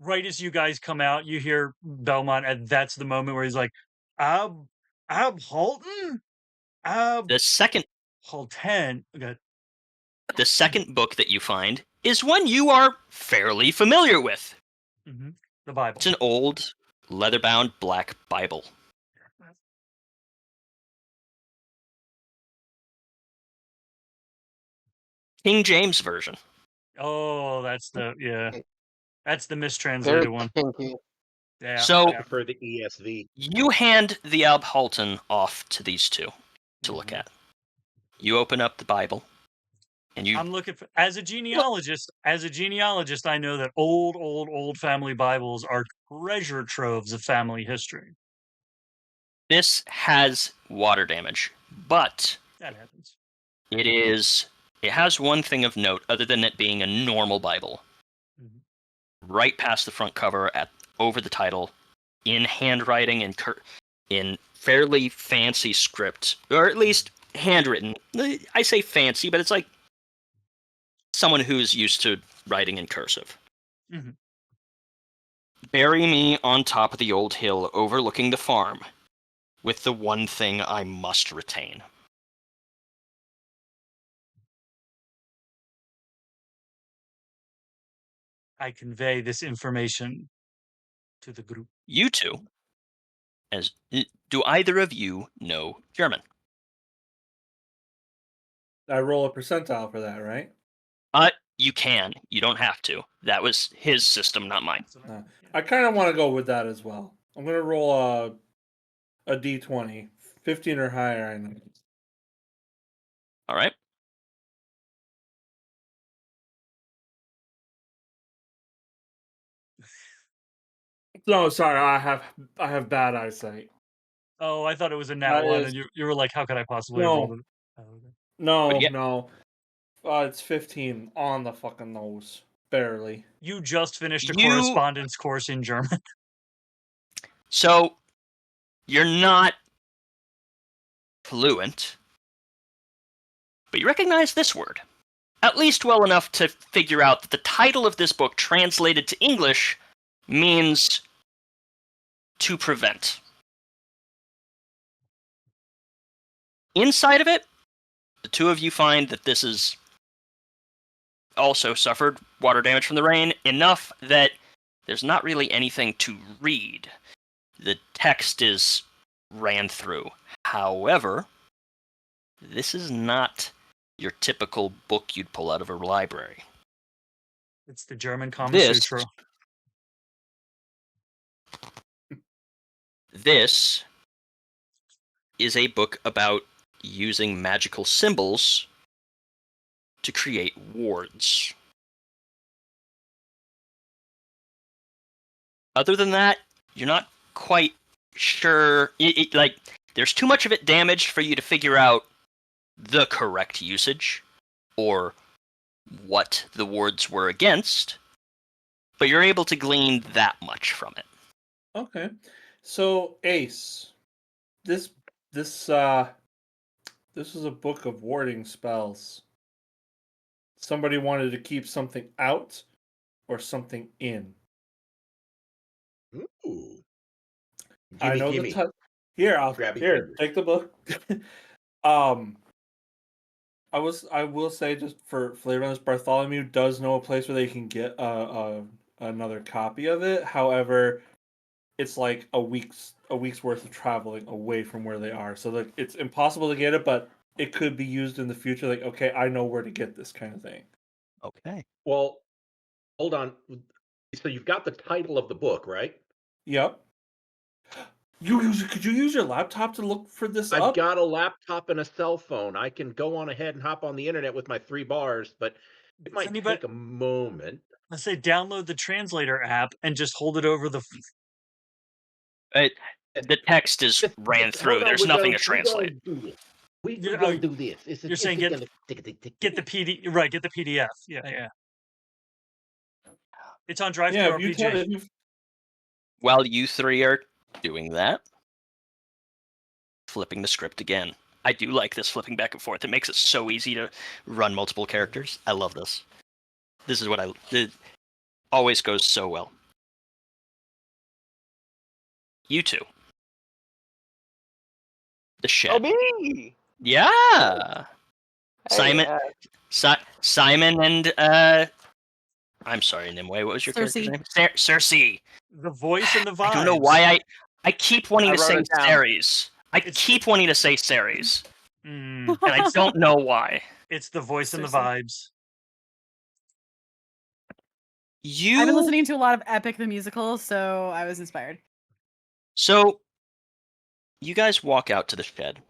Right as you guys come out, you hear Belmont, and that's the moment where he's like, Abhalten? The second Abhalten. Okay. the second book that you find is one you are fairly familiar with. The Bible. It's an old, leather-bound black Bible. King James Version. Oh, that's the that's the Very mistranslated one. kinky. Yeah. So I prefer the ESV. you hand the Abhalten off to these two to look Mhm. at. You open up the Bible, and you I'm looking for as a genealogist. As a genealogist, I know that old family Bibles are treasure troves of family history. this has water damage, but That happens. it has one thing of note other than it being a normal Bible. Mhm. Right past the front cover, over the title, in handwriting and in fairly fancy script, or at least handwritten. I say fancy, but it's like someone who's used to writing in cursive. Mhm. Bury me on top of the old hill overlooking the farm, with the one thing I must retain. I convey this information to the group. You two, do either of you know German? I roll a percentile for that, right? You can. You don't have to. That was his system, not mine. I kind of want to go with that as well. I'm gonna roll a d20, 15 or higher. I know. All right. No, sorry, I have bad eyesight. Oh, I thought it was a nat That one, is- and you were like, "How could I possibly have No. rolled it?" Oh, okay. No, What'd you get? no. It's 15 on the fucking nose, barely. You just finished a You- correspondence course in German. So, you're not fluent, but you recognize this word. At least well enough to figure out that the title of this book, translated to English, means to prevent. Inside of it, the two of you find that this is also suffered water damage from the rain, enough that there's not really anything to read. The text is ran through. However, this is not your typical book you'd pull out of a library. It's the German Kama This- Sutra. This is a book about using magical symbols to create wards. Other than that, you're not quite sure. There's too much of it damaged for you to figure out the correct usage or what the wards were against, but you're able to glean that much from it. Okay. So Ace, this is a book of warding spells. Somebody wanted to keep something out or something in. Ooh. I know gimme. Here, Grabby here, fingers. take the book. I will say, just for flavor on this, Bartholomew does know a place where they can get another copy of it. However, it's like a week's worth of traveling away from where they are, so like it's impossible to get it, but it could be used in the future. Like, okay, I know where to get this kind of thing. Okay. Well, hold on. So you've got the title of the book, right? Yep. Could you use your laptop to look for this I've up? got a laptop and a cell phone. I can go on ahead and hop on the internet with my 3 bars, but it might anybody- take a moment. Let's say download the translator app and just hold it over the. The text is ran through. Hold on, There's nothing to translate. We You're- go do this. you're saying get the PD right. Get the PDF. Yeah. It's on Drive Yeah, Through if you RPG. tell, While you three are doing that, flipping the script again. I do like this flipping back and forth. It makes it so easy to run multiple characters. I love this. This is what it always goes so well. You two. The shed. Oh, me! Yeah. Hey, Simon, Simon, and I'm sorry, Nimue. What was your Circe. character's name? Circe. The voice and the vibes. I don't know why I keep wanting I to wrote say it down. Ceres. Keep wanting to say Ceres, Mm, and I don't know why. it's the voice and the Seriously. vibes. You I've been listening to a lot of Epic the Musical, so I was inspired. So, you guys walk out to the shed.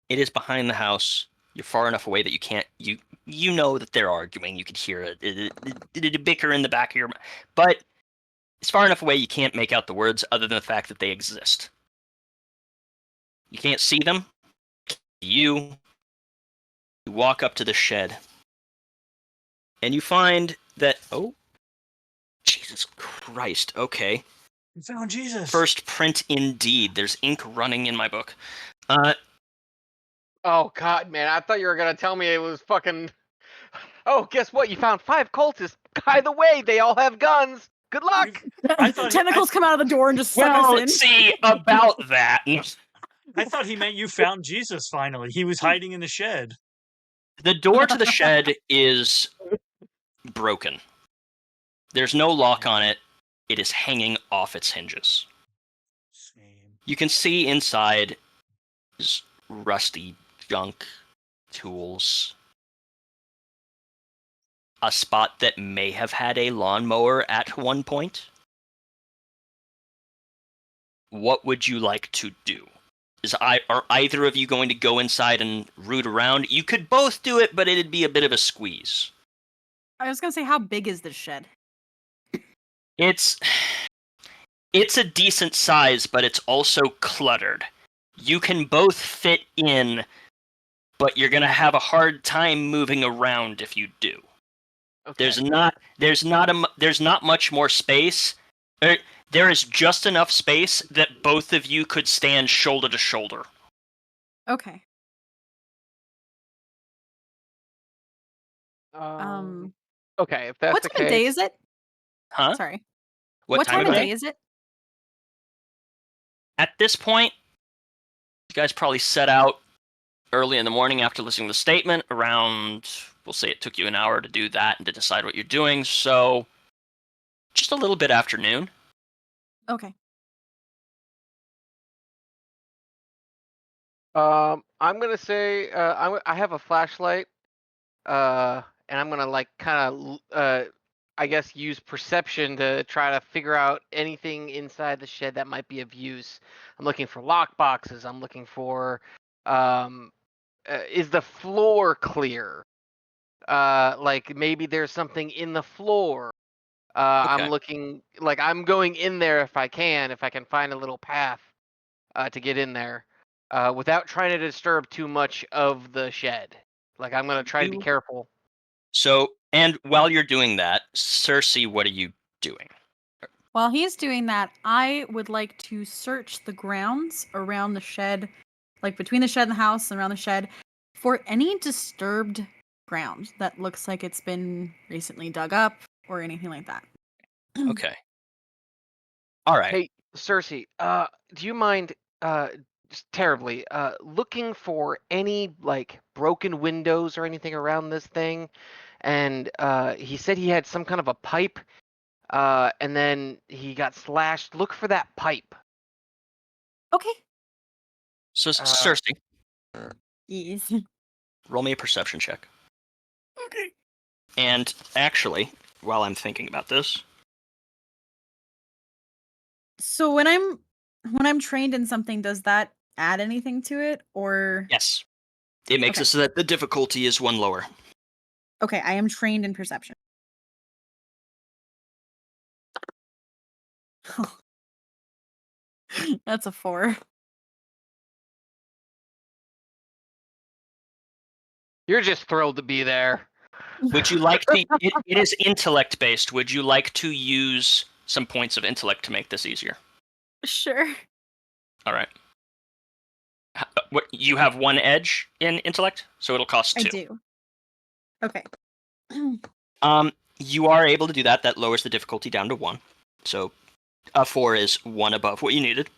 It is behind the house. You're far enough away that you can't. You know that they're arguing. You could hear a bicker in the back of your. But it's far enough away you can't make out the words, other than the fact that they exist. You can't see them. You walk up to the shed, and you find that Jesus Christ! Okay. You found Jesus. First print indeed. There's ink running in my book. Oh god, man! I thought you were gonna tell me it was fucking. Oh, guess what? You found 5 cultists. By the way, they all have guns. Good luck. I thought Tentacles come out of the door and just suck Well, us in. see about that. I thought he meant you found Jesus finally. He was hiding in the shed. The door to the shed is broken. There's no lock on it. It is hanging off its hinges. Same. You can see inside is rusty junk, tools, a spot that may have had a lawnmower at one point. What would you like to do? Are either of you going to go inside and root around? You could both do it, but it'd be a bit of a squeeze. I was gonna say, how big is this shed? It's a decent size, but it's also cluttered. You can both fit in, but you're gonna have a hard time moving around if you do. Okay. There's not much more space. There is just enough space that both of you could stand shoulder to shoulder. Okay. Okay, if that's What the time of day case. is it? Huh? Sorry. What time of day is it? At this point, you guys probably set out early in the morning after listening to the statement. Around, we'll say it took you an hour to do that and to decide what you're doing. So, just a little bit after noon. Okay. I'm gonna say I have a flashlight, and I'm gonna like kind of I guess use perception to try to figure out anything inside the shed that might be of use. I'm looking for lock boxes. I'm looking for is the floor clear? Like maybe there's something in the floor. I'm Okay. looking like I'm going in there if I can find a little path to get in there without trying to disturb too much of the shed. Like I'm gonna try to be careful. So, and while you're doing that, Circe, what are you doing? While he's doing that, I would like to search the grounds around the shed, like between the shed and the house and around the shed, for any disturbed ground that looks like it's been recently dug up or anything like that. Okay. All right. Hey, Circe, do you mind just terribly. Looking for any like broken windows or anything around this thing, and he said he had some kind of a pipe, and then he got slashed. Look for that pipe. Okay. So, Circe, Yes. roll me a perception check. Okay. And actually, while I'm thinking about this, So when I'm trained in something, does that add anything to it, or yes, it makes Okay. it so that the difficulty is one lower. okay, I am trained in perception. That's a 4. You're just thrilled to be there. Would you like to? It is intellect based. Would you like to use some points of intellect to make this easier? Sure. All right. What you have 1 edge in intellect, so it'll cost I 2. do. Okay. You are able to do that. That lowers the difficulty down to 1. So a 4 is 1 above what you needed.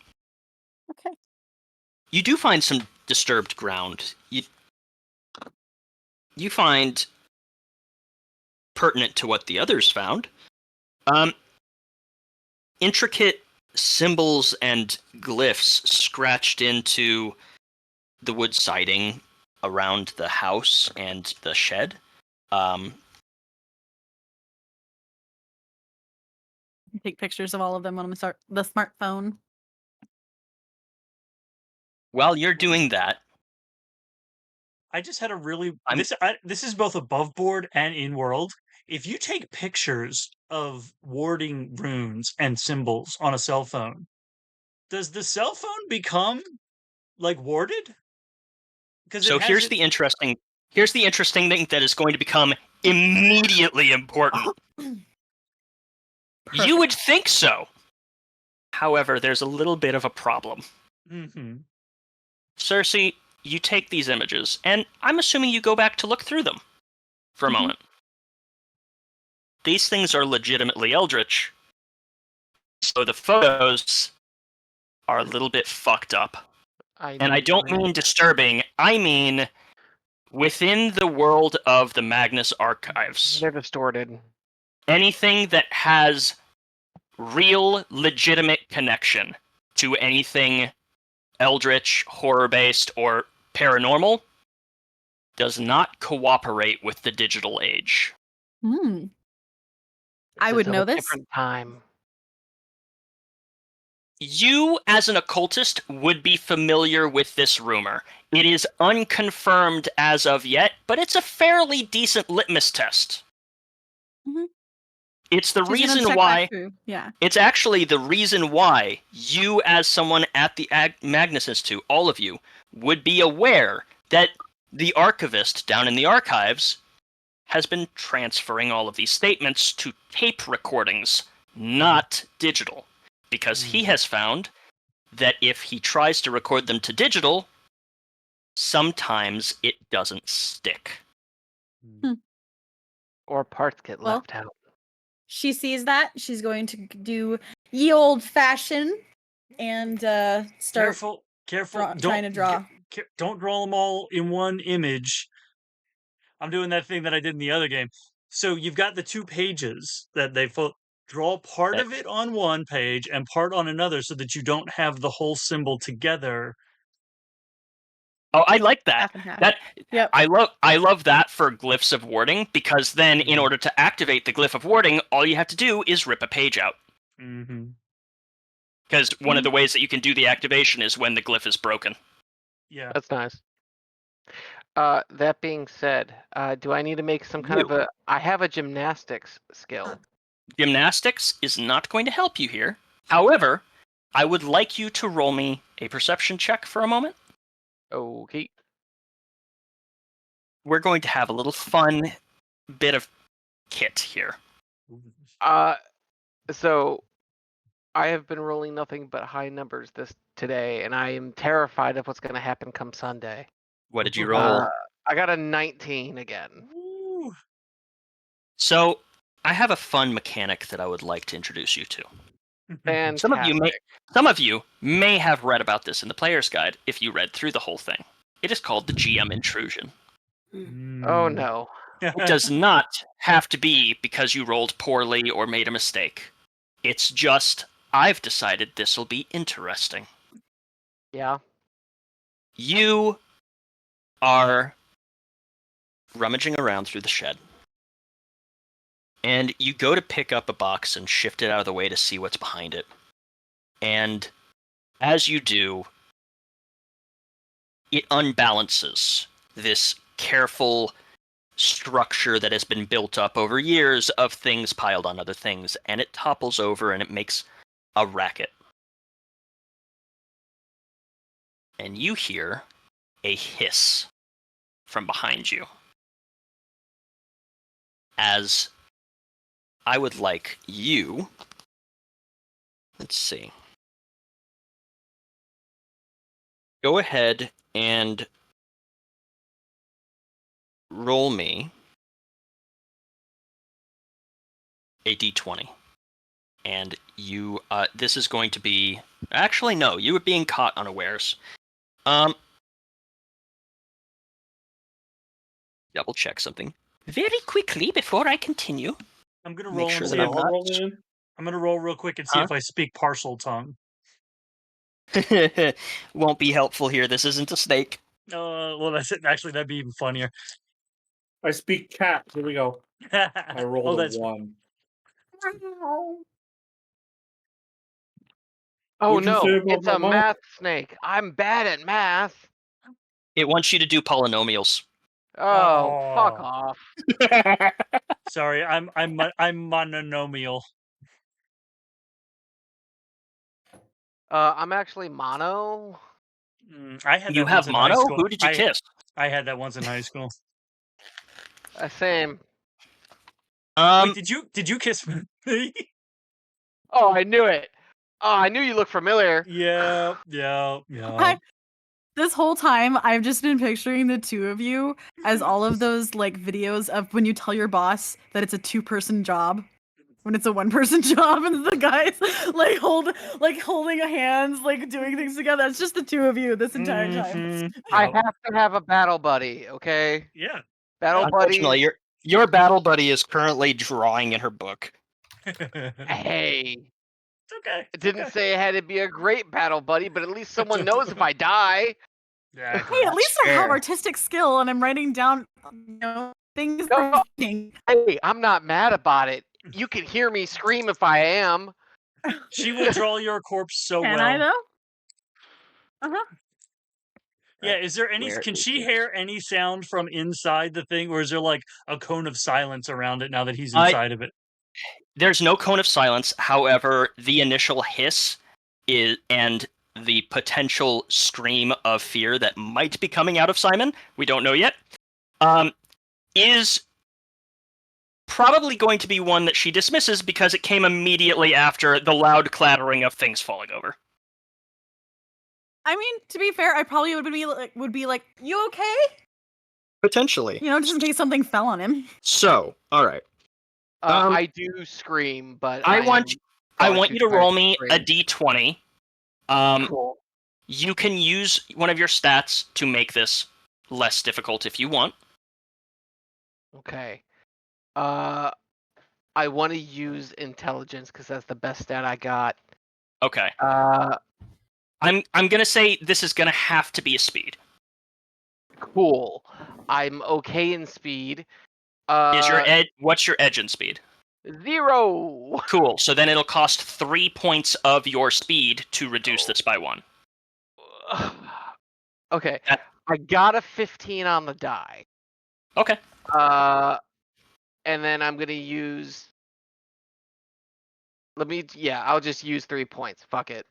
Okay. You do find some disturbed ground. You find pertinent to what the others found. Intricate symbols and glyphs scratched into the wood siding around the house and the shed. Take pictures of all of them on the smartphone. While you're doing that, I just had a really I'm- this is both above board and in world. If you take pictures of warding runes and symbols on a cell phone, does the cell phone become like warded? Because so here's the interesting thing that is going to become immediately important. You would think so. However, there's a little bit of a problem. Mm-hmm. Circe, you take these images, and I'm assuming you go back to look through them for a moment. These things are legitimately eldritch, so the photos are a little bit fucked up. And I don't mean disturbing, I mean within the world of the Magnus archives. They're distorted. Anything that has real, legitimate connection to anything eldritch, horror-based, or paranormal does not cooperate with the digital age. I would It's a know whole this. Different time. You, as an occultist, would be familiar with this rumor. It is unconfirmed as of yet, but it's a fairly decent litmus test. Mhm. It's the She's gonna reason check why. back through. Yeah. It's actually the reason why you, as someone at the Magnus Institute, all of you, would be aware that the archivist down in the archives has been transferring all of these statements to tape recordings, not digital. Because he has found that if he tries to record them to digital, sometimes it doesn't stick. Or parts get Well, left out. She sees that. She's going to do ye old fashioned and start Careful. trying to draw. Don't draw them all in one image. I'm doing that thing that I did in the other game. So you've got the 2 pages that they draw part of it on one page and part on another so that you don't have the whole symbol together. Oh, I like that. Half and half. That Yep. I love that for glyphs of warding, because then in order to activate the glyph of warding, all you have to do is rip a page out. Mm-hmm. Because one of the ways that you can do the activation is when the glyph is broken. Yeah. That's nice. That being said, do I need to make some kind of a... I have a gymnastics skill. Gymnastics is not going to help you here. However, I would like you to roll me a perception check for a moment. Okay. We're going to have a little fun bit of kit here. So I have been rolling nothing but high numbers today, and I am terrified of what's going to happen come Sunday. What did you roll? I got a 19 again. Ooh. So, I have a fun mechanic that I would like to introduce you to. Fantastic. Some of you may have read about this in the player's guide if you read through the whole thing. It is called the GM intrusion. Oh no. It does not have to be because you rolled poorly or made a mistake. It's just, I've decided this will be interesting. Yeah. You are rummaging around through the shed. And you go to pick up a box and shift it out of the way to see what's behind it. And as you do, it unbalances this careful structure that has been built up over years of things piled on other things, and it topples over and it makes a racket. And you hear a hiss from behind you. As I would like you... Let's see. Go ahead and roll me a d20. And you, this is going to be... Actually, no, you were being caught unawares. Double check something very quickly before I continue. I'm gonna Make roll sure and that see I'm if not... I'm gonna roll real quick and see if I speak partial tongue. Won't be helpful here. This isn't a snake. Well, that's it. Actually, that'd be even funnier. I speak cat. Here we go. I rolled a 1. Oh What'd you say no, about it's my a mom? math snake. I'm bad at math. It wants you to do polynomials. Oh, fuck Oh. off. Sorry, I'm mononomial. I'm actually mono. I had You that have once in high mono? school. Who did you kiss? I had that once in high school. Same. Wait, did you kiss me? Oh, I knew it. Oh, I knew you looked familiar. Yeah. This whole time, I've just been picturing the two of you as all of those like videos of when you tell your boss that it's a 2-person job, when it's a 1-person job, and the guys like holding hands, like doing things together. It's just the two of you this entire time. I have to have a battle buddy, okay? Yeah. Battle buddy. Unfortunately, your battle buddy is currently drawing in her book. Hey. It's okay. It didn't say it had to be a great battle buddy, but at least someone knows if I die. Yeah. Hey, at least I have fair. artistic skill, and I'm writing down, things. No. Hey, I'm not mad about it. You can hear me scream if I am. She will draw your corpse so Can well. I though? Uh-huh. Yeah, is there any? Can she hear any sound from inside the thing, or is there like a cone of silence around it now that he's inside of it? There's no cone of silence. However, the initial hiss is and the potential scream of fear that might be coming out of Simon, we don't know yet, is probably going to be one that she dismisses because it came immediately after the loud clattering of things falling over. I mean, to be fair, I probably would be like, "You okay?" Potentially. You know, just in case something fell on him. So, all right. I do scream, but I want you to roll me a d20. Cool. You can use one of your stats to make this less difficult if you want. Okay. I want to use intelligence because that's the best stat I got. Okay. I'm gonna say this is gonna have to be a speed. Cool. I'm okay in speed. Is your what's your edge in speed? 0. Cool. So then it'll cost 3 points of your speed to reduce this by 1. Okay. I got a 15 on the die. Okay. And then I'm gonna use. I'll just use 3 points. Fuck it.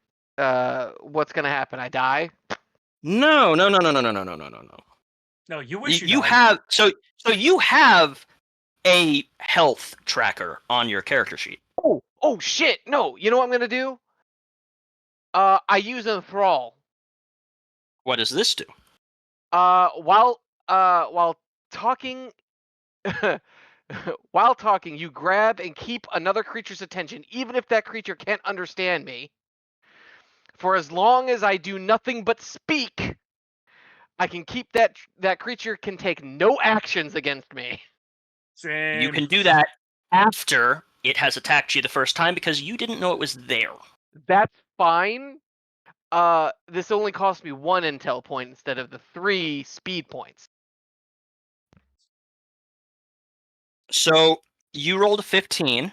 What's gonna happen? I die? No. No, you wish You have so you have a health tracker on your character sheet. Oh shit! No, you know what I'm gonna do? I use enthrall. What does this do? While talking, While talking, you grab and keep another creature's attention, even if that creature can't understand me. For as long as I do nothing but speak, I can keep that creature can take no actions against me. Same. You can do that after it has attacked you the first time because you didn't know it was there. That's fine. This only cost me 1 intel point instead of the 3 speed points. So you rolled a 15.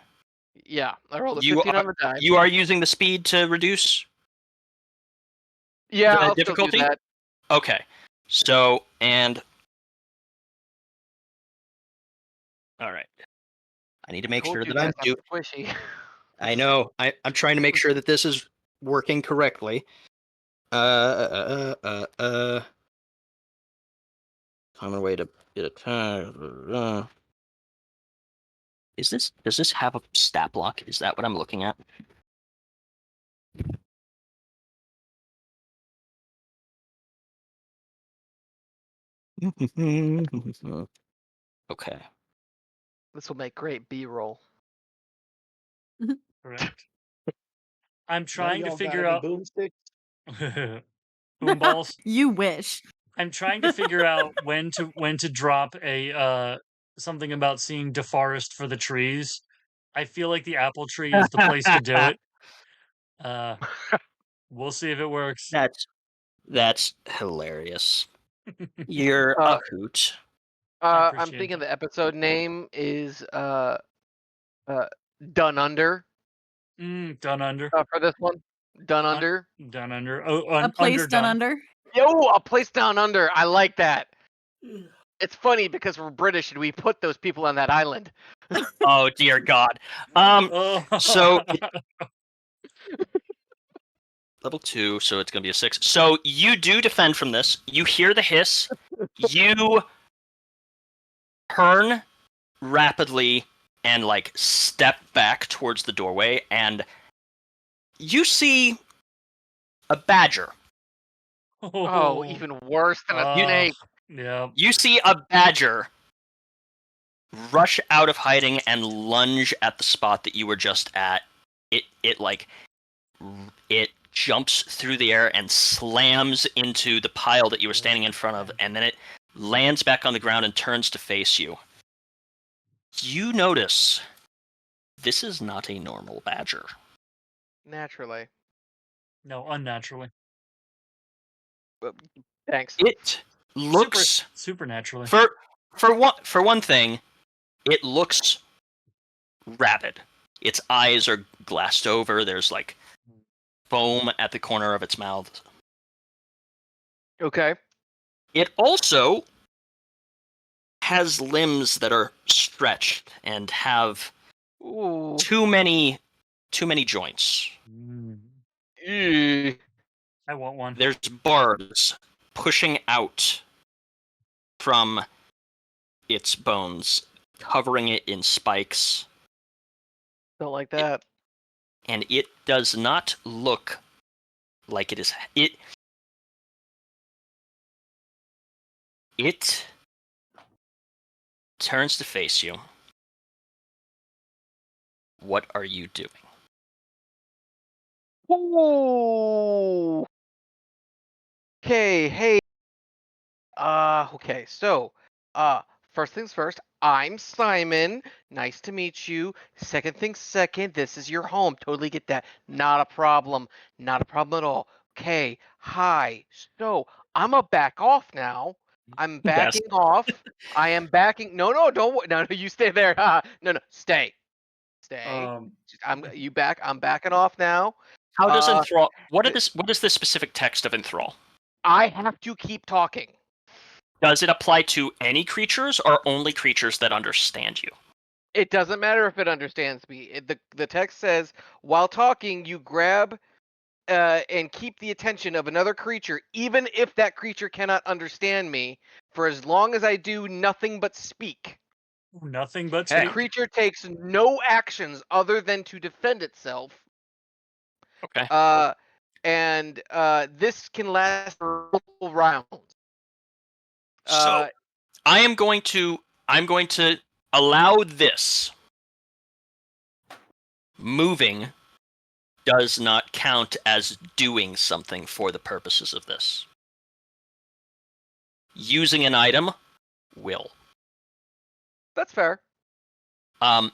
Yeah, I rolled a You 15 are, on the die. you are using the speed to reduce Yeah, the I'll difficulty? still do that. Okay. So, and... Alright. I need to make sure that I'm doing... Squishy. I know. I'm trying to make sure that this is working correctly. Common way to get a time. Does this have a stat block? Is that what I'm looking at? Okay. This will make great B-roll. Correct. I'm None of trying to y'all got figure any out boomsticks? boom balls. You wish. I'm trying to figure out when to drop a something about seeing DeForest for the trees. I feel like the apple tree is the place to do it. We'll see if it works. That's hilarious. You're a hoot. I I'm thinking appreciate the episode name is Done Under that. Done under. for this one. Done Under. Done under. Oh, A place underdone. done under. Yo, a place down under. I like that. It's funny because we're British and we put those people on that island. Oh dear God. So level 2, so it's gonna be a 6. So you do defend from this. You hear the hiss. You turn rapidly and like step back towards the doorway, and you see a badger. Oh, even worse than a snake. Yeah. You see a badger rush out of hiding and lunge at the spot that you were just at. It jumps through the air and slams into the pile that you were standing in front of, and then it lands back on the ground and turns to face you. You notice this is not a normal badger. Naturally. No, unnaturally. Thanks. It looks supernaturally. For one thing, it looks rabid. Its eyes are glassed over. There's like foam at the corner of its mouth. Okay. It also has limbs that are stretched and have Ooh. too many joints. Ew. I want one. There's barbs pushing out from its bones, covering it in spikes. Don't like that. And it does not look like it is. It turns to face you. What are you doing? Ooh. Okay, hey. Okay, so, first things first, I'm Simon. Nice to meet you. Second things second, this is your home. Totally get that. Not a problem. Not a problem at all. Okay, hi. So, I'm a back off now. I'm backing off. I am backing. No, don't. No, you stay there. No, stay. I'm backing off now. How does enthrall? What is the specific text of enthrall? I have to keep talking. Does it apply to any creatures or only creatures that understand you? It doesn't matter if it understands me. The text says, while talking, you grab and keep the attention of another creature, even if that creature cannot understand me, for as long as I do nothing but speak. Nothing but The creature takes no actions other than to defend itself. Okay. And this can last for multiple rounds. So I'm going to allow this. Moving does not count as doing something for the purposes of this. Using an item will. That's fair. I'm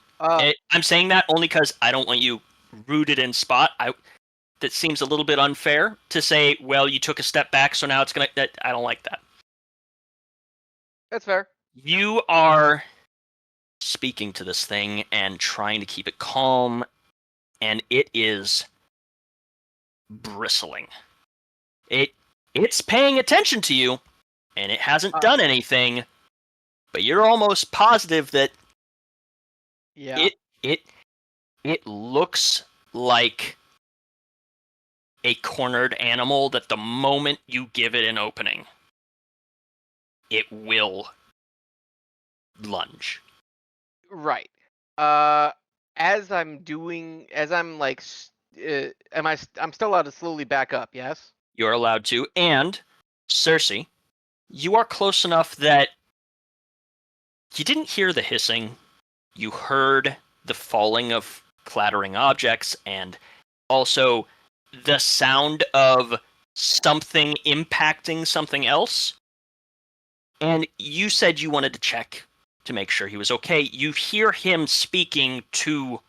saying that only because I don't want you rooted in spot. That seems a little bit unfair to say, well, you took a step back, so now it's gonna. I don't like that. That's fair. You are speaking to this thing and trying to keep it calm, and it is bristling. It's paying attention to you, and it hasn't done anything, but you're almost positive that it looks like a cornered animal that the moment you give it an opening, it will lunge. Right. I'm still allowed to slowly back up, yes? You're allowed to. And, Circe, you are close enough that you didn't hear the hissing. You heard the falling of clattering objects and also the sound of something impacting something else. And you said you wanted to check to make sure he was okay. You hear him speaking to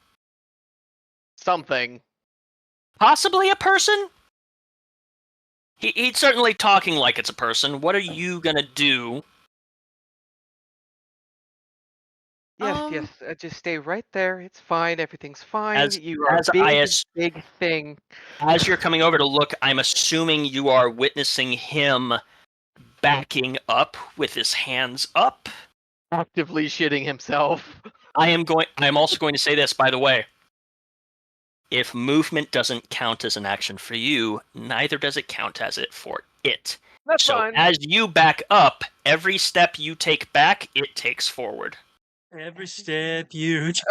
something. Possibly a person? He's certainly talking like it's a person. What are you gonna do? Yes. Just stay right there. It's fine. Everything's fine. You are big thing. As you're coming over to look, I'm assuming you are witnessing him backing up with his hands up, actively shitting himself. I am also going to say this, by the way. If movement doesn't count as an action for you, neither does it count as it for it. That's fine. As you back up, every step you take back, it takes forward. Every step you take.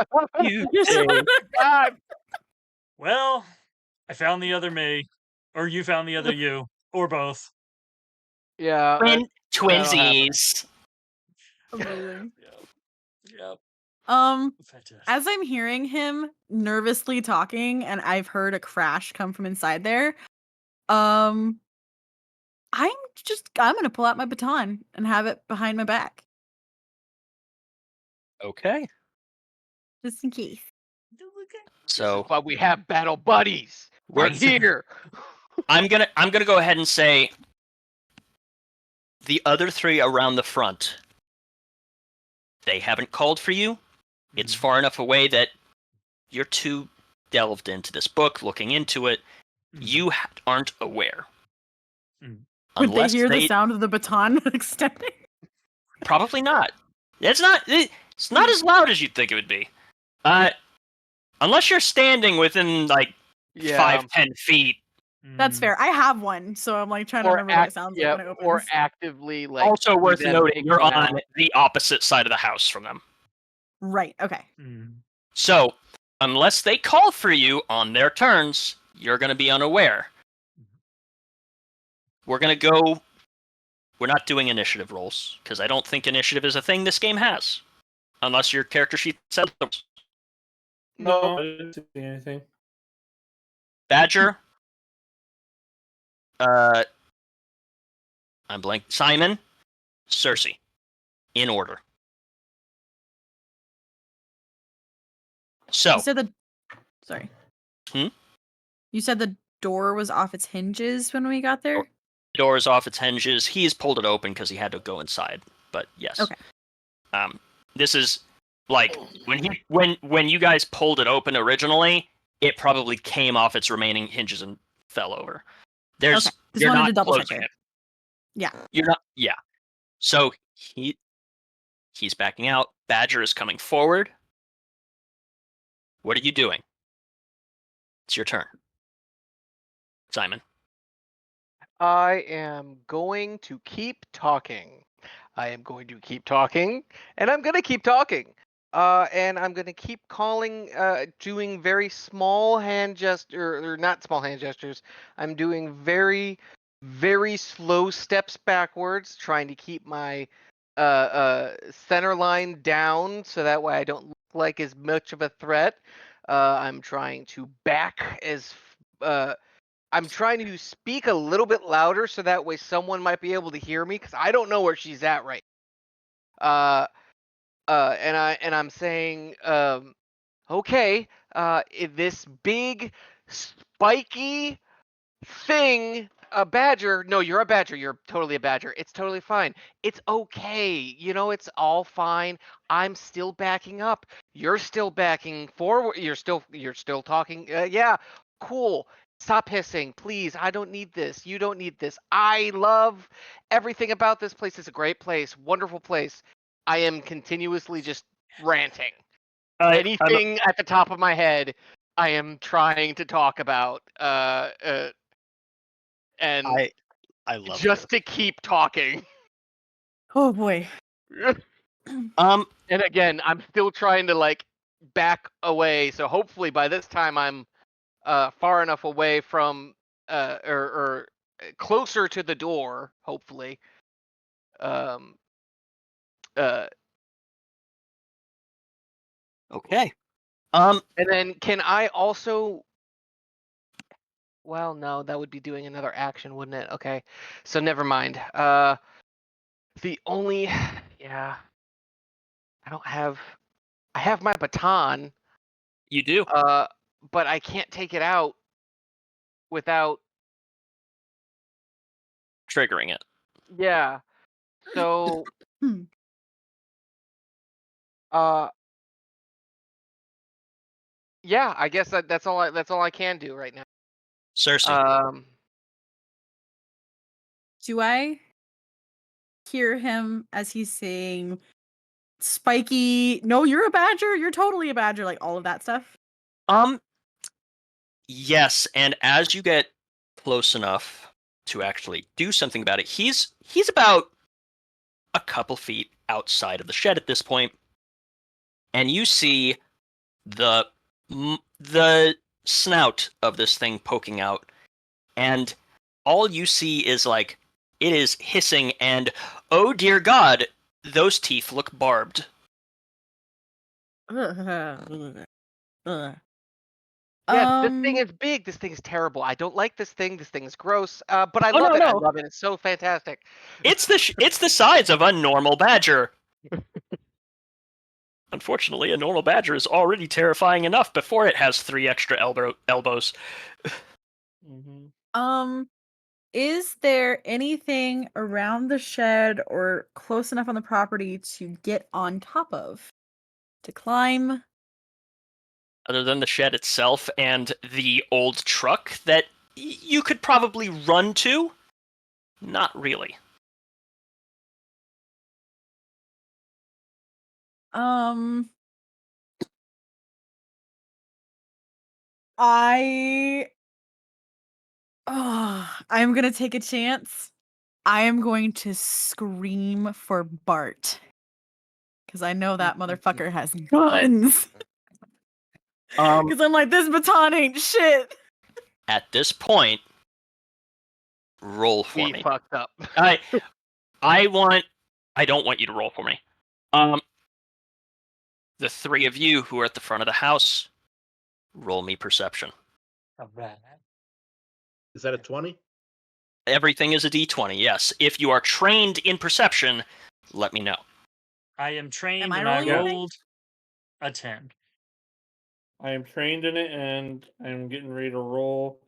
Well, I found the other me, or you found the other you, or both. Yeah. Twinsies. Amazing. Yep. As I'm hearing him nervously talking, and I've heard a crash come from inside there, I'm gonna pull out my baton and have it behind my back. Okay. Just in case. So but we have battle buddies right here. I'm gonna go ahead and say the other three around the front, they haven't called for you. It's far enough away that you're too delved into this book, looking into it. You aren't aware. Would they hear the sound of the baton extending? Probably not. It's not as loud as you'd think it would be. Unless you're standing within 5-10 feet. That's fair. I have one, so I'm trying to remember what it sounds like when it opens. Or actively Also worth noting, you're on the opposite side of the house from them. Right. Okay. So, unless they call for you on their turns, you're going to be unaware. We're not doing initiative rolls, because I don't think initiative is a thing this game has. Unless your character sheet says otherwise. No, I didn't see anything. Badger. I'm blank. Simon. Circe. In order. So. You said sorry. You said the door was off its hinges when we got there? The door is off its hinges. He's pulled it open because he had to go inside. But yes. Okay. This is when you guys pulled it open originally, it probably came off its remaining hinges and fell over. Just wanted to double check it. Yeah. You're not. Yeah. So he's backing out. Badger is coming forward. What are you doing? It's your turn. Simon. I am going to keep talking. And I'm going to keep talking. And I'm going to keep calling, doing very small hand gestures, or not small hand gestures. I'm doing very, very slow steps backwards, trying to keep my center line down so that way I don't look like as much of a threat. I'm trying to back as I'm trying to speak a little bit louder so that way someone might be able to hear me because I don't know where she's at right. And I'm saying, okay, this big spiky thing, a badger. No, you're a badger. You're totally a badger. It's totally fine. It's okay. It's all fine. I'm still backing up. You're still backing forward. You're still talking. Yeah, cool. Stop hissing, please. I don't need this. You don't need this. I love everything about this place. It's a great place, wonderful place. I am continuously just ranting. Anything at the top of my head, I am trying to talk about. And I love just to keep talking. Oh boy. And again, I'm still trying to back away. So hopefully by this time I'm far enough away from or closer to the door. Hopefully. Okay. And then can I also? Well, no, that would be doing another action, wouldn't it? Okay, so never mind. The only, yeah, I have my baton. You do. But I can't take it out without triggering it. Yeah. So, yeah, I guess that's all I can do right now. Circe. Do I hear him as he's saying, Spiky, no, you're a badger, you're totally a badger, like all of that stuff? Yes, and as you get close enough to actually do something about it, he's about a couple feet outside of the shed at this point, and you see the snout of this thing poking out, and all you see is it is hissing, and oh dear God, those teeth look barbed. Yeah, this thing is big. This thing is terrible. I don't like this thing. This thing is gross. But I love it. No. I love it. It's so fantastic. It's the size of a normal badger. Unfortunately, a normal badger is already terrifying enough before it has 3 extra elbows. Is there anything around the shed or close enough on the property to get on top of? To climb? Other than the shed itself and the old truck that you could probably run to? Not really. I'm gonna take a chance. I am going to scream for Bart. Because I know that motherfucker has guns. Because I'm like, this baton ain't shit. At this point, roll for me. Fucked up. I don't want you to roll for me. The 3 of you who are at the front of the house, roll me perception. All right. Is that a 20? Everything is a D20, yes. If you are trained in perception, let me know. I am trained I and I rolling anything? rolled a 10. I am trained in it and I'm getting ready to roll.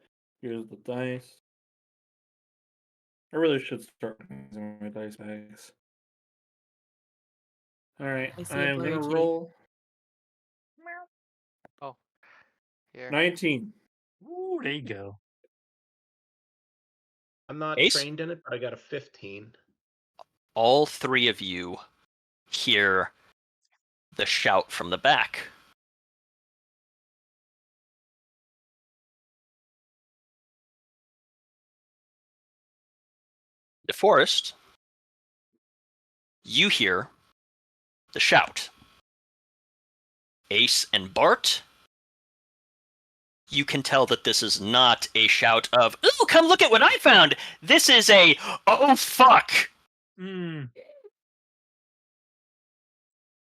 Here's the dice. I really should start using my dice bags. Alright, I I am blurry gonna kitty. roll Oh, here. 19. Ooh, there you go. I'm not Ace? trained in it, but I got a 15. All 3 of you hear the shout from the back. DeForest, you hear the shout. Ace and Bart, you can tell that this is not a shout of, ooh, come look at what I found! This is a, oh fuck!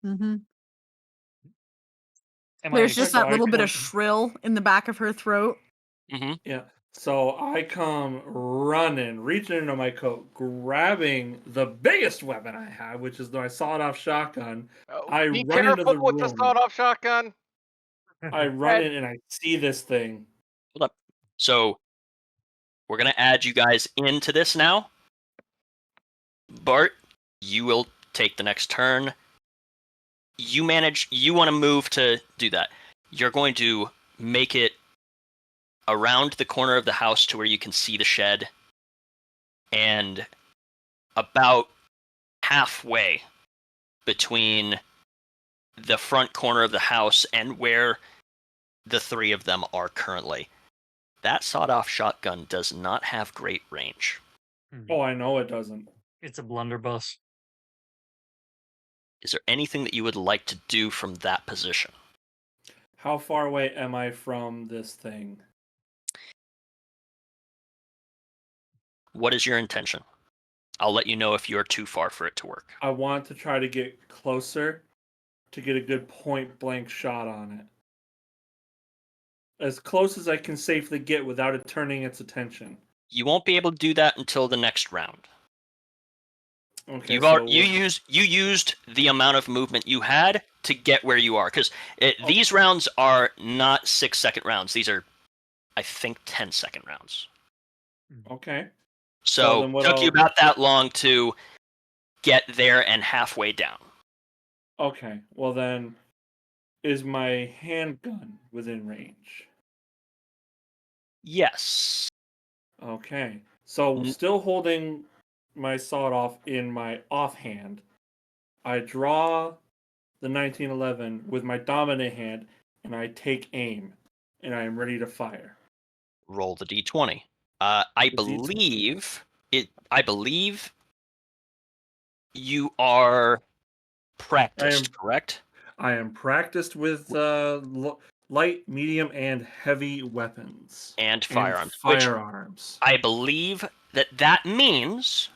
Mm-hmm. Am There's I just So that I little bit of come, shrill in the back of her throat. Mm-hmm. yeah. So I come running, reaching into my coat, grabbing the biggest weapon I have, which is my sawed-off shotgun. Oh, I be run into careful the with the room. sawed-off shotgun. I run in and I see this thing. Hold up. So we're gonna add you guys into this now. Bart, you will take the next turn. You want to move to do that. You're going to make it around the corner of the house to where you can see the shed, and about halfway between the front corner of the house and where the three of them are currently. That sawed-off shotgun does not have great range. Oh, I know it doesn't. It's a blunderbuss. Is there anything that you would like to do from that position? How far away am I from this thing? What is your intention? I'll let you know if you're too far for it to work. I want to try to get closer to get a good point blank shot on it. As close as I can safely get without it turning its attention. You won't be able to do that until the next round. Okay, You used the amount of movement you had to get where you are, because these rounds are not 6-second rounds. These are, I think, 10-second rounds. Okay. So then what took you I'll- about that long to get there and halfway down. Okay. Well then, is my handgun within range? Yes. Okay. So still holding my sawed off in my offhand, I draw the 1911 with my dominant hand and I take aim and I am ready to fire. Roll the d20. I The believe you are practiced, correct? I am practiced with light, medium, and heavy weapons. And And firearms. firearms. I believe that means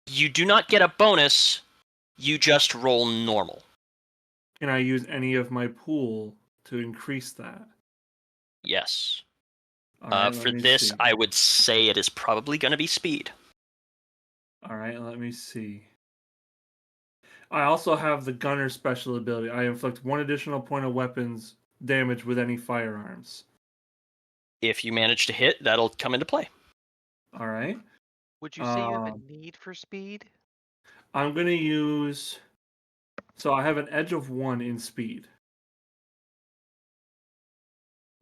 you do not get a bonus, you just roll normal. Can I use any of my pool to increase that? Yes. All right, For let me this, see. I would say it is probably going to be speed. All right, let me see. I also have the gunner special ability. I inflict 1 additional point of weapons damage with any firearms. If you manage to hit, that'll come into play. All right. Would you say you have a need for speed? I'm going to use... So I have an edge of 1 in speed.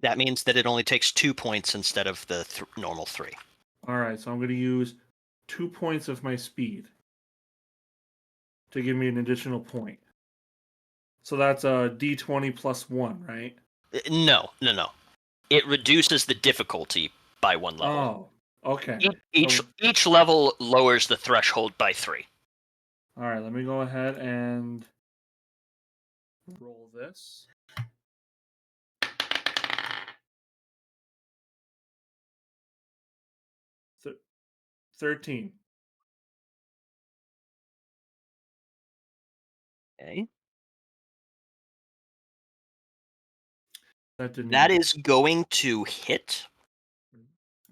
That means that it only takes 2 points instead of the normal 3. All right, so I'm going to use 2 points of my speed to give me an additional point. So that's a d20 plus 1, right? No. It reduces the difficulty by 1 level. Oh, okay. Each level lowers the threshold by 3. All right, let me go ahead and roll this. Th- 13. Okay. That is going to hit.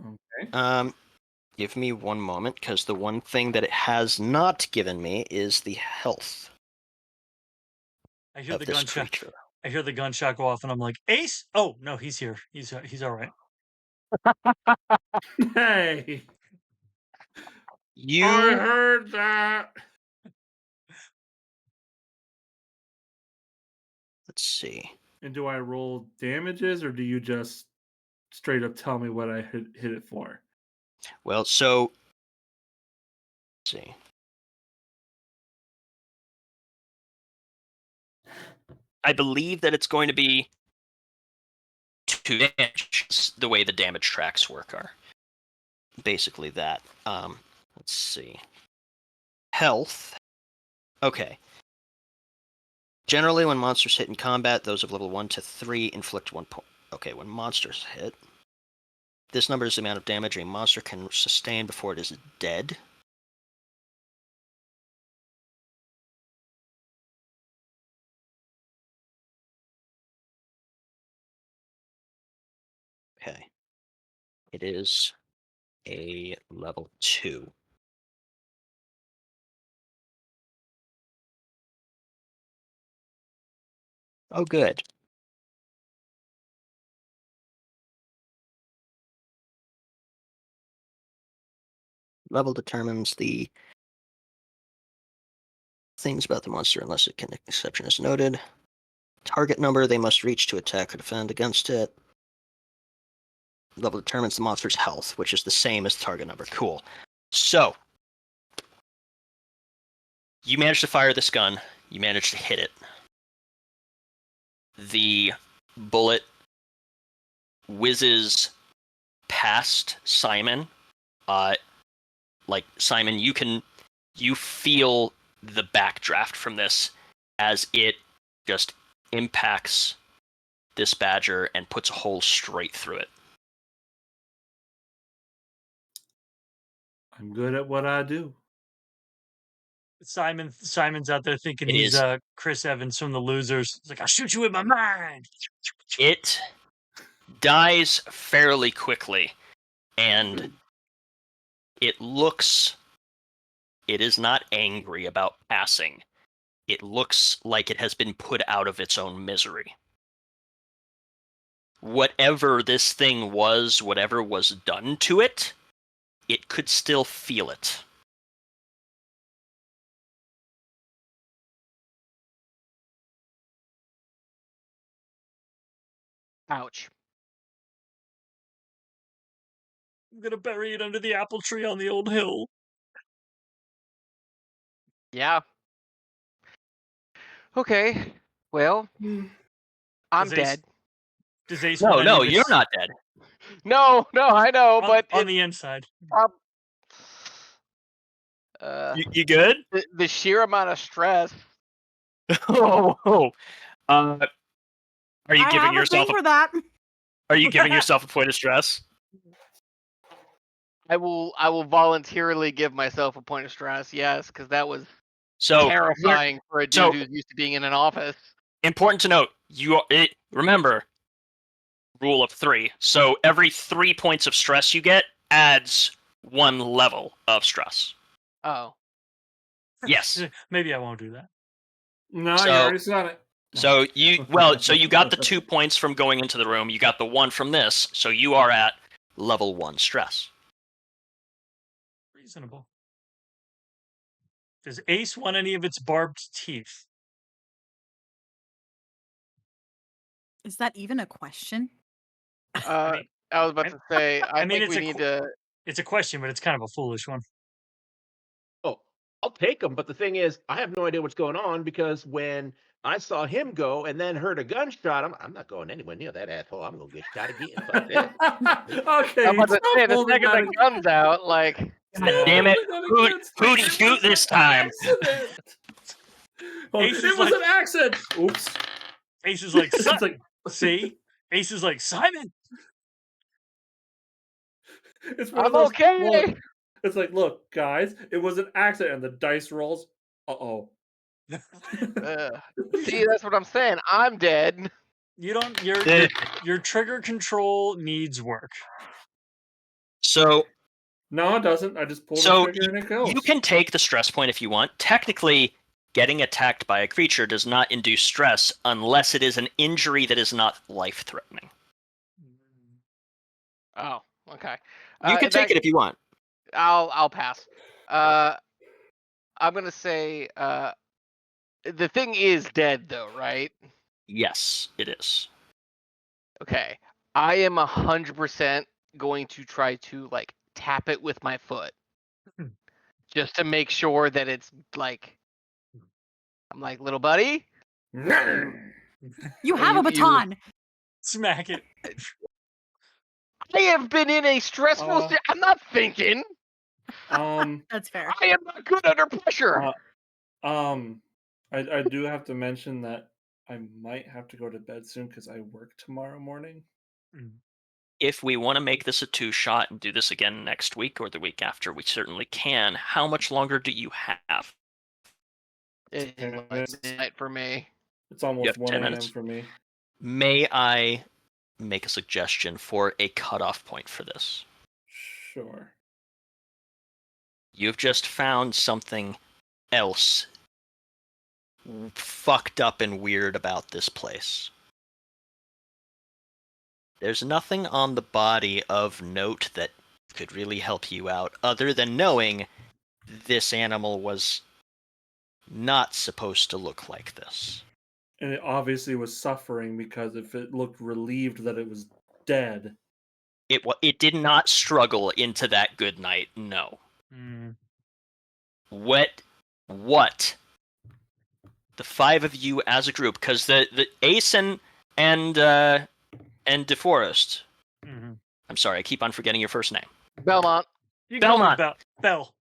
Okay. Give me one moment, because the one thing that it has not given me is the health I hear of the this gunshot. creature. I hear the gunshot go off, and I'm like, Ace! Oh no, he's here. He's all right. Hey, You I heard that. Let's see. And do I roll damages, or do you just straight up tell me what I hit it for? Well, so let's see. I believe that it's going to be 2 damage. The way the damage tracks work are basically that. Let's see. Health. Okay. Generally, when monsters hit in combat, those of level 1 to 3 inflict 1 point. Okay, when monsters hit, this number is the amount of damage a monster can sustain before it is dead. Okay. It is a level 2. Oh, good. Level determines the things about the monster unless an exception is noted. Target number they must reach to attack or defend against it. Level determines the monster's health, which is the same as the target number. Cool. So, you manage to fire this gun. You manage to hit it. The bullet whizzes past Simon. Like, Simon, you feel the backdraft from this as it just impacts this badger and puts a hole straight through it. I'm good at what I do. Simon's out there thinking he's Chris Evans from The Losers. He's like, I'll shoot you with my mind. It dies fairly quickly, and it is not angry about passing. It looks like it has been put out of its own misery. Whatever this thing was, whatever was done to it, it could still feel it. Ouch. I'm gonna bury it under the apple tree on the old hill. Yeah. Okay. Well, I'm dead. Does Ace No, want any of you're its- not dead. No, I know, but on the inside. You good? The sheer amount of stress. Oh. Are you I giving have yourself a thing for that. Are you giving yourself a point of stress? I will voluntarily give myself a point of stress, yes, because that was So terrifying for a dude who's used to being in an office. Important to note, remember, rule of 3. So every 3 points of stress you get adds 1 level of stress. Oh. Yes. Maybe I won't do that. No, you already said it. So you got the 2 points from going into the room. You got the 1 from this. So you are at level 1 stress. Reasonable. Does Ace want any of its barbed teeth? Is that even a question? I was about to say, I think it's we need to. It's a question, but it's kind of a foolish one. Oh, I'll take them, but the thing is, I have no idea what's going on because when I saw him go and then heard a gunshot, I'm not going anywhere near that asshole. I'm gonna get shot again. Fuck this. Okay. I'm about to say, the second the gun's out, like. God damn it! Who'd he shoot this time? It was an accident. Oops. Ace is like, see? Ace is like, Simon. I'm okay. Look, it's like, look, guys, it was an accident, and the dice rolls. Uh-oh. See, that's what I'm saying. I'm dead. You don't. Your trigger control needs work. So. No, it doesn't. I just pull the trigger and it goes. You can take the stress point if you want. Technically, getting attacked by a creature does not induce stress unless it is an injury that is not life-threatening. Oh, okay. You can take it if you want. I'll pass. I'm gonna say the thing is dead though, right? Yes, it is. Okay. I am 100% going to try to like tap it with my foot. Just to make sure that it's like I'm like, little buddy. You have a baton. Smack it. I have been in a stressful I'm not thinking. That's fair. I am not good under pressure. I do have to mention that I might have to go to bed soon because I work tomorrow morning. If we want to make this a 2-shot and do this again next week or the week after, we certainly can. How much longer do you have? It's like midnight for me. It's almost 1 10 a.m. minutes. for me. May I make a suggestion for a cutoff point for this. Sure. You've just found something else fucked up and weird about this place. There's nothing on the body of note that could really help you out, other than knowing this animal was not supposed to look like this. And it obviously was suffering, because if it looked relieved that it was dead. It did not struggle into that good night, no. Mm. What the five of you as a group, because the Ace and DeForest. Mm-hmm. I'm sorry, I keep on forgetting your first name. Belmont. You can call me Belmont. Bell.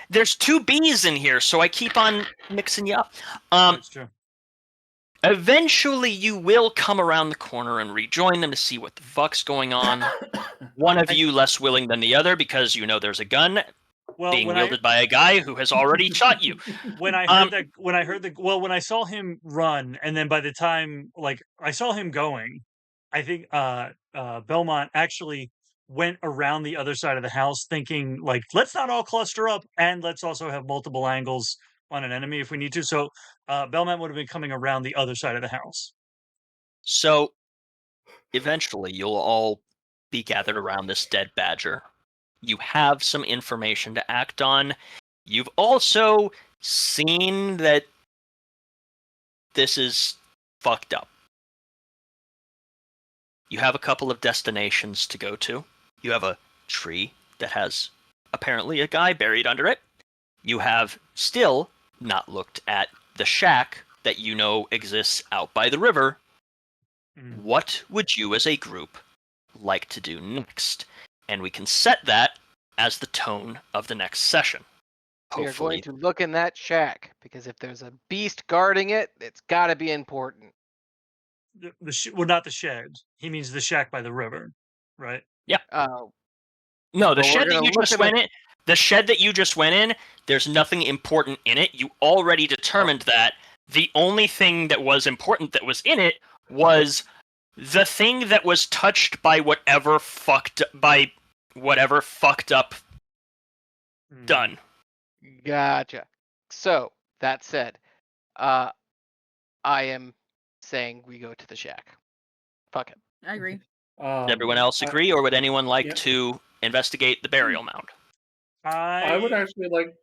There's two B's in here, so I keep on mixing you up. That's true. Eventually you will come around the corner and rejoin them to see what the fuck's going on. One of you less willing than the other, because you know there's a gun being wielded by a guy who has already shot you. When I heard when I saw him run, and then by the time I saw him going, I think Belmont actually went around the other side of the house, thinking let's not all cluster up, and let's also have multiple angles on an enemy if we need to. So Belmont would have been coming around the other side of the house. So eventually you'll all be gathered around this dead badger. You have some information to act on. You've also seen that this is fucked up. You have a couple of destinations to go to. You have a tree that has apparently a guy buried under it. You have still not looked at the shack that you know exists out by the river. What would you as a group like to do next? And we can set that as the tone of the next session. We are Hopefully. going to look in that shack, because if there's a beast guarding it, it's got to be important. Not the shed. He means the shack by the river, right? Yeah. Oh. No, the Well, shed that you just went in. The shed that you just went in. There's nothing important in it. You already determined that. The only thing that was important that was in it was the thing that was touched by whatever fucked up Dunn. Gotcha. So, that said, I am saying we go to the shack. Fuck it. I agree. Does everyone else agree, or would anyone like to investigate the burial mound? I would actually like.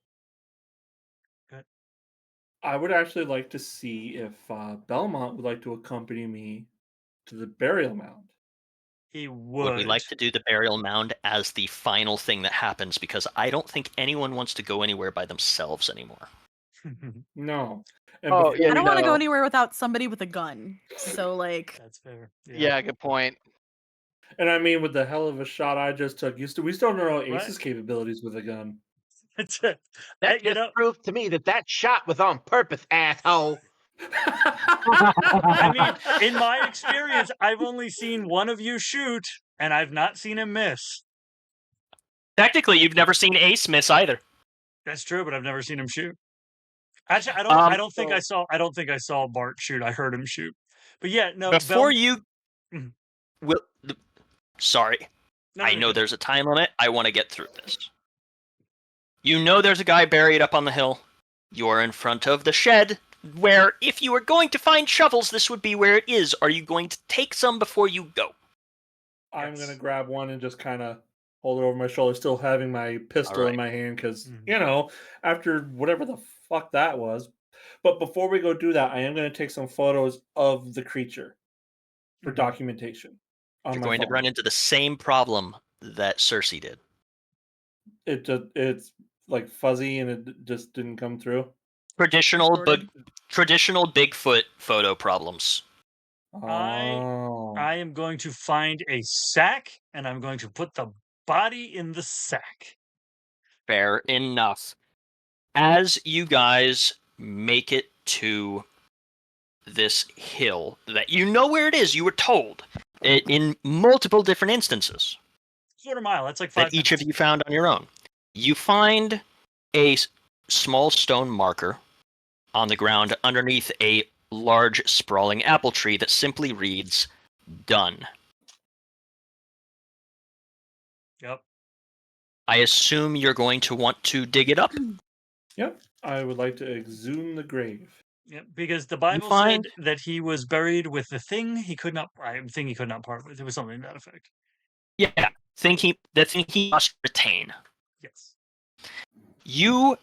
I would actually like to see if Belmont would like to accompany me to the burial mound. He would. Would we like to do the burial mound as the final thing that happens? Because I don't think anyone wants to go anywhere by themselves anymore. No. I don't want to go anywhere without somebody with a gun. So that's fair. Yeah, good point. And I mean, with the hell of a shot I just took, we still don't know Ace's capabilities with a gun. That just proved to me that shot was on purpose, asshole. I mean, in my experience, I've only seen one of you shoot, and I've not seen him miss. Technically, you've never seen Ace miss either. That's true, but I've never seen him shoot. Actually, I don't think I saw Bart shoot. I heard him shoot. But yeah, no. Before you will, sorry, I know there's a time limit. I want to get through this. You know there's a guy buried up on the hill. You're in front of the shed, where if you were going to find shovels, this would be where it is. Are you going to take some before you go? I'm going to grab one and just kind of hold it over my shoulder, still having my pistol in my hand, because, after whatever the fuck that was. But before we go do that, I am going to take some photos of the creature for documentation. You're going to run into the same problem that Circe did. It's fuzzy and it just didn't come through. Traditional Bigfoot photo problems. I am going to find a sack, and I'm going to put the body in the sack. Fair enough. As you guys make it to this hill, that you know where it is, you were told in multiple different instances. Quarter mile. That's like 5 that each of you found on your own. You find a small stone marker on the ground underneath a large sprawling apple tree that simply reads Dunn. I assume you're going to want to dig it up. Yep. I would like to exhume the grave. Yeah, because the Bible find- said that he was buried with the thing he could not part with. It was something to that effect. Yeah, the thing he must retain. Yes. You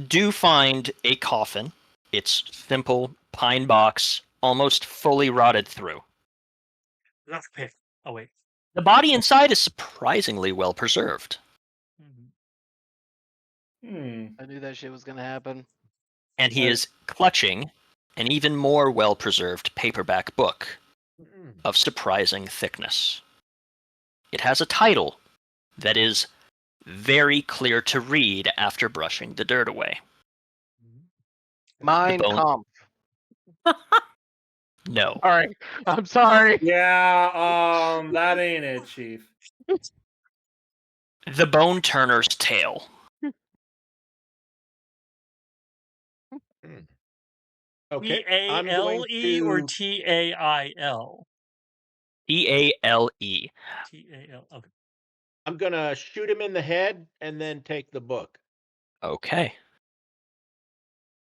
do find a coffin. It's simple pine box, almost fully rotted through. Lockpick. Oh wait. The body inside is surprisingly well preserved. I knew that shit was gonna happen. And he is clutching an even more well-preserved paperback book of surprising thickness. It has a title that is very clear to read after brushing the dirt away. Mein bone- Kampf. No. All right, I'm sorry. Yeah, that ain't it, Chief. The Bone Turner's Tale. Okay. I'm going T-A-L-E or to T-A-I-L? T-A-L-E. T-A-L. Okay. I'm gonna shoot him in the head and then take the book. Okay.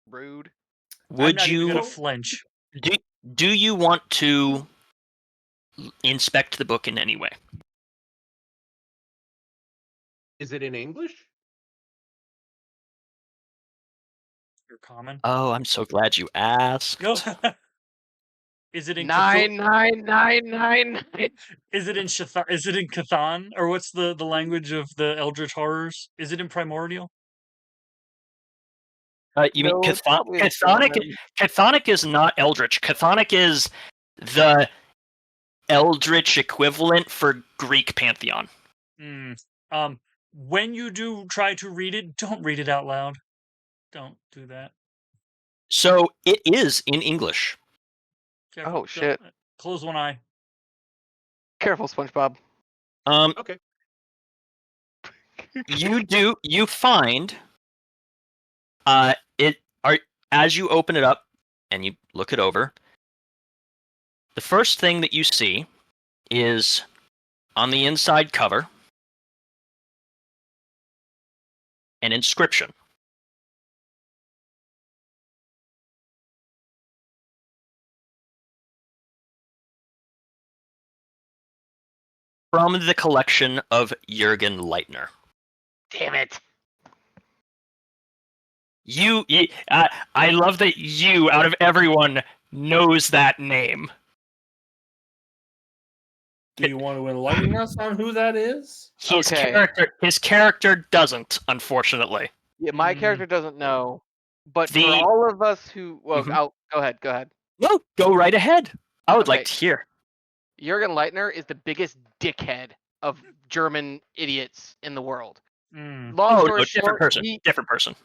Rude. I'm Would not even you gonna flinch. do you want to inspect the book in any way? Is it in English? You're common. Oh, I'm so glad you asked. No. Is it in 99999. Is it in Is it in Cathan? Or what's the language of the Eldritch horrors? Is it in Primordial? You mean No, it's probably in Chthonic? German. Chthonic is not Eldritch. Chthonic is the Eldritch equivalent for Greek pantheon. When you do try to read it, don't read it out loud. Don't do that. So it is in English. Careful. Oh, shit. Close one eye. Careful, SpongeBob. Okay. You find as you open it up and you look it over, the first thing that you see is on the inside cover an inscription. From the collection of Jürgen Leitner. Damn it. I love that you, out of everyone, knows that name. Do you want to enlighten us on who that is? His character doesn't, unfortunately. Yeah, my character doesn't know, but for The- all of us who, well, Mhm. go ahead. No, go right ahead. I would like Okay. to hear. Jürgen Leitner is the biggest dickhead of German idiots in the world. Long story short, different person.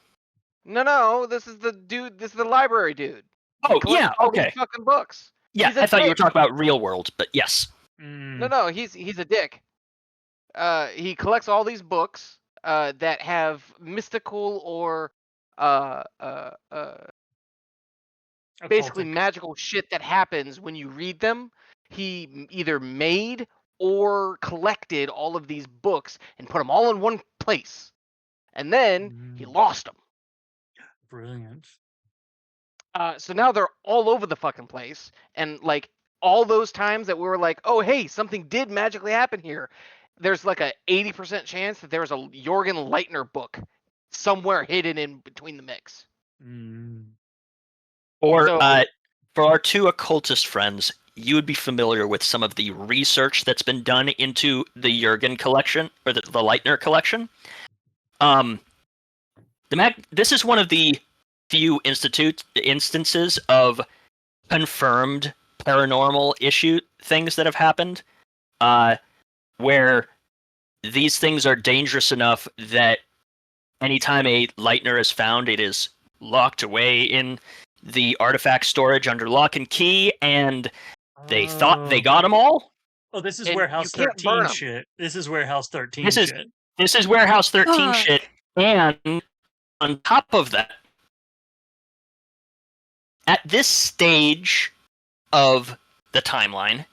No, this is the dude. This is the library dude. Oh, He collects yeah, all these okay. fucking books. Yeah, He's a I thought you were dick. talking about real world, but yes. No, he's a dick. He collects all these books that have mystical or basically Occultic. magical shit that happens when you read them. He either made or collected all of these books and put them all in one place, and then he lost them. Brilliant. So now they're all over the fucking place, and like all those times that we were like, oh hey, something did magically happen here, there's like a 80% chance that there's a Jürgen Leitner book somewhere hidden in between the mix. Or So- for our two occultist friends, you would be familiar with some of the research that's been done into the Jürgen collection or the Leitner collection. This is one of the few instances of confirmed paranormal things that have happened, where these things are dangerous enough that anytime a Leitner is found, it is locked away in the artifact storage under lock and key, and they thought they got them all. Oh, this is And Warehouse you can't burn 13 'em. shit. This is Warehouse 13 This is- shit. This is Warehouse 13 Fuck. shit, and on top of that, at this stage of the timeline,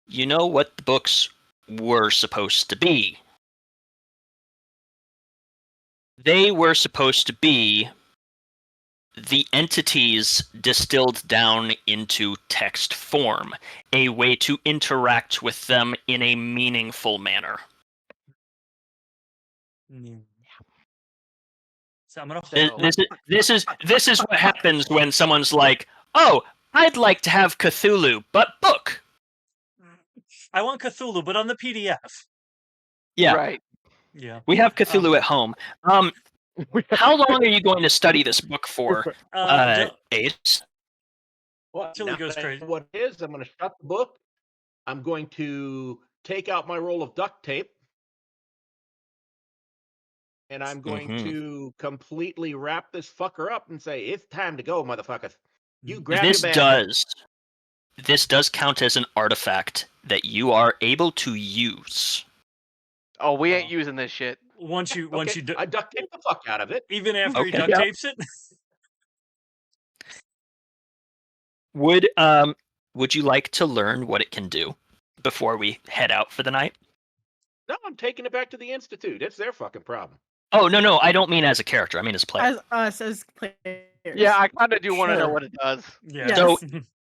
you know what the books were supposed to be. They were supposed to be the entities distilled down into text form, a way to interact with them in a meaningful manner. So I'm gonna This is what happens when someone's like, "Oh, I'd like to have Cthulhu, but book." I want Cthulhu, but on the PDF. Yeah, Right. Yeah. we have Cthulhu at home. How long are you going to study this book for, Ace? Well, Till he now goes that I know crazy. what it is, I'm going to shut the book. I'm going to take out my roll of duct tape. And I'm going to completely wrap this fucker up and say, it's time to go, motherfuckers. You grab This your bag. This does count as an artifact that you are able to use. Oh, we ain't using this shit. Once you I duct tape the fuck out of it. even after he Okay. duct tapes it. Would you like to learn what it can do before we head out for the night? No, I'm taking it back to the Institute. It's their fucking problem. Oh, no, I don't mean as a character. I mean as a player. As us as players. Yeah, I kind of do want to know Sure. what it does. Yeah. So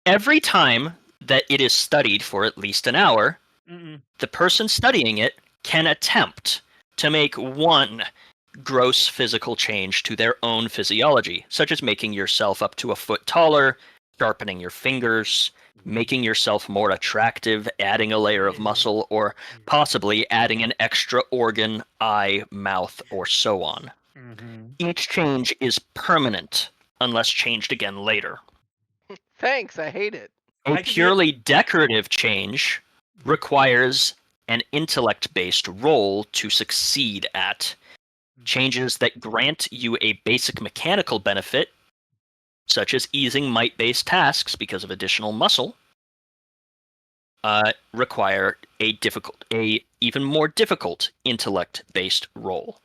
every time that it is studied for at least an hour, the person studying it can attempt to make one gross physical change to their own physiology, such as making yourself up to a foot taller, sharpening your fingers, making yourself more attractive, adding a layer of muscle, or possibly adding an extra organ, eye, mouth, or so on. Each change is permanent unless changed again later. Thanks, I hate it. A purely decorative change requires an intellect-based roll to succeed at. Changes that grant you a basic mechanical benefit, such as easing might-based tasks because of additional muscle, require a even more difficult intellect-based roll.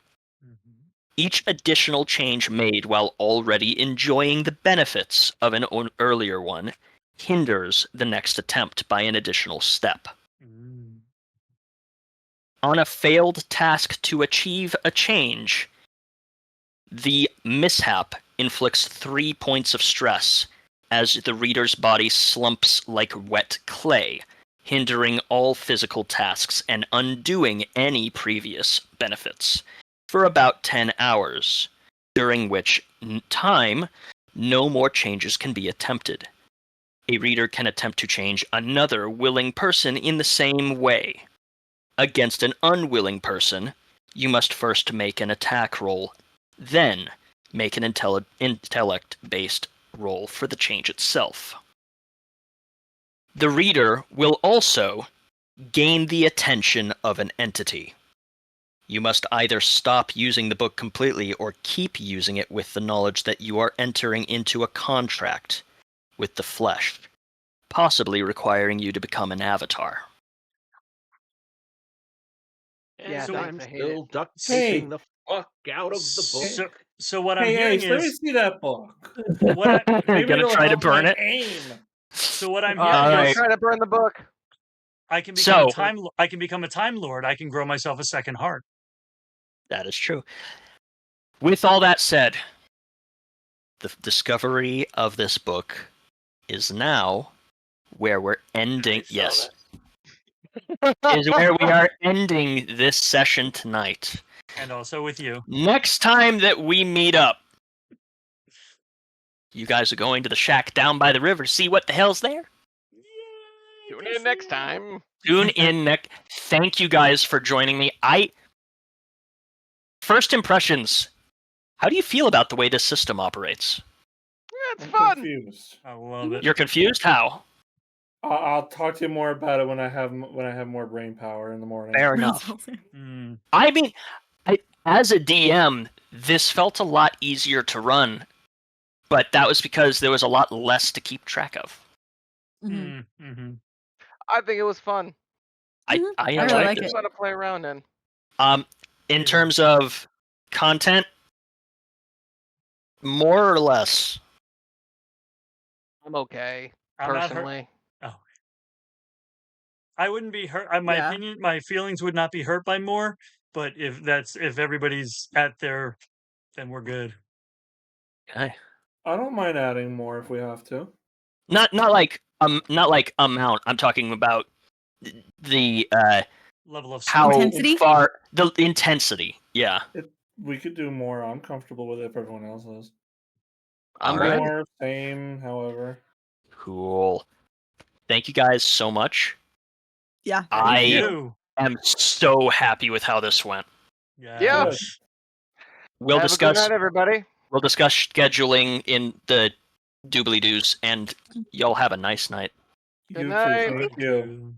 Each additional change made while already enjoying the benefits of an earlier one hinders the next attempt by an additional step. On a failed task to achieve a change, the mishap inflicts 3 points of stress as the reader's body slumps like wet clay, hindering all physical tasks and undoing any previous benefits for about 10 hours, during which time no more changes can be attempted. A reader can attempt to change another willing person in the same way. Against an unwilling person, you must first make an attack roll, then make an intellect-based roll for the change itself. The reader will also gain the attention of an entity. You must either stop using the book completely or keep using it with the knowledge that you are entering into a contract with the flesh, possibly requiring you to become an avatar. Yeah, And thanks, I'm I hate still it. duct Hey. taping the fuck out of the book. So what I'm Hey, hearing Ace, let me is see that book. what Maybe Gonna it'll try to help burn my it? aim. so what I'm All hearing right. is Try to burn the book. I can become So- I can become a time lord. I can grow myself a second heart. That is true. With all that said, the discovery of this book is now where we're ending. Yes. Is where we are ending this session tonight. And also with you. Next time that we meet up, you guys are going to the shack down by the river to see what the hell's there? Tune in next time. Tune in next. Thank you guys for joining me. First impressions. How do you feel about the way this system operates? Yeah, it's I'm fun. confused. I love it. You're confused? How? I'll talk to you more about it when I have more brain power in the morning. Fair enough. Mm. I mean, as a DM, this felt a lot easier to run, but that was because there was a lot less to keep track of. Mhm. Mm-hmm. I think it was fun. I really enjoyed like this. It's fun to play around in. In terms of content, more or less. I'm okay, I'm not hurt. personally. Oh. I wouldn't be hurt. My feelings would not be hurt by more. But if everybody's at their Then we're good. Okay. I don't mind adding more if we have to. Not like amount. I'm talking about the Level of how Intensity? far the intensity. Yeah. We could do more. I'm comfortable with it if everyone else is. I'm Alright. good. More, same, however. Cool. Thank you guys so much. Yeah. I You. am so happy with how this went. Yeah. Yes. We'll Have a good discuss night, everybody. scheduling in the doobly doos, and y'all have a nice night. You Good too. night. Thank you.